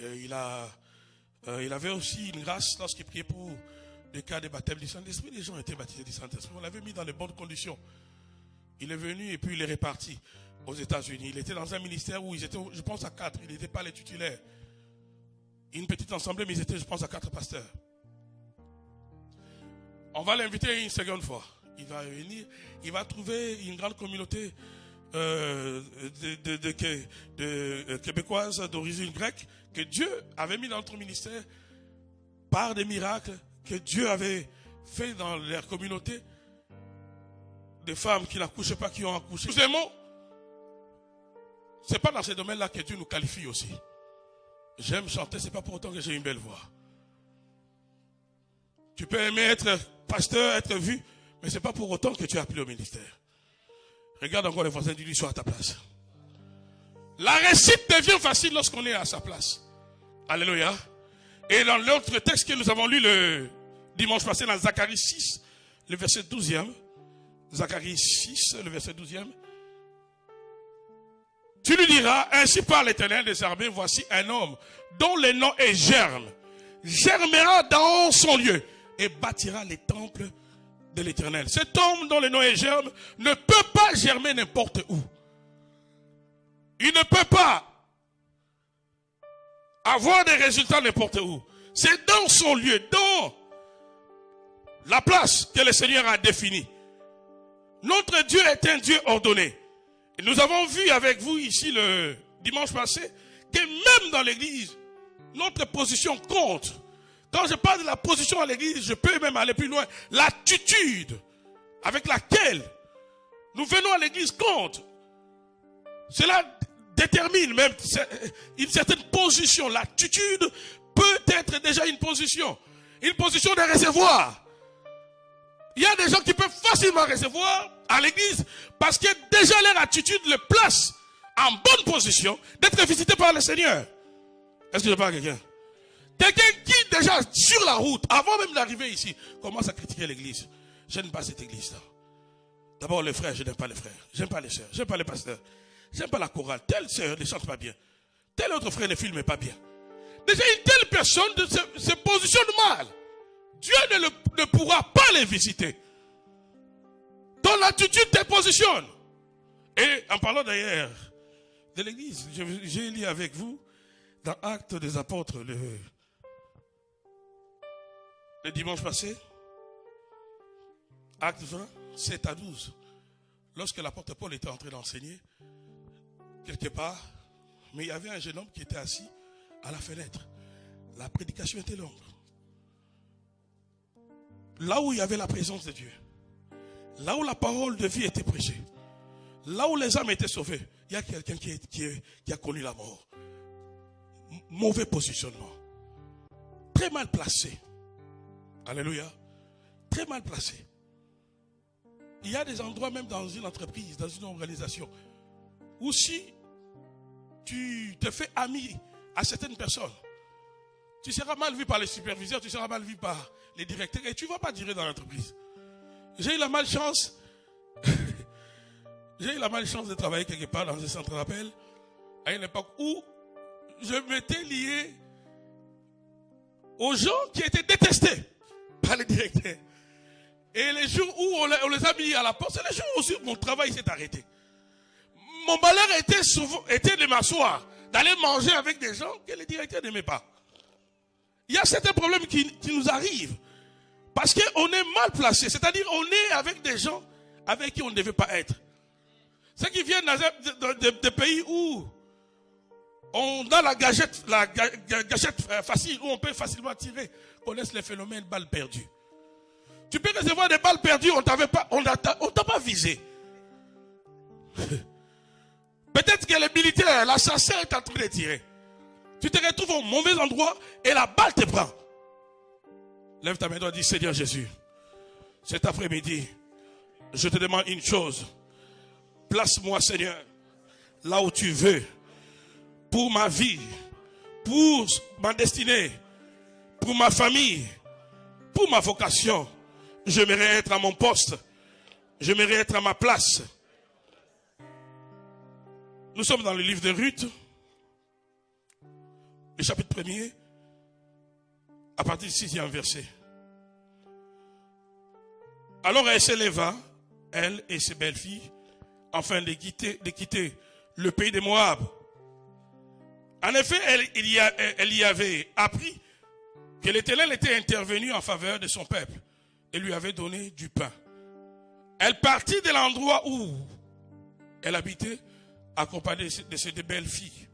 Speaker 1: Il avait aussi une grâce lorsqu'il priait pour le cas des baptêmes du Saint-Esprit. Les gens étaient baptisés du Saint-Esprit. On l'avait mis dans les bonnes conditions. Il est venu et puis il est reparti aux États-Unis. Il était dans un ministère où ils étaient, je pense, à 4. Il n'était pas les titulaires. Une petite assemblée, mais ils étaient, je pense, à 4 pasteurs. On va l'inviter une seconde fois. Il va venir, il va trouver une grande communauté de Québécoises d'origine grecque que Dieu avait mis dans notre ministère par des miracles que Dieu avait fait dans leur communauté. Des femmes qui n'accouchaient pas, qui ont accouché. Nous aimons. C'est pas dans ces domaines-là que Dieu nous qualifie aussi. J'aime chanter, c'est pas pour autant que j'ai une belle voix. Tu peux aimer être pasteur, être vu, mais c'est pas pour autant que tu es appelé au ministère. Regarde encore les voisins, dis-lui, sois à ta place. La réussite devient facile lorsqu'on est à sa place. Alléluia. Et dans l'autre texte que nous avons lu le dimanche passé, dans Zacharie 6, le verset 12e. Zacharie 6, le verset 12e. Tu lui diras, ainsi parle l'Éternel des armées, voici un homme dont le nom est Germe. Germera dans son lieu et bâtira les temples de l'Éternel. Cet homme dont le nom est Germe ne peut pas germer n'importe où. Il ne peut pas avoir des résultats n'importe où. C'est dans son lieu, dans la place que le Seigneur a définie. Notre Dieu est un Dieu ordonné. Et nous avons vu avec vous ici le dimanche passé que même dans l'église, notre position compte. Quand je parle de la position à l'église, je peux même aller plus loin. L'attitude avec laquelle nous venons à l'église compte. Cela détermine même une certaine position. L'attitude peut être déjà une position de recevoir. Il y a des gens qui peuvent facilement recevoir à l'église parce que déjà leur attitude les place en bonne position d'être visité par le Seigneur. Est-ce que je parle à quelqu'un? Quelqu'un qui déjà sur la route, avant même d'arriver ici, commence à critiquer l'église. Je n'aime pas cette église-là. D'abord les frères, je n'aime pas les frères. J'aime pas les sœurs, j'aime pas les pasteurs. J'aime pas la chorale. Telle sœur ne chante pas bien. Tel autre frère ne filme pas bien. Déjà une telle personne se positionne mal. Dieu ne pourra pas les visiter. Ton attitude te positionne. Et en parlant d'ailleurs de l'église, j'ai lu avec vous dans Actes des Apôtres le dimanche passé, Acte 20, 7 à 12. Lorsque l'apôtre Paul était en train d'enseigner, quelque part, mais il y avait un jeune homme qui était assis à la fenêtre. La prédication était longue. Là où il y avait la présence de Dieu, là où la parole de vie était prêchée, là où les âmes étaient sauvées, il y a quelqu'un qui a connu la mort. Mauvais positionnement. Très mal placé. Alléluia. Très mal placé. Il y a des endroits, même dans une entreprise, dans une organisation, où si tu te fais ami à certaines personnes, tu seras mal vu par les superviseurs, tu seras mal vu par les directeurs et tu ne vas pas durer dans l'entreprise. J'ai eu la malchance de travailler quelque part dans un centre d'appel à une époque où je m'étais lié aux gens qui étaient détestés par les directeurs. Et les jours où on les a mis à la porte, c'est les jours où mon travail s'est arrêté. Mon malheur était de m'asseoir, d'aller manger avec des gens que les directeurs n'aimaient pas. Il y a certains problèmes qui nous arrivent parce qu'on est mal placé. C'est-à-dire on est avec des gens avec qui on ne devait pas être. Ceux qui viennent des pays où on a la gâchette facile, où on peut facilement tirer, connaissent les phénomènes balles perdues. Tu peux recevoir des balles perdues, on t'a pas visé. Peut-être que le militaire, l'assassin est en train de tirer. Tu te retrouves au mauvais endroit et la balle te prend. Lève ta main et dis, Seigneur Jésus, cet après-midi, je te demande une chose. Place-moi, Seigneur, là où tu veux, pour ma vie, pour ma destinée, pour ma famille, pour ma vocation. J'aimerais être à mon poste. J'aimerais être à ma place. Nous sommes dans le livre de Ruth, le chapitre 1er, à partir du 6e verset. Alors elle s'éleva, elle et ses belles-filles, afin de quitter le pays de Moab. En effet, elle y avait appris que l'Éternel était intervenu en faveur de son peuple et lui avait donné du pain. Elle partit de l'endroit où elle habitait, accompagnée de ses deux belles filles.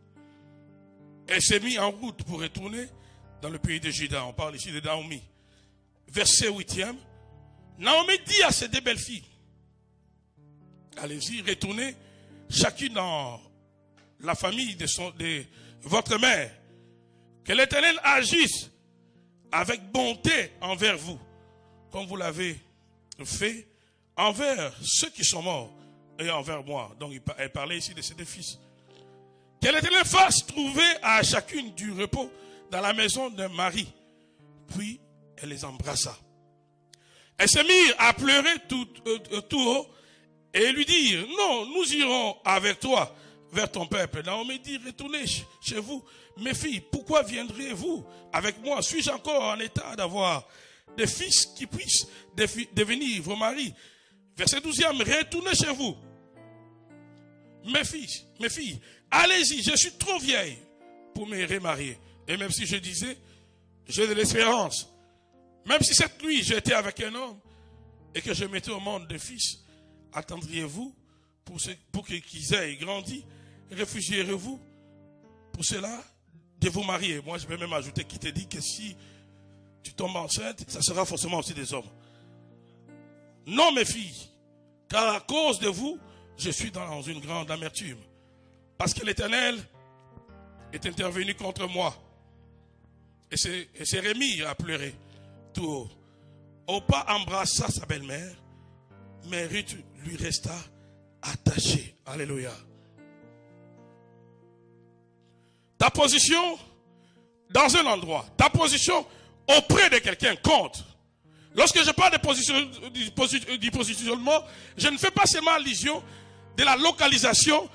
Speaker 1: Elle s'est mise en route pour retourner dans le pays de Juda. On parle ici de Naomi. Verset 8e. Naomi dit à ses deux belles filles, allez-y, retournez chacune dans la famille de votre mère. Que l'Éternel agisse avec bonté envers vous, comme vous l'avez fait envers ceux qui sont morts et envers moi. Donc elle parlait ici de ses deux fils. Que l'Éternel fasse trouver à chacune du repos dans la maison d'un mari. Puis elle les embrassa. Elle se mit à pleurer tout haut et lui dit, non, nous irons avec toi vers ton peuple. Naomi dit, retournez chez vous. Mes filles, pourquoi viendrez-vous avec moi? Suis-je encore en état d'avoir des fils qui puissent devenir vos maris? Verset 12e, retournez chez vous. mes filles, allez-y, je suis trop vieille pour me remarier. Et même si je disais, j'ai de l'espérance, même si cette nuit j'étais avec un homme et que je mettais au monde des fils, attendriez-vous pour qu'ils aient grandi? Refuseriez-vous pour cela de vous marier? Moi, je vais même ajouter qui te dit que si tu tombes enceinte, ça sera forcément aussi des hommes. Non, mes filles, car à cause de vous, je suis dans une grande amertume. Parce que l'Éternel est intervenu contre moi. Et s'est remis à pleurer tout haut. Orpa embrassa sa belle-mère, mais Ruth lui resta attachée. Alléluia. Ta position dans un endroit, ta position auprès de quelqu'un compte. Lorsque je parle du positionnement, je ne fais pas seulement allusion de la localisation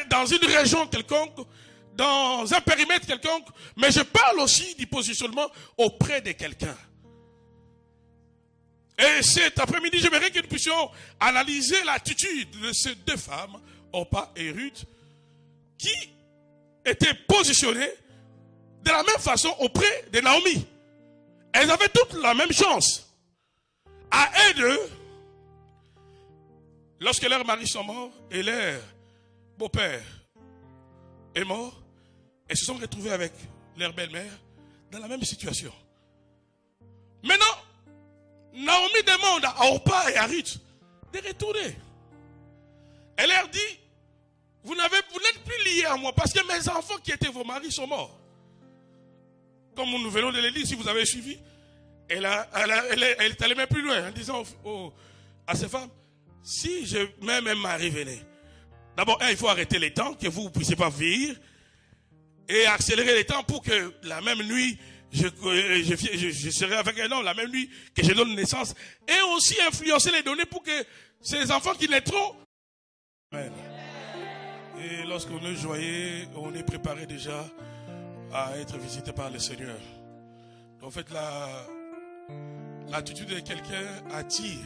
Speaker 1: dans une région quelconque, dans un périmètre quelconque, mais je parle aussi du positionnement auprès de quelqu'un. Et cet après-midi, j'aimerais que nous puissions analyser l'attitude de ces deux femmes, Orpa et Ruth, qui étaient positionnées de la même façon auprès de Naomi. Elles avaient toutes la même chance. À elles deux, lorsque leurs maris sont morts et leur beau-père est mort, elles se sont retrouvées avec leur belle-mère dans la même situation. Maintenant, Naomi demande à Orpa et à Ruth de retourner. Elle leur dit, vous n'êtes plus liés à moi parce que mes enfants qui étaient vos maris sont morts. Comme nous venons de le lire, si vous avez suivi, elle est allée même plus loin en disant à ces femmes, si même un mari venait, d'abord, il faut arrêter les temps, que vous ne puissiez pas vieillir, et accélérer les temps pour que la même nuit, je serai avec un homme, la même nuit que je donne naissance, et aussi influencer les données pour que ces enfants qui naîtront. Amen. Et lorsqu'on est joyeux, on est préparé déjà à être visité par le Seigneur. En fait, l'attitude de quelqu'un attire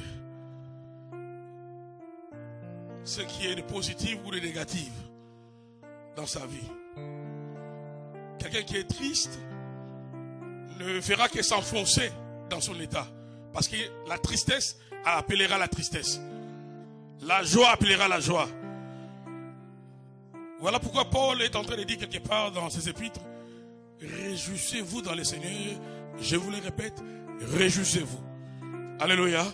Speaker 1: ce qui est de positif ou de négatif dans sa vie. Quelqu'un qui est triste ne fera que s'enfoncer dans son état. Parce que la tristesse appellera la tristesse. La joie appellera la joie. Voilà pourquoi Paul est en train de dire quelque part dans ses épîtres, réjouissez-vous dans le Seigneur. Je vous le répète, réjouissez-vous. Alléluia.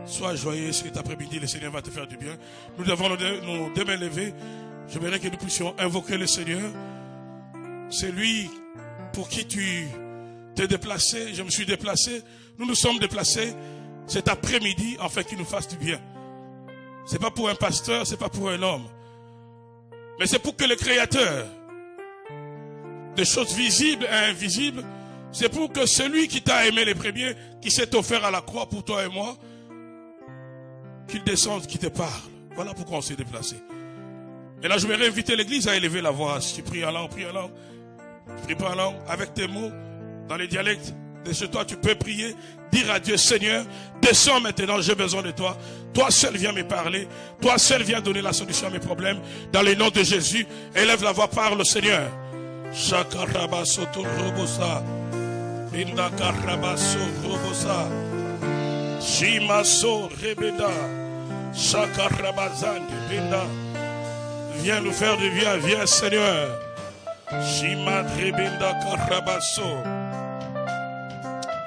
Speaker 1: Sois joyeux cet après-midi, le Seigneur va te faire du bien. Nous devons nos deux mains levées. J'aimerais que nous puissions invoquer le Seigneur. C'est lui pour qui tu t'es déplacé, je me suis déplacé. Nous nous sommes déplacés cet après-midi afin qu'il nous fasse du bien. C'est pas pour un pasteur, c'est pas pour un homme. Mais c'est pour que le Créateur des choses visibles et invisibles, c'est pour que celui qui t'a aimé les premiers, qui s'est offert à la croix pour toi et moi, qu'il descende, qu'il te parle. Voilà pourquoi on s'est déplacé. Et là, je vais inviter l'église à élever la voix. Si tu pries en langue, prie en langue. Prie pas en langue, avec tes mots, dans les dialectes de chez toi, tu peux prier, dire à Dieu, Seigneur, descends maintenant, j'ai besoin de toi. Toi seul viens me parler. Toi seul viens donner la solution à mes problèmes. Dans le nom de Jésus, élève la voix, parle, Seigneur. Shakarabaso robosa. Indakarabaso robosa. Shimaso rebeda. Shakarabazande benda. Viens nous faire du bien, viens Seigneur. Shima rebenda karabaso.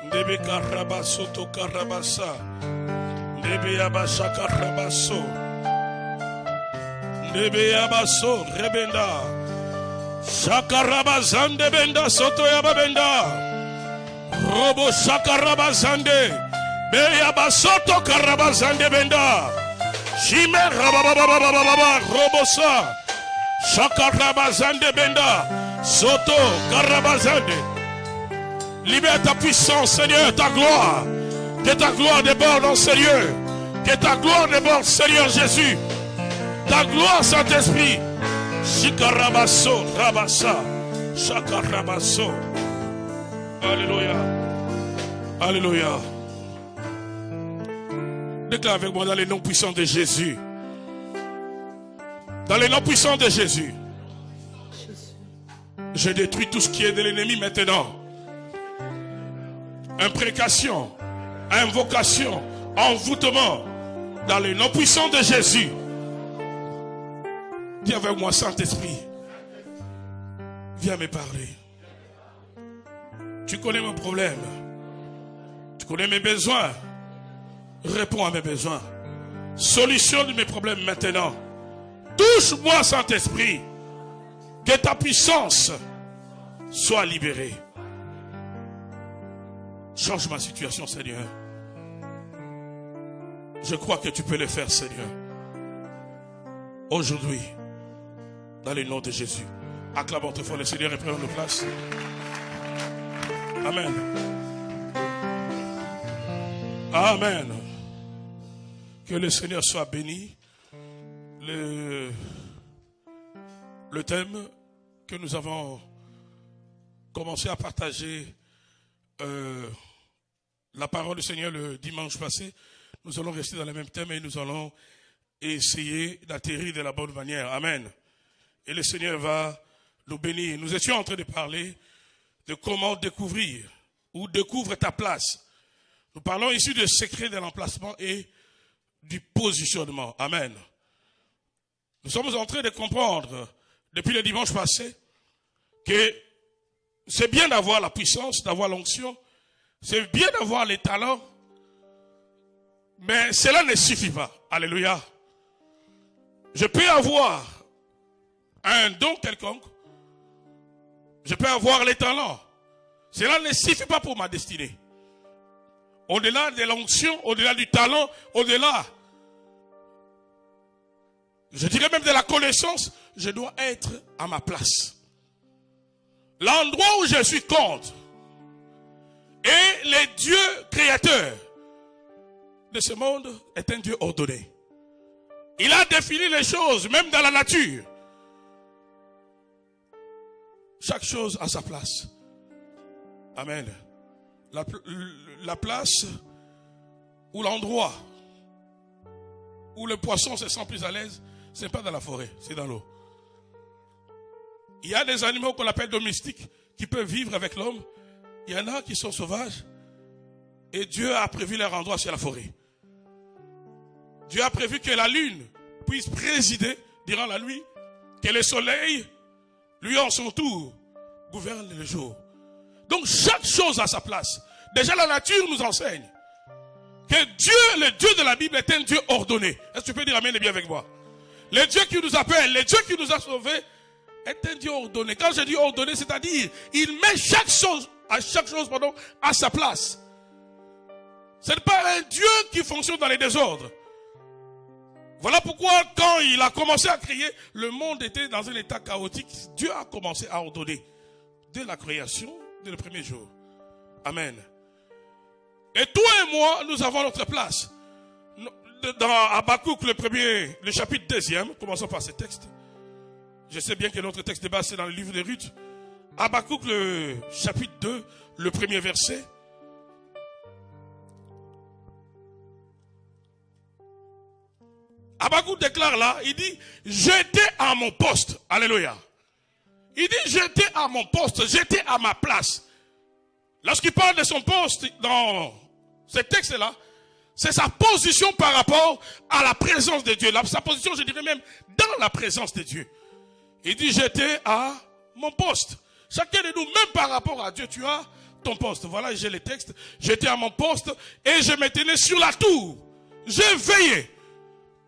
Speaker 1: Ndebe karabaso to karabasa. Ndebe yabasha karabaso. Ndebe yabaso rebenda. Shakarabazande benda soto yababenda. Robo shakarabazande. Beyabasoto karabazande benda. Shime rababababababa robosa. Shakarabazande benda. Soto karabazande. Libère ta puissance, Seigneur, ta gloire. Que ta gloire déborde en Seigneur. Que ta gloire déborde, Seigneur Jésus. Ta gloire, Saint-Esprit. Shikarabaso, rabasa. Shakarabaso. Alléluia. Alléluia. Déclare avec moi dans les noms puissants de Jésus. Dans le nom puissant de Jésus. Je détruis tout ce qui est de l'ennemi maintenant. Imprécation, invocation, envoûtement. Dans le nom puissant de Jésus. Dis avec moi, Saint-Esprit. Viens me parler. Tu connais mon problème. Tu connais mes besoins. Réponds à mes besoins. Solutionne mes problèmes maintenant. Touche-moi, Saint-Esprit. Que ta puissance soit libérée. Change ma situation, Seigneur. Je crois que tu peux le faire, Seigneur. Aujourd'hui, dans le nom de Jésus. Acclamons très fort le Seigneur et prenons nos places. Amen. Amen. Que le Seigneur soit béni. Le thème que nous avons commencé à partager la parole du Seigneur le dimanche passé, nous allons rester dans le même thème et nous allons essayer d'atterrir de la bonne manière. Amen. Et le Seigneur va nous bénir. Nous étions en train de parler de comment découvrir ou découvre ta place. Nous parlons ici du secret de l'emplacement et du positionnement. Amen. Nous sommes en train de comprendre depuis le dimanche passé que c'est bien d'avoir la puissance, d'avoir l'onction, c'est bien d'avoir les talents, mais cela ne suffit pas. Alléluia. Je peux avoir un don quelconque, je peux avoir les talents. Cela ne suffit pas pour ma destinée. Au-delà de l'onction, au-delà du talent, au-delà, je dirais même de la connaissance, je dois être à ma place. L'endroit où je suis compte. Et le Dieu créateur de ce monde est un Dieu ordonné. Il a défini les choses, même dans la nature. Chaque chose a sa place. Amen. La place ou l'endroit où le poisson se sent plus à l'aise, ce n'est pas dans la forêt, c'est dans l'eau. Il y a des animaux qu'on appelle domestiques qui peuvent vivre avec l'homme. Il y en a qui sont sauvages. Et Dieu a prévu leur endroit sur la forêt. Dieu a prévu que la lune puisse présider durant la nuit, que le soleil, lui en son tour, gouverne le jour. Donc chaque chose a sa place. Déjà la nature nous enseigne que Dieu, le Dieu de la Bible, est un Dieu ordonné. Est-ce que tu peux dire amen et bien avec moi? Le Dieu qui nous appelle, le Dieu qui nous a sauvés, est un Dieu ordonné. Quand je dis ordonné, c'est-à-dire, il met chaque chose à sa place. Ce n'est pas un Dieu qui fonctionne dans les désordres. Voilà pourquoi, quand il a commencé à créer, le monde était dans un état chaotique. Dieu a commencé à ordonner dès la création, dès le premier jour. Amen. Et toi et moi, nous avons notre place. Dans Habakkuk, le chapitre 2e, commençons par ce texte. Je sais bien que notre texte de base, c'est dans le livre de Ruth. Habakkuk, le chapitre 2, le premier verset. Habakkuk déclare là, il dit, j'étais à mon poste. Alléluia. Il dit, j'étais à mon poste, j'étais à ma place. Lorsqu'il parle de son poste dans ce texte-là, c'est sa position par rapport à la présence de Dieu. Sa position, je dirais même, dans la présence de Dieu. Il dit, j'étais à mon poste. Chacun de nous, même par rapport à Dieu, tu as ton poste. Voilà, j'ai les textes. J'étais à mon poste et je me tenais sur la tour. Je veillais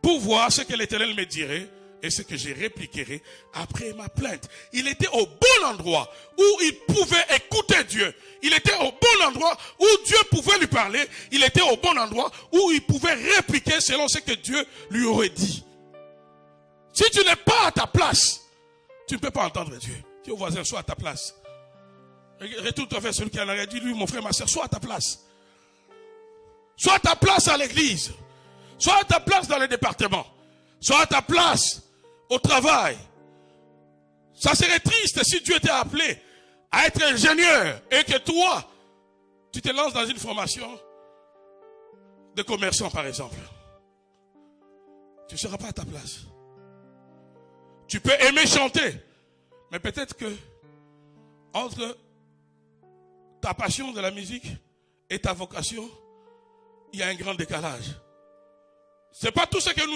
Speaker 1: pour voir ce que l'Éternel me dirait et ce que je répliquerai après ma plainte. Il était au bon endroit où il pouvait écouter Dieu. Il était au bon endroit où Dieu pouvait lui parler. Il était au bon endroit où il pouvait répliquer selon ce que Dieu lui aurait dit. Si tu n'es pas à ta place, tu ne peux pas entendre Dieu. Dis au voisin, sois à ta place. Retourne-toi vers celui qui en aurait dit, lui, mon frère, ma soeur, sois à ta place. Sois à ta place à l'église. Sois à ta place dans le département. Sois à ta place au travail. Ça serait triste si Dieu t'a appelé à être ingénieur et que toi, tu te lances dans une formation de commerçant, par exemple. Tu ne seras pas à ta place. Tu peux aimer chanter, mais peut-être que entre ta passion de la musique et ta vocation, il y a un grand décalage. C'est pas tout ce que nous